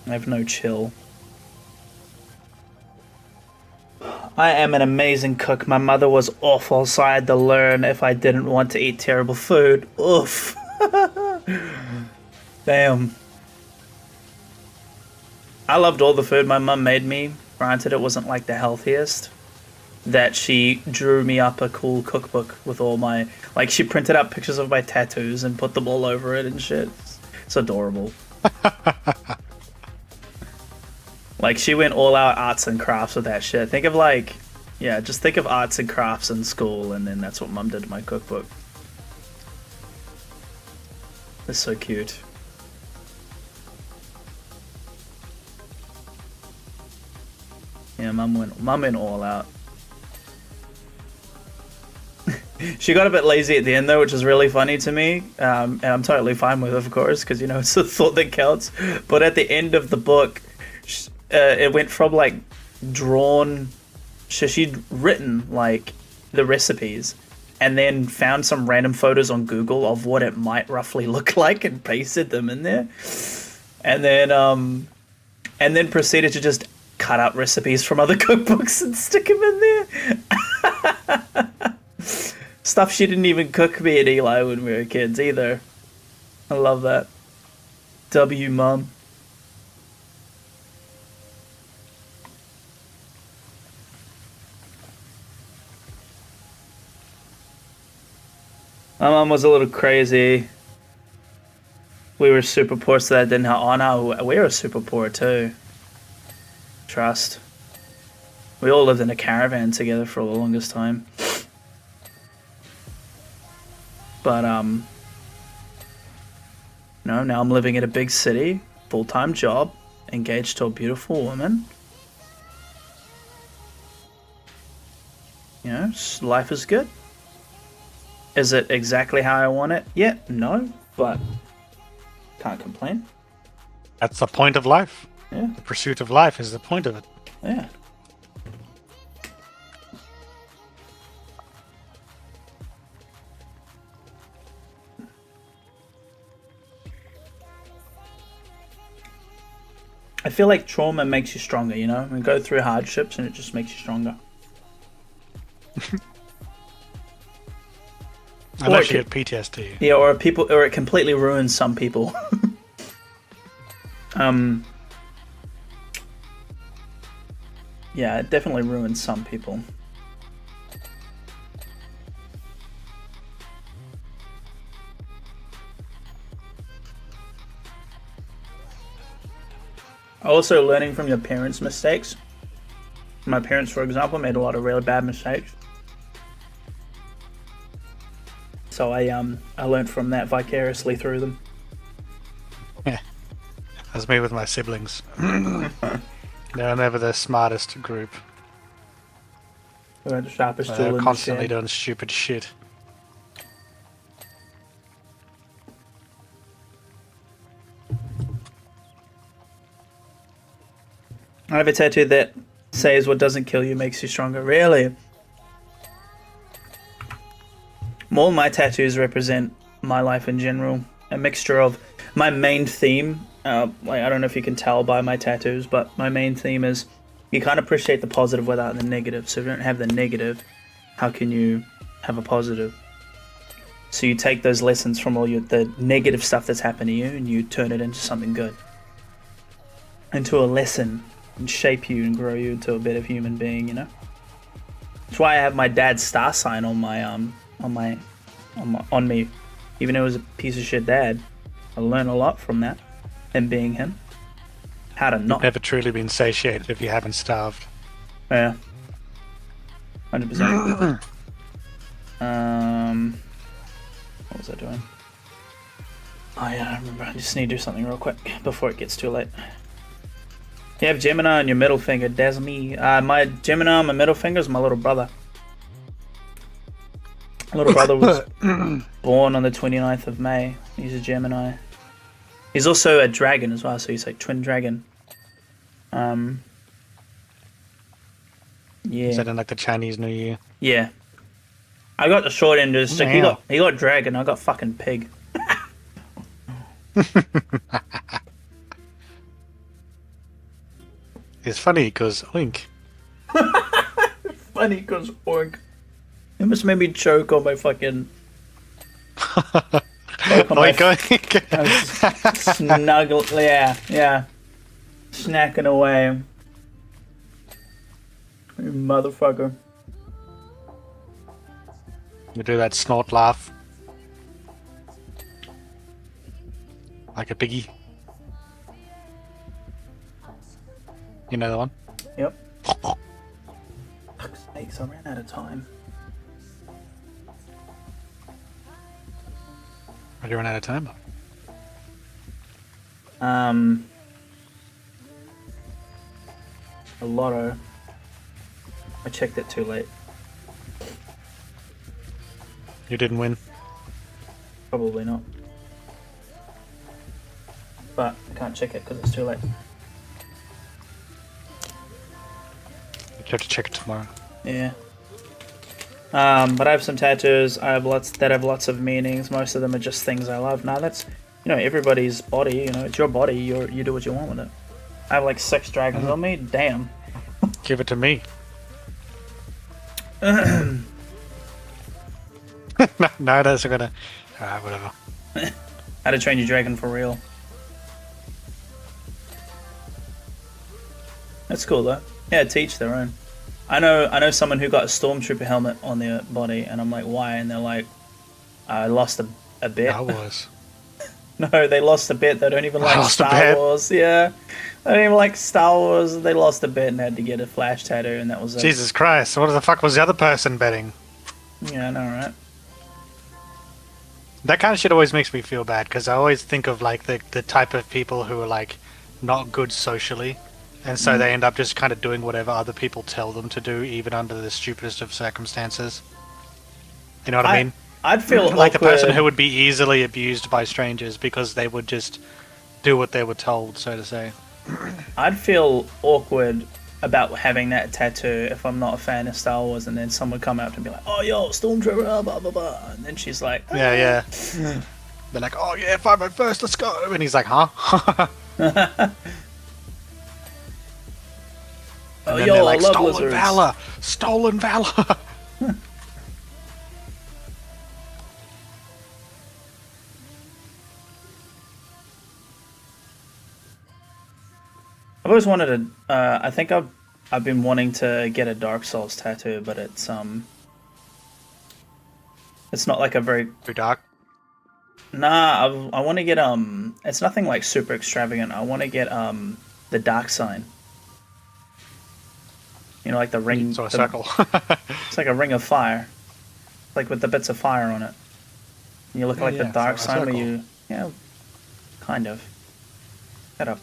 I have no chill. I am an amazing cook. My mother was awful, so I had to learn if I didn't want to eat terrible food. Oof. Damn. I loved all the food my mum made me. Granted, it wasn't like the healthiest. That she drew me up a cool cookbook with all my... Like, she printed out pictures of my tattoos and put them all over it and shit. It's adorable. Like, she went all out arts and crafts with that shit. Think of, like... Yeah, just think of arts and crafts in school, and then that's what Mum did to my cookbook. It's so cute. Yeah, Mum went all out. She got a bit lazy at the end though, which is really funny to me, and I'm totally fine with it, of course, because, you know, it's the thought that counts. But at the end of the book, it went from like drawn, so she'd written like the recipes, and then found some random photos on Google of what it might roughly look like and pasted them in there, and then proceeded to just cut out recipes from other cookbooks and stick them in there. Stuff she didn't even cook me and Eli when we were kids either. I love that. W Mum. My mum was a little crazy. We were super poor, so that didn't help. Oh no, we were super poor too. Trust. We all lived in a caravan together for the longest time. But, no, now I'm living in a big city, full-time job, engaged to a beautiful woman. You know, life is good. Is it exactly how I want it? Yeah, no, but can't complain. That's the point of life. Yeah. The pursuit of life is the point of it. Yeah. I feel like trauma makes you stronger, you know? We go through hardships and it just makes you stronger. Unless you get PTSD. Yeah, or it completely ruins some people. Yeah, it definitely ruins some people. Also, learning from your parents' mistakes. My parents, for example, made a lot of really bad mistakes. So I learned from that vicariously through them. Yeah. That's me with my siblings. They're never the smartest group. We're the sharpest tool They're in the constantly shed. doing stupid shit. I have a tattoo that says what doesn't kill you makes you stronger. Really? All my tattoos represent my life in general. A mixture of my main theme. Like, I don't know if you can tell by my tattoos, but my main theme is you can't appreciate the positive without the negative. So if you don't have the negative, how can you have a positive? So you take those lessons from all the negative stuff that's happened to you and you turn it into something good. Into a lesson. And shape you and grow you into a better human being, you know. That's why I have my dad's star sign on me, even though it was a piece of shit dad. I learned a lot from that, and being him. How to not. Never truly been satiated if you haven't starved. Yeah. 100%. What was I doing? Oh yeah, I remember. I just need to do something real quick before it gets too late. You have Gemini on your middle finger. That's me. My Gemini on my middle finger is my little brother. My little brother was born on the 29th of May. He's a Gemini. He's also a dragon as well, so he's like twin dragon. Yeah. Is that in like the Chinese New Year? Yeah. I got the short end of the stick. Yeah. He got dragon. I got fucking pig. It's funny because Oink. funny because oink. It must made me choke on my fucking. Snuggle. Yeah. Snacking away. You motherfucker. You do that snort laugh. Like a piggy. You know the one? Yep. Fuck's sakes, I ran out of time. Have you run out of time? A lotto. I checked it too late. You didn't win. Probably not. But I can't check it because it's too late. You have to check it tomorrow. Yeah. But I have some tattoos. I have lots that have lots of meanings. Most of them are just things I love. Now that's, everybody's body. It's your body. You do what you want with it. I have like 6 dragons on me. Damn. Give it to me. No, that's gonna. Alright, whatever. How to Train Your Dragon for real. That's cool though. Yeah, teach their own. I know someone who got a stormtrooper helmet on their body, and I'm like, why? And they're like, I lost a bit. I was. No, they lost a bit. They don't even like Star Wars. Yeah, they don't even like Star Wars. They lost a bit and had to get a flash tattoo, and that was it. Jesus Christ! What the fuck was the other person betting? Yeah, I know, right? That kind of shit always makes me feel bad because I always think of like the type of people who are like not good socially, and so they end up just kind of doing whatever other people tell them to do, even under the stupidest of circumstances. You know what I mean? I'd feel like awkward. the person who would be easily abused by strangers because they would just do what they were told, so to say. I'd feel awkward about having that tattoo if I'm not a fan of Star Wars, and then someone come up to me like, "Oh, yo, Stormtrooper, blah blah blah," and then she's like, Yeah. They're like, "Oh yeah, 501st, let's go," and he's like, "Huh?" "Oh, And then yo, they're I like, love "Stolen lizards." valor, stolen valor." I've always wanted to. I think I've been wanting to get a Dark Souls tattoo, but it's not like a very. Too dark. Nah, I want to get It's nothing like super extravagant. I want to get the dark sign. Like the ring. So a circle. It's like a ring of fire, like with the bits of fire on it. And you look like the dark sign where you, kind of. Shut up.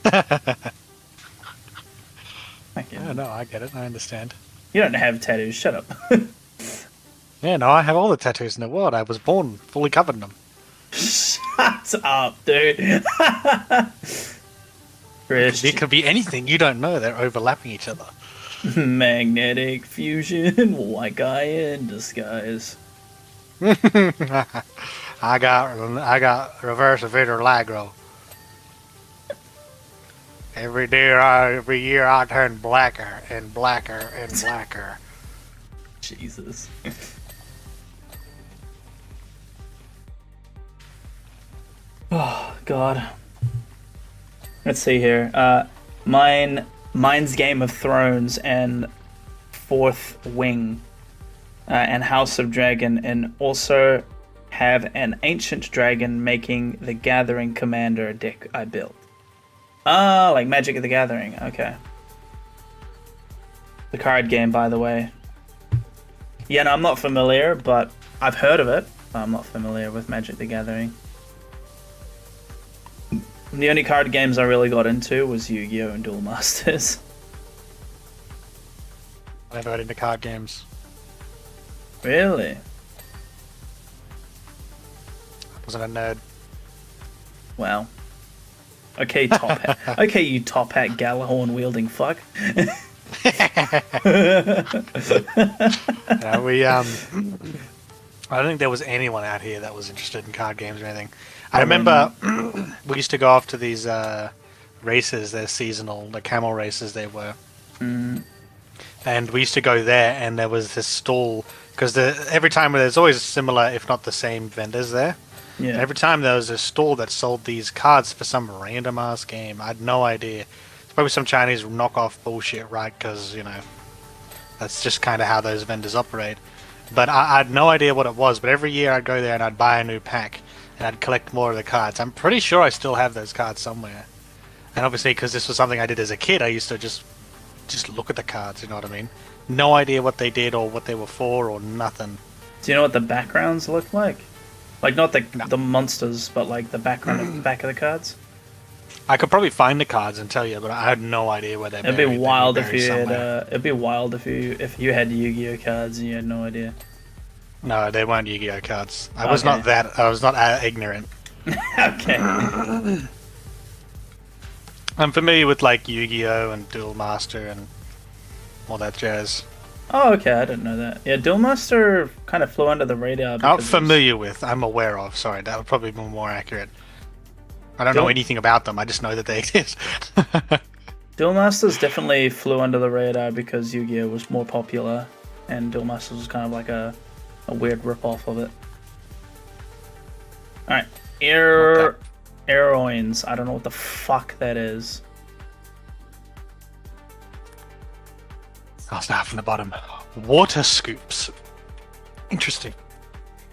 Thank you. Yeah, no, I get it. I understand. You don't have tattoos. Shut up. Yeah, no, I have all the tattoos in the world. I was born fully covered in them. Shut up, dude. It could be anything. You don't know. They're overlapping each other. Magnetic fusion, white guy in disguise. I got reverse vitiligo. Every year I turn blacker and blacker and blacker. Jesus. Oh God. Let's see here. Mine's Game of Thrones and Fourth Wing, and House of Dragon, and also have an ancient dragon making the Gathering Commander deck I built. Ah, like Magic the Gathering. Okay. The card game, by the way. Yeah, no, I'm not familiar, but I've heard of it. But I'm not familiar with Magic the Gathering. The only card games I really got into was Yu-Gi-Oh! And Duel Masters. I never got into card games. Really? I wasn't a nerd. Wow. Okay, top hat. Okay, you top hat Galahorn wielding fuck. I don't think there was anyone out here that was interested in card games or anything. I remember we used to go off to these races. They're seasonal, the camel races they were. And and we used to go there, and there was this stall because every time there's always similar, if not the same, vendors there. Yeah. And every time there was a stall that sold these cards for some random ass game. I had no idea. It's probably some Chinese knockoff bullshit, right? Because that's just kind of how those vendors operate. But I had no idea what it was. But every year I'd go there and I'd buy a new pack, and I'd collect more of the cards. I'm pretty sure I still have those cards somewhere. And obviously, because this was something I did as a kid, I used to just look at the cards. You know what I mean? No idea what they did or what they were for or nothing. Do you know what the backgrounds look like? Like, not the No. the monsters, but like the background at the back of the cards? I could probably find the cards and tell you, but I had no idea where they're It'd buried. be They'd wild if buried you had. somewhere. It'd be wild if you had Yu-Gi-Oh cards and you had no idea. No, they weren't Yu-Gi-Oh cards. I was Okay. not that. I was not ignorant. Okay. I'm familiar with like Yu-Gi-Oh and Duel Master and all that jazz. Oh, okay. I didn't know that. Yeah, Duel Master kind of flew under the radar. Not because familiar with. I'm aware of. Sorry, that would probably be more accurate. I don't know Duel- anything about them. I just know that they exist. Duel Masters definitely flew under the radar because Yu-Gi-Oh was more popular, and Duel Masters was kind of like a weird rip-off of it. All right, Aeroins. I don't know what the fuck that is. I'll start from the bottom. Water scoops. Interesting.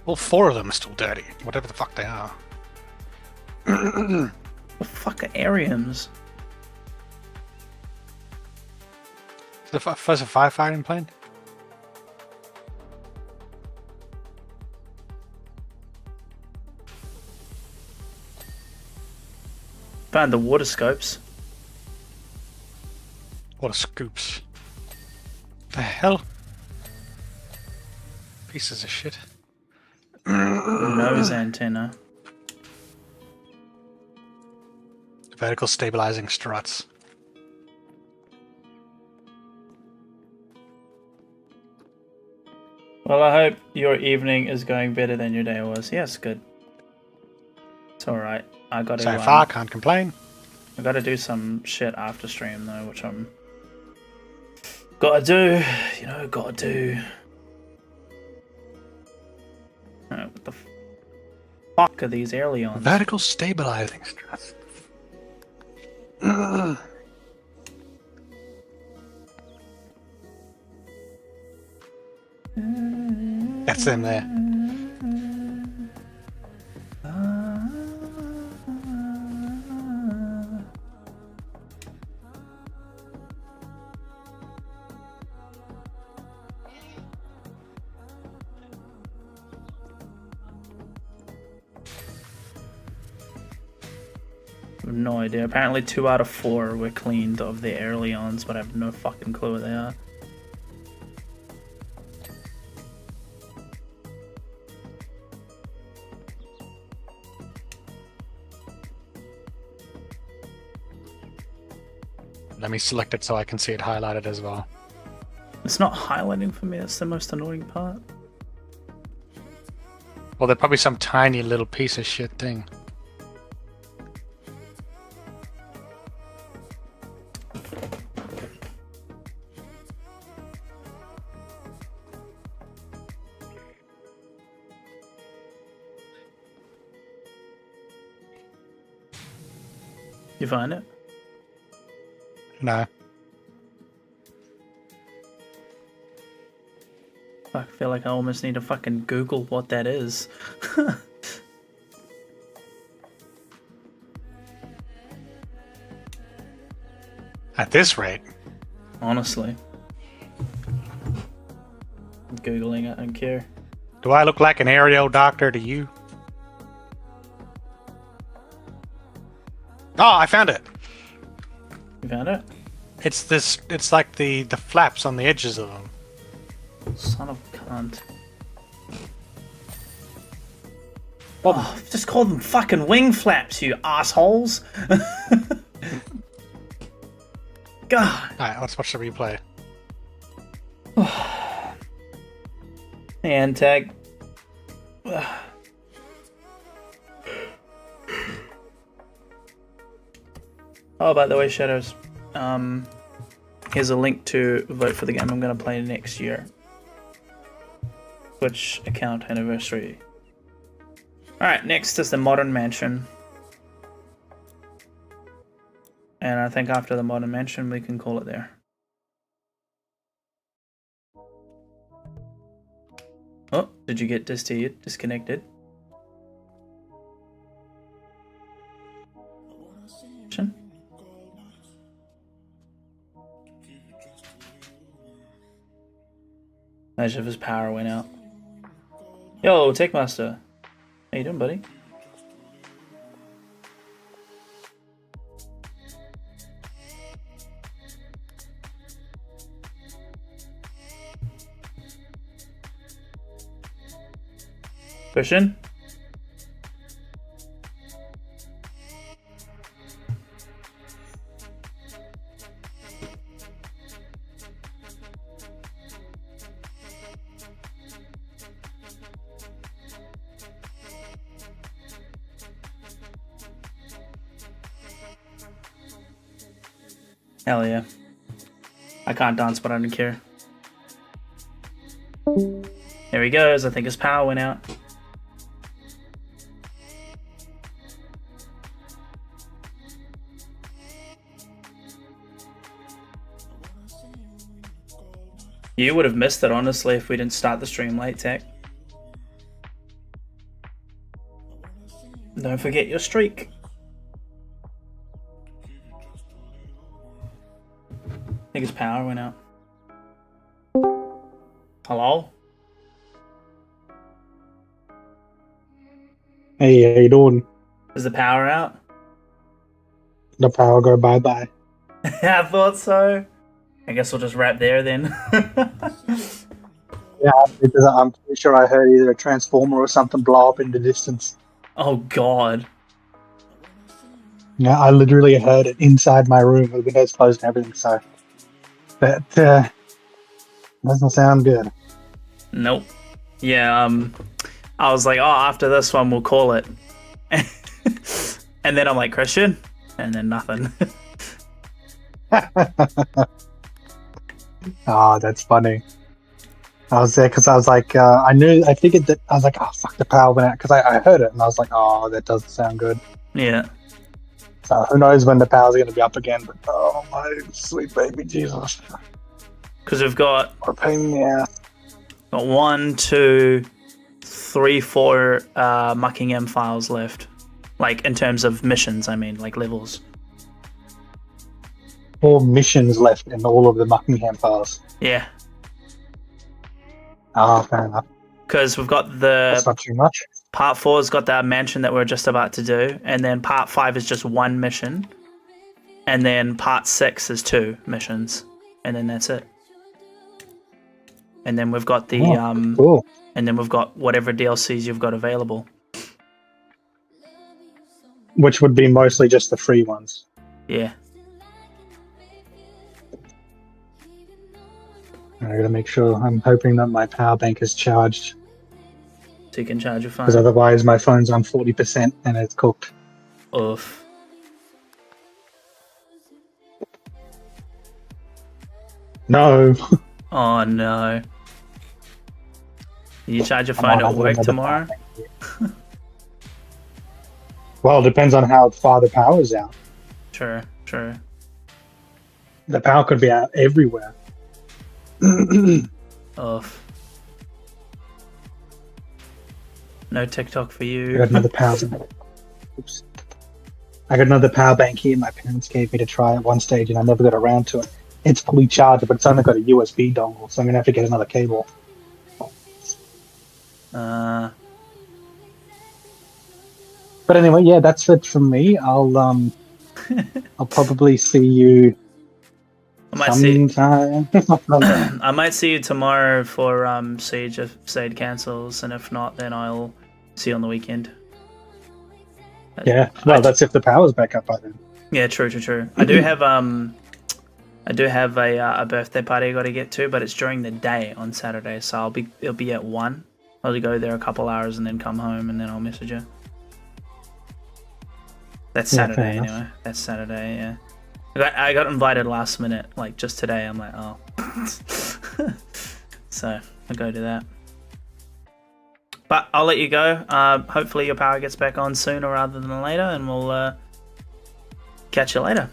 All 4 of them are still dirty. Whatever the fuck they are. The fuck are Ariums? Is the first a firefighting plane? Found the water scopes. Water scoops. The hell? Pieces of shit. Nose antenna. Vertical stabilizing struts. Well, I hope your evening is going better than your day was. Yes, good. It's alright. I gotta So far, can't complain. I gotta do some shit after stream though, which I'm gotta do. You know, gotta do. What the fuck are these aliens? Vertical stabilizing struts. That's them there. I have no idea. Apparently 2 out of 4 were cleaned of the aliens, but I have no fucking clue what they are. Let me select it so I can see it highlighted as well. It's not highlighting for me, that's the most annoying part. Well, they're probably some tiny little piece of shit thing. You find it? No. Fuck, I feel like I almost need to fucking Google what that is. At this rate. Honestly. I'm Googling it, I don't care. Do I look like an aerial doctor to you? Oh, I found it. You found it? It's this. It's like the flaps on the edges of them. Son of a cunt. Oh, just call them fucking wing flaps, you assholes! God. Alright, let's watch the replay. Hand tag. Oh, by the way, Shadows. Here's a link to vote for the game I'm going to play next year. Switch account anniversary. Alright, next is the Modern Mansion. And I think after the Modern Mansion, we can call it there. Oh, did you get disconnected? Imagine if his power went out. Yo, Techmaster. How you doing, buddy? Christian? Hell yeah. I can't dance, but I don't care. There he goes. I think his power went out. You would have missed it, honestly, if we didn't start the stream late, Tech. Don't forget your streak. I think his power went out. Hello? Hey, how you doing? Is the power out? The power go bye-bye. I thought so. I guess we'll just wrap there then. Yeah, because I'm pretty sure I heard either a transformer or something blow up in the distance. Oh god. Yeah, I literally heard it inside my room with windows closed and everything, so that doesn't sound good. Nope. Yeah, I was like, oh, after this one we'll call it. And then I'm like, Christian? And then nothing. Oh, that's funny. I was there because I was like, I figured that, I was like, oh, fuck, the power went out, because I heard it, and I was like, oh, that doesn't sound good. Yeah. So who knows when the power's going to be up again, but oh, my sweet baby Jesus. Because we've got What a pain in the ass. 1, 2, 3, 4 Muckingham files left. Like, in terms of missions, I mean, like levels. 4 missions left in all of the Muckingham files. Yeah. Oh, fair enough. Because we've got That's the not too much. part 4's got that mansion that we're just about to do, and then part 5 is just 1 mission, and then part 6 is 2 missions, and then that's it. And then we've got the Cool. and then we've got whatever DLCs you've got available. Which would be mostly just the free ones. Yeah. I gotta make sure. I'm hoping that my power bank is charged, So you can charge your phone. because otherwise my phone's on 40% and it's cooked. Oof. No. Oh no. You charge your Come phone on, I'll at do work another tomorrow? power bank. Well, it depends on how far the power's out. Sure, sure. The power could be out everywhere. Oof. No TikTok for I you. got another power. Oops. I got another power bank here. My parents gave me to try at one stage, and I never got around to it. It's fully charged, but it's only got a USB dongle, so I'm gonna have to get another cable. But anyway, yeah, that's it from me. I'll probably see you I might see sometime. I might see you tomorrow for Siege if Sade cancels, and if not, then I'll see you on the weekend. Yeah, well, that's if the power's back up by then. Yeah, true. I do have a birthday party I got to get to, but it's during the day on Saturday, so it'll be at 1. I'll go there a couple hours and then come home, and then I'll message you. That's Yeah, Saturday fair enough. anyway. That's Saturday, yeah. I got invited last minute, like just today. I'm like, oh. So I'll go to that. But I'll let you go. Hopefully your power gets back on sooner rather than later, and we'll catch you later.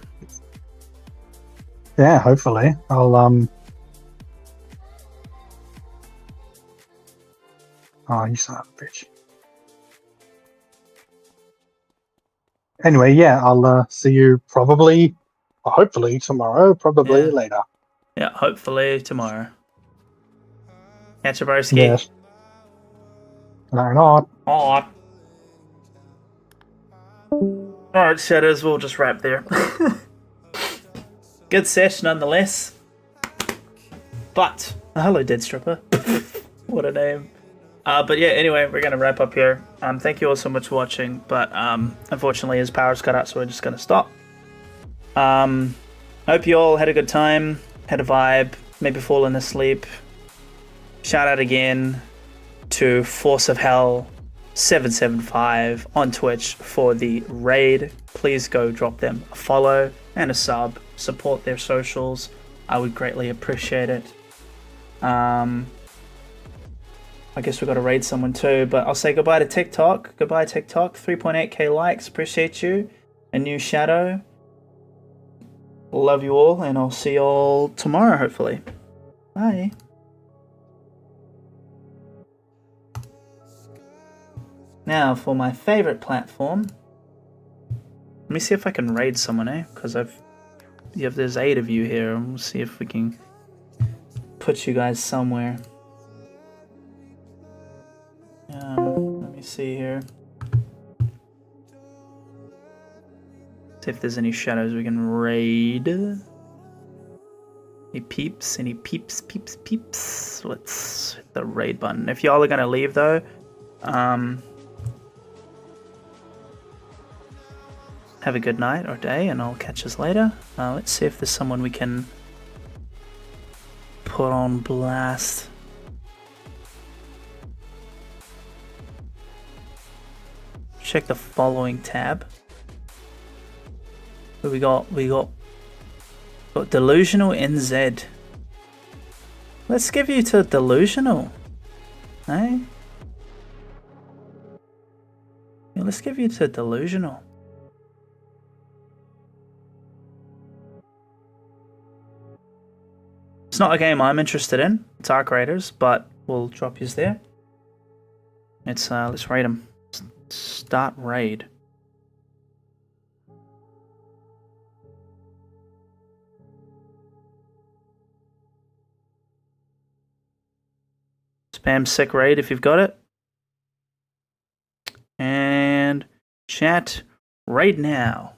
Yeah, hopefully. I'll Oh, you son of a bitch. Anyway, yeah, I'll see you probably, or hopefully tomorrow, probably Yeah. later. Yeah, hopefully tomorrow. Catch you, broski. Yes. No, not. Alright. Alright, Shadows, we'll just wrap there. Good sesh nonetheless. But, hello, Dead Stripper. What a name. But yeah, anyway, we're going to wrap up here. Thank you all so much for watching, but unfortunately his power's cut out, so we're just going to stop. Hope you all had a good time, had a vibe, maybe fallen asleep. Shout out again to Force of Hell 775 on Twitch for the raid. Please go drop them a follow and a sub. Support their socials. I would greatly appreciate it. I guess we've got to raid someone too, but I'll say goodbye to TikTok. Goodbye, TikTok. 3.8k likes. Appreciate you. A new shadow. Love you all, and I'll see you all tomorrow, hopefully. Bye. Now, for my favorite platform. Let me see if I can raid someone, because there's 8 of you here. We'll see if we can put you guys somewhere. Let me see here. See if there's any shadows we can raid. Any peeps? Any peeps? Let's hit the raid button. If y'all are gonna leave though, have a good night or day, and I'll catch us later. Let's see if there's someone we can put on blast. Check the following tab. What we got? We got Delusional NZ. Let's give you to Delusional. Hey? Yeah, let's give you to Delusional. It's not a game I'm interested in. It's Arc Raiders, but we'll drop yous there. Let's raid them. Start raid. Spam sick raid if you've got it. And chat raid now.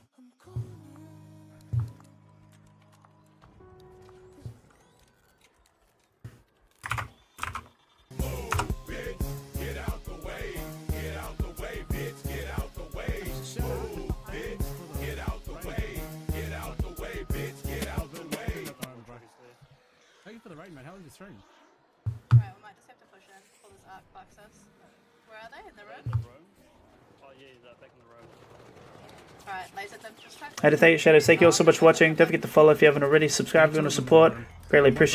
For the raid, mate. How was your stream? Right, we might just have to push in for this arc access. Where are they? In the room? Oh yeah, he's back in the room. Alright, laser them. Just try. Hey, thank you, Shadows. Thank you all so much for watching. Don't forget to follow if you haven't already. Subscribe if you want to support. Greatly appreciate it.